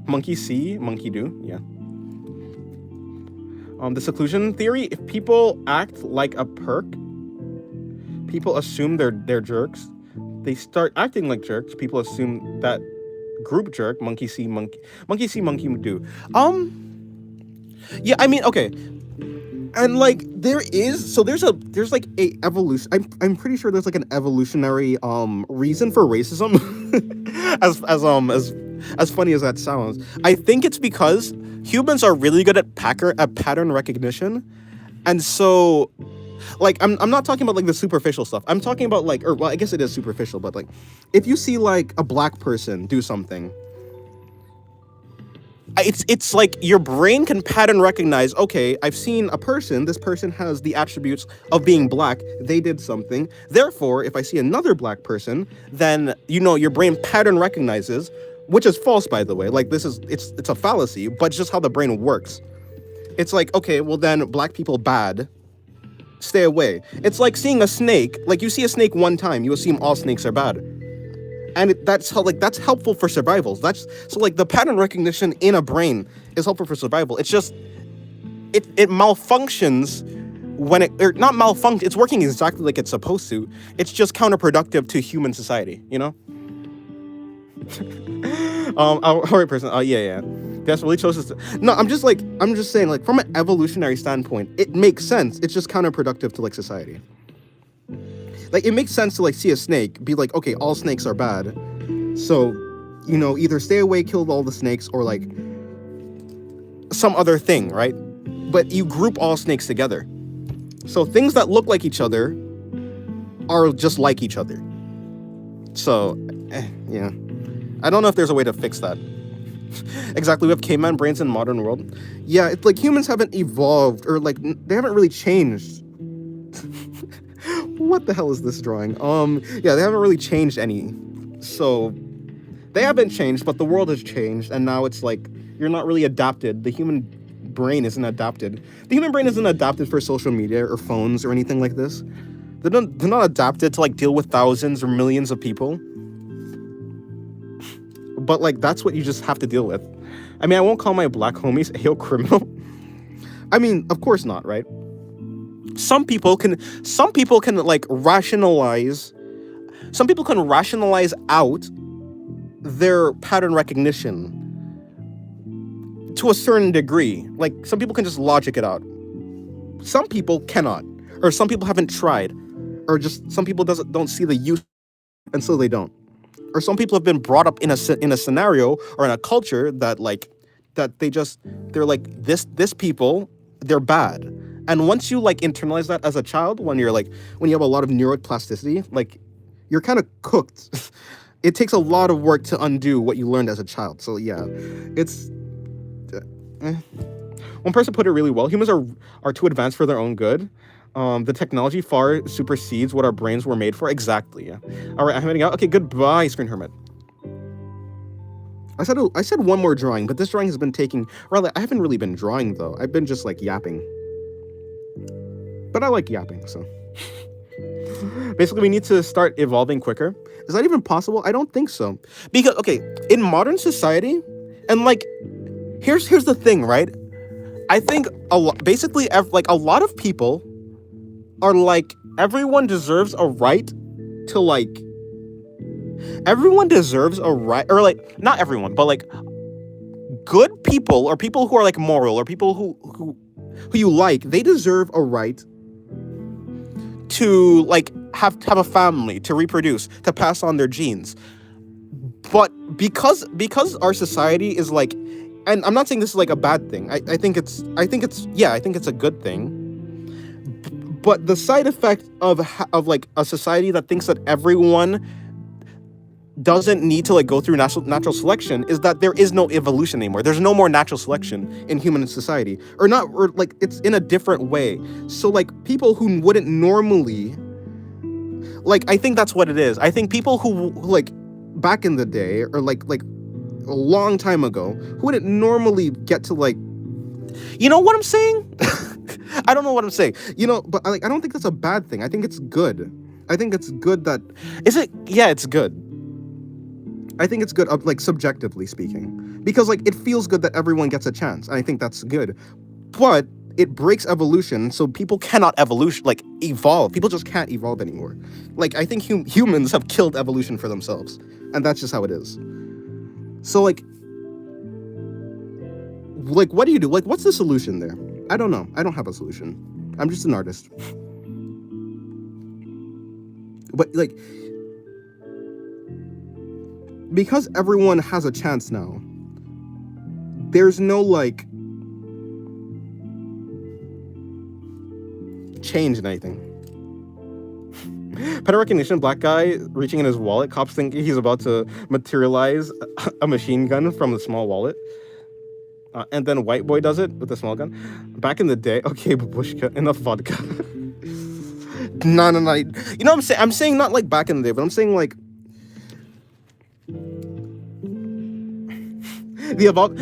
Monkey see, monkey do, yeah. The seclusion theory: if people act like a perk, people assume they're jerks. They start acting like jerks. People assume that group jerk. Monkey see, monkey do. Yeah, I mean, okay. And there's a evolution. I'm pretty sure there's an evolutionary reason for racism. as funny as that sounds, I think it's because humans are really good at pattern recognition, and so I'm not talking about the superficial stuff. I'm talking about I guess it is superficial, but if you see a black person do something, it's your brain can pattern recognize, okay, I've seen a person, this person has the attributes of being black, they did something, therefore if I see another black person, then your brain pattern recognizes, which is false, by the way. It's a fallacy, but it's just how the brain works. It's okay, well then black people bad, stay away. It's like seeing a snake. You see a snake one time, you assume all snakes are bad. And that's helpful for survival. The pattern recognition in a brain is helpful for survival. It's just it malfunctions when not malfunction. It's working exactly like it's supposed to. It's just counterproductive to human society. All right, person. Yeah. That's really chose. No, I'm just saying from an evolutionary standpoint, it makes sense. It's just counterproductive to society. It makes sense to see a snake, be okay, all snakes are bad. So either stay away, kill all the snakes, or like some other thing, right? But you group all snakes together. So things that look like each other are just like each other. So, yeah. I don't know if there's a way to fix that. Exactly, we have caveman brains in modern world. Yeah, it's like humans haven't evolved, or like they haven't really changed. What the hell is this drawing? Yeah, they haven't really changed any. So they haven't changed, but the world has changed, and now it's like you're not really adapted. The human brain isn't adapted. The human brain isn't adapted for social media or phones or anything like this. They're not adapted to like deal with thousands or millions of people. But like that's what you just have to deal with. I mean, I won't call my black homies a criminal. I mean, of course not, right? Some people can like rationalize. Some people can rationalize out their pattern recognition to a certain degree. Like some people can just logic it out. Some people cannot, or some people haven't tried, or just some people don't see the use, and so they don't. Or some people have been brought up in a scenario or in a culture that they're like this people, they're bad. And once you like internalize that as a child, when you have a lot of neuroplasticity, like you're kind of cooked. It takes a lot of work to undo what you learned as a child. So yeah, it's one person put it really well. Humans are too advanced for their own good. The technology far supersedes what our brains were made for. Exactly. Yeah. All right, I'm heading out. Okay, goodbye, Screen Hermit. I said one more drawing, but this drawing has been taking. Rather, I haven't really been drawing though. I've been just like yapping. But I like yapping, so. Basically, we need to start evolving quicker. Is that even possible? I don't think so. Because okay, in modern society, and like, here's the thing, right? I think a lot of people are like, everyone deserves a right to like. Everyone deserves a right, or like not everyone, but like good people or people who are like moral or people who you like, they deserve a right to like have a family, to reproduce, to pass on their genes. But because our society is like, and I'm not saying this is like a bad thing. I think it's a good thing. But the side effect of like a society that thinks that everyone doesn't need to like go through natural selection is that there is no evolution anymore. There's no more natural selection in human society, or like it's in a different way. So like people who wouldn't normally, like, I think that's what it is. I think people who like back in the day, or like a long time ago, who wouldn't normally get to like, you know what I'm saying? I don't know what I'm saying. But like I don't think that's a bad thing. I think it's good. I think it's good that is it. Yeah, it's good. I think it's good, like subjectively speaking, because like it feels good that everyone gets a chance, and I think that's good. But it breaks evolution, so people cannot evolve. People just can't evolve anymore. Like I think humans have killed evolution for themselves, and that's just how it is. So like what do you do? Like, what's the solution there? I don't know. I don't have a solution. I'm just an artist. But like, because everyone has a chance now, there's no like change in anything. Pattern recognition, black guy reaching in his wallet, cops think he's about to materialize a machine gun from the small wallet. And then white boy does it with a small gun. Back in the day, okay, babushka, enough vodka. No. You know what I'm saying? I'm saying not like back in the day, but I'm saying like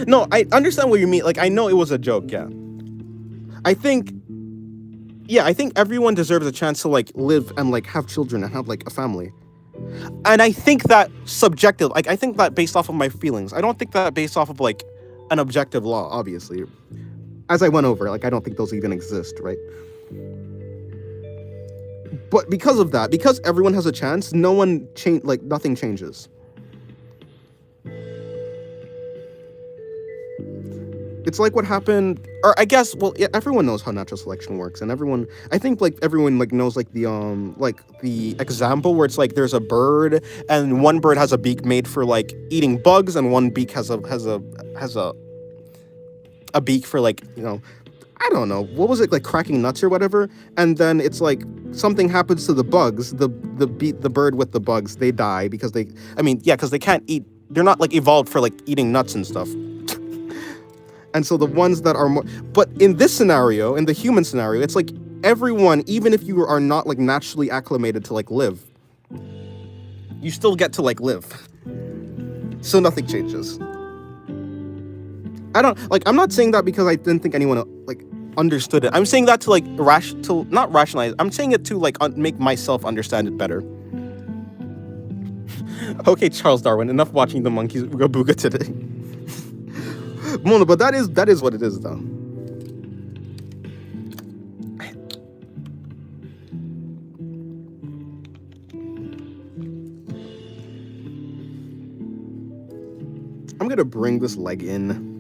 No, I understand what you mean. Like, I know it was a joke, yeah. I think everyone deserves a chance to like live and like have children and have like a family. And I think that subjective, like I think that based off of my feelings. I don't think that based off of like an objective law, obviously. As I went over, like I don't think those even exist, right? But because of that, because everyone has a chance, nothing changes. It's like what happened, or I guess, well, yeah, everyone knows how natural selection works, and I think like everyone like knows like the example where it's like there's a bird, and one bird has a beak made for like eating bugs, and one beak has a beak for like, I don't know, what was it, like cracking nuts or whatever, and then it's like something happens to the bugs, the bird with the bugs, they die because because they can't eat, they're not like evolved for like eating nuts and stuff. And so the ones that are more, but in this scenario, in the human scenario, it's like everyone, even if you are not like naturally acclimated to like live, you still get to like live. So nothing changes. I'm not saying that because I didn't think anyone like understood it. I'm saying that to like not rationalize. I'm saying it to like make myself understand it better. Okay, Charles Darwin, enough watching the monkeys Ooga Booga today. Mona, but that is what it is, though. I'm gonna bring this leg in.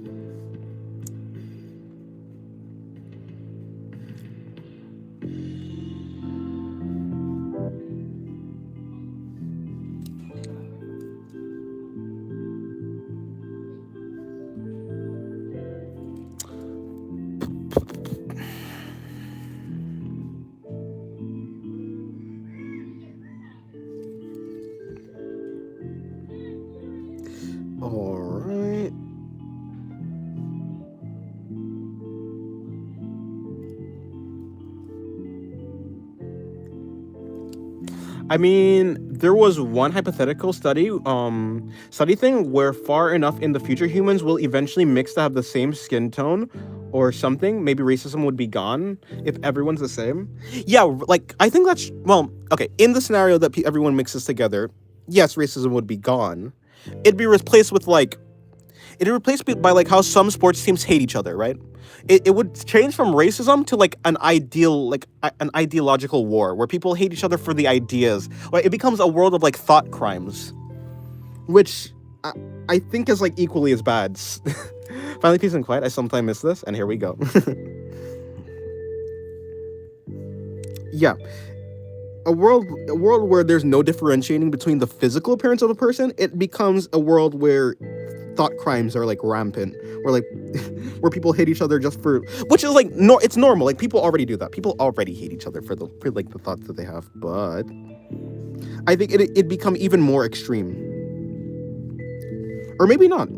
All right. I mean, there was one hypothetical study thing where far enough in the future humans will eventually mix to have the same skin tone or something. Maybe racism would be gone if everyone's the same. Yeah, like I think that's, well, okay, in the scenario that everyone mixes together, yes, racism would be gone. It'd be replaced with like, by like how some sports teams hate each other, right? It would change from racism to like an ideological war where people hate each other for the ideas. Right? It becomes a world of like thought crimes, which I think is like equally as bad. Finally, peace and quiet. I sometimes miss this, and here we go. Yeah. A world where there's no differentiating between the physical appearance of a person, it becomes a world where thought crimes are like rampant, where like where people hate each other just for, which is like it's normal. Like people already do that. People already hate each other for like the thoughts that they have. But I think it become even more extreme, or maybe not.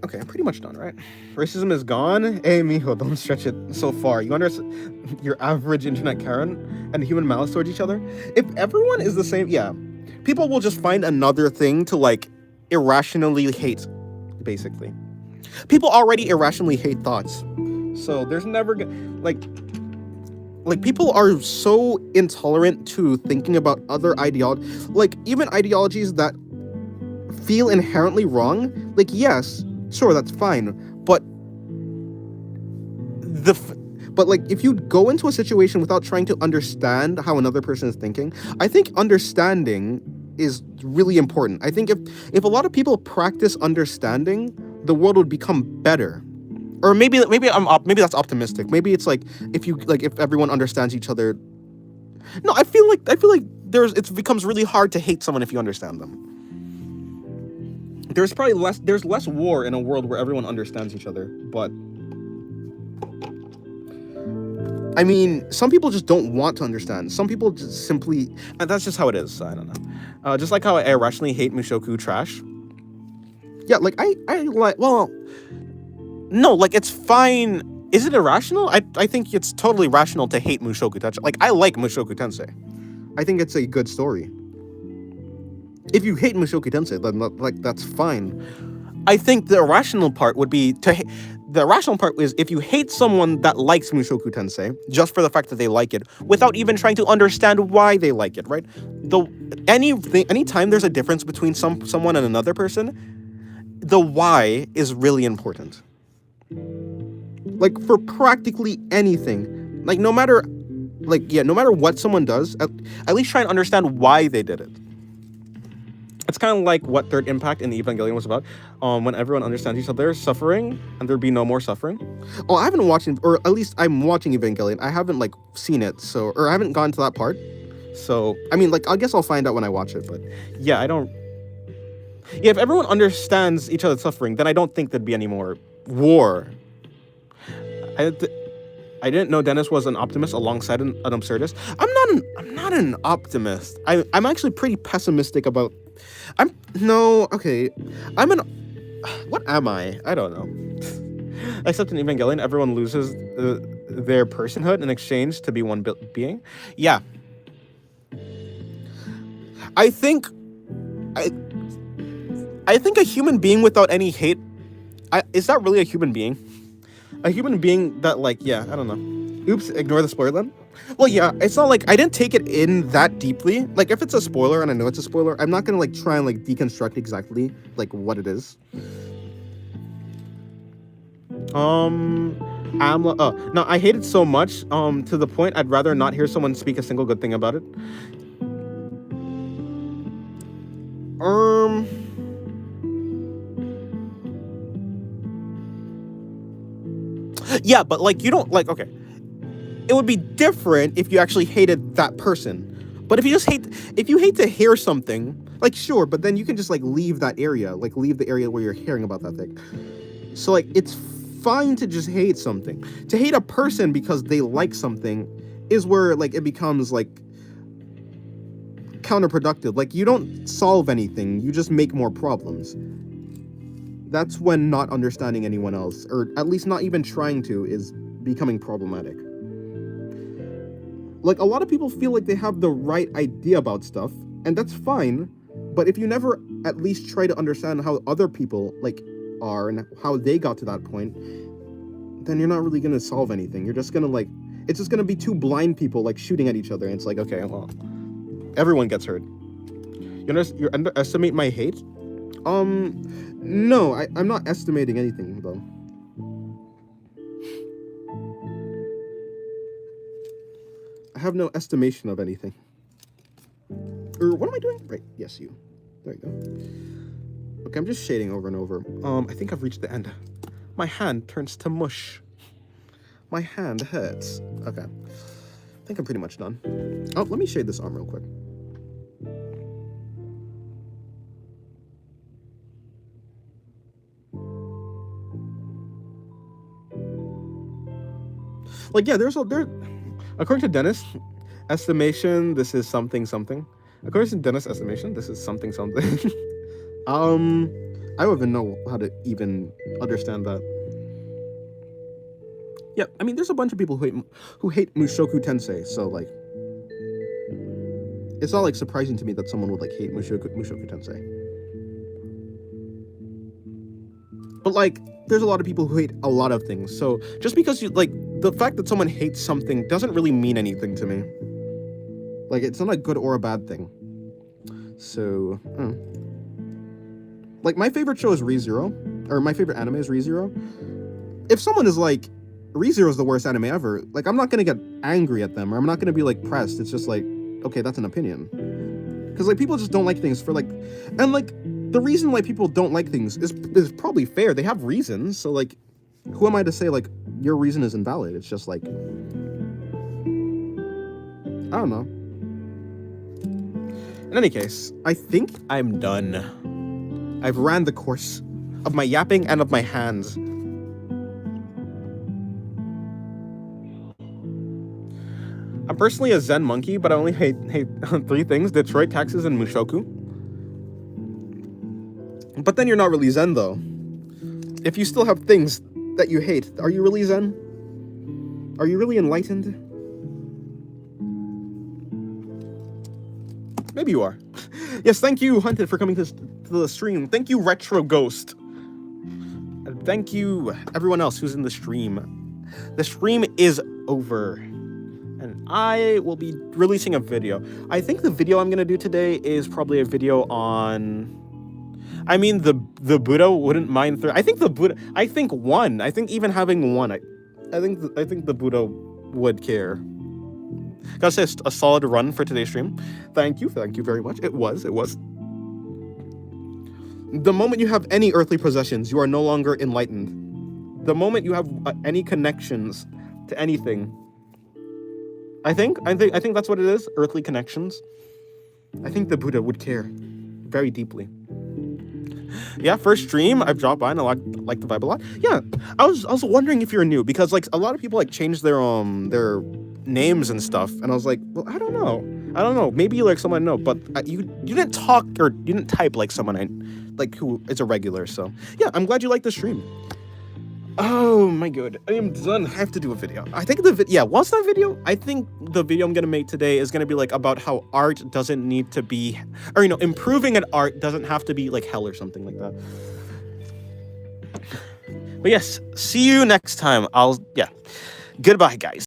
Okay, I'm pretty much done, right? Racism is gone. Hey, mijo, don't stretch it so far. You understand your average internet Karen and human malice towards each other? If everyone is the same, yeah, people will just find another thing to, like, irrationally hate, basically. People already irrationally hate thoughts. So there's never, like, people are so intolerant to thinking about other ideologies, like, even ideologies that feel inherently wrong. Like, yes, sure, that's fine, but like if you go into a situation without trying to understand how another person is thinking, I think understanding is really important. I think if a lot of people practice understanding, the world would become better. Or maybe that's optimistic. Maybe it's like if everyone understands each other. No, I feel like it becomes really hard to hate someone if you understand them. There's less war in a world where everyone understands each other, but I mean, some people just don't want to understand. Some people just simply, and that's just how it is. I don't know. Just like how I irrationally hate Mushoku trash. Yeah, like I like, well, no, like it's fine. Is it irrational? I think it's totally rational to hate Mushoku Tensei. Like, I like Mushoku Tensei. I think it's a good story. If you hate Mushoku Tensei, then like that's fine. I think the irrational part would be the irrational part is if you hate someone that likes Mushoku Tensei just for the fact that they like it, without even trying to understand why they like it, right? Anytime there's a difference between someone and another person, the why is really important. Like, for practically anything, Like no matter, like yeah, no matter what someone does, at least try and understand why they did it. It's kind of like what Third Impact in the Evangelion was about. When everyone understands each other suffering, and there be no more suffering. Oh, I haven't watched, or at least I'm watching Evangelion. I haven't like seen it, so or I haven't gone to that part. So I mean, like I guess I'll find out when I watch it. But yeah, I don't. Yeah, if everyone understands each other's suffering, then I don't think there'd be any more war. I, th- I didn't know Dennis was an optimist alongside an absurdist. I'm not an optimist. I'm actually pretty pessimistic about. I'm no okay. I'm an. What am I? I don't know. Except in Evangelion, everyone loses their personhood in exchange to be one being. Yeah. I think. I think a human being without any hate. Is that really a human being? A human being that like yeah, I don't know. Oops, ignore the spoiler then. Well, yeah, it's not like I didn't take it in that deeply. Like if it's a spoiler and I know it's a spoiler, I'm not gonna like try and like deconstruct exactly like what it is. Amla. Oh no, I hate it so much. To the point I'd rather not hear someone speak a single good thing about it. Yeah, but like you don't like okay. It would be different if you actually hated that person. But if you hate to hear something, like sure, but then you can just like leave that area, like leave the area where you're hearing about that thing. So like it's fine to just hate something. To hate a person because they like something is where like it becomes like counterproductive. Like you don't solve anything, you just make more problems. That's when not understanding anyone else, or at least not even trying to, is becoming problematic. Like, a lot of people feel like they have the right idea about stuff, and that's fine, but if you never at least try to understand how other people, like, are and how they got to that point, then you're not really gonna solve anything. You're just gonna, like, it's just gonna be two blind people, like, shooting at each other, and it's like, okay, well, everyone gets hurt. You underestimate my hate? No, I'm not estimating anything, though. I have no estimation of anything. Or what am I doing? Right, yes, you. There you go. Okay, I'm just shading over and over. I think I've reached the end. My hand turns to mush. My hand hurts. Okay. I think I'm pretty much done. Oh, let me shade this arm real quick. Like, yeah, there. According to Dennis, estimation, this is something something. According to Dennis' estimation, this is something something. I don't even know how to even understand that. Yeah, I mean, there's a bunch of people who hate Mushoku Tensei, so like, it's not like surprising to me that someone would like hate Mushoku Tensei. But like, there's a lot of people who hate a lot of things. So just because you like the fact that someone hates something doesn't really mean anything to me. Like it's not a good or a bad thing. So, like my favorite show is Re:Zero, or my favorite anime is Re:Zero. If someone is like, Re:Zero is the worst anime ever, like I'm not gonna get angry at them, or I'm not gonna be like pressed. It's just like, okay, that's an opinion. Because like people just don't like things for like, and like the reason why people don't like things is probably fair. They have reasons. So like, who am I to say like your reason is invalid? It's just like, I don't know. In any case, I think I'm done. I've ran the course of my yapping and of my hands. I'm personally a Zen monkey, but I only hate 3 things: Detroit, taxes, and Mushoku. But then you're not really Zen, though. If you still have things that you hate, are you really Zen? Are you really enlightened? Maybe you are. Yes, thank you, Hunted, for coming to the stream. Thank you, Retro Ghost. And thank you, everyone else who's in the stream. The stream is over. And I will be releasing a video. I think the video I'm going to do today is probably a video on... I mean, the Buddha wouldn't mind... I think the Buddha... I think even having one... I think the Buddha would care. Gotta say, a solid run for today's stream. Thank you very much. It was. The moment you have any earthly possessions, you are no longer enlightened. The moment you have any connections to anything, I think that's what it is. Earthly connections. I think the Buddha would care very deeply. Yeah, first stream I've dropped by and I like the vibe a lot. Yeah, I was wondering if you're new because like a lot of people like change their names and stuff, and I was like, well, I don't know. Maybe like someone I know, but you didn't talk or you didn't type like someone who is a regular. So yeah, I'm glad you like the stream. Oh my god, I am done. I have to do a video. I think what's that video? I think the video I'm gonna make today is gonna be like about how art doesn't need to be, or improving an art doesn't have to be like hell or something like that. But yes, see you next time. Goodbye guys.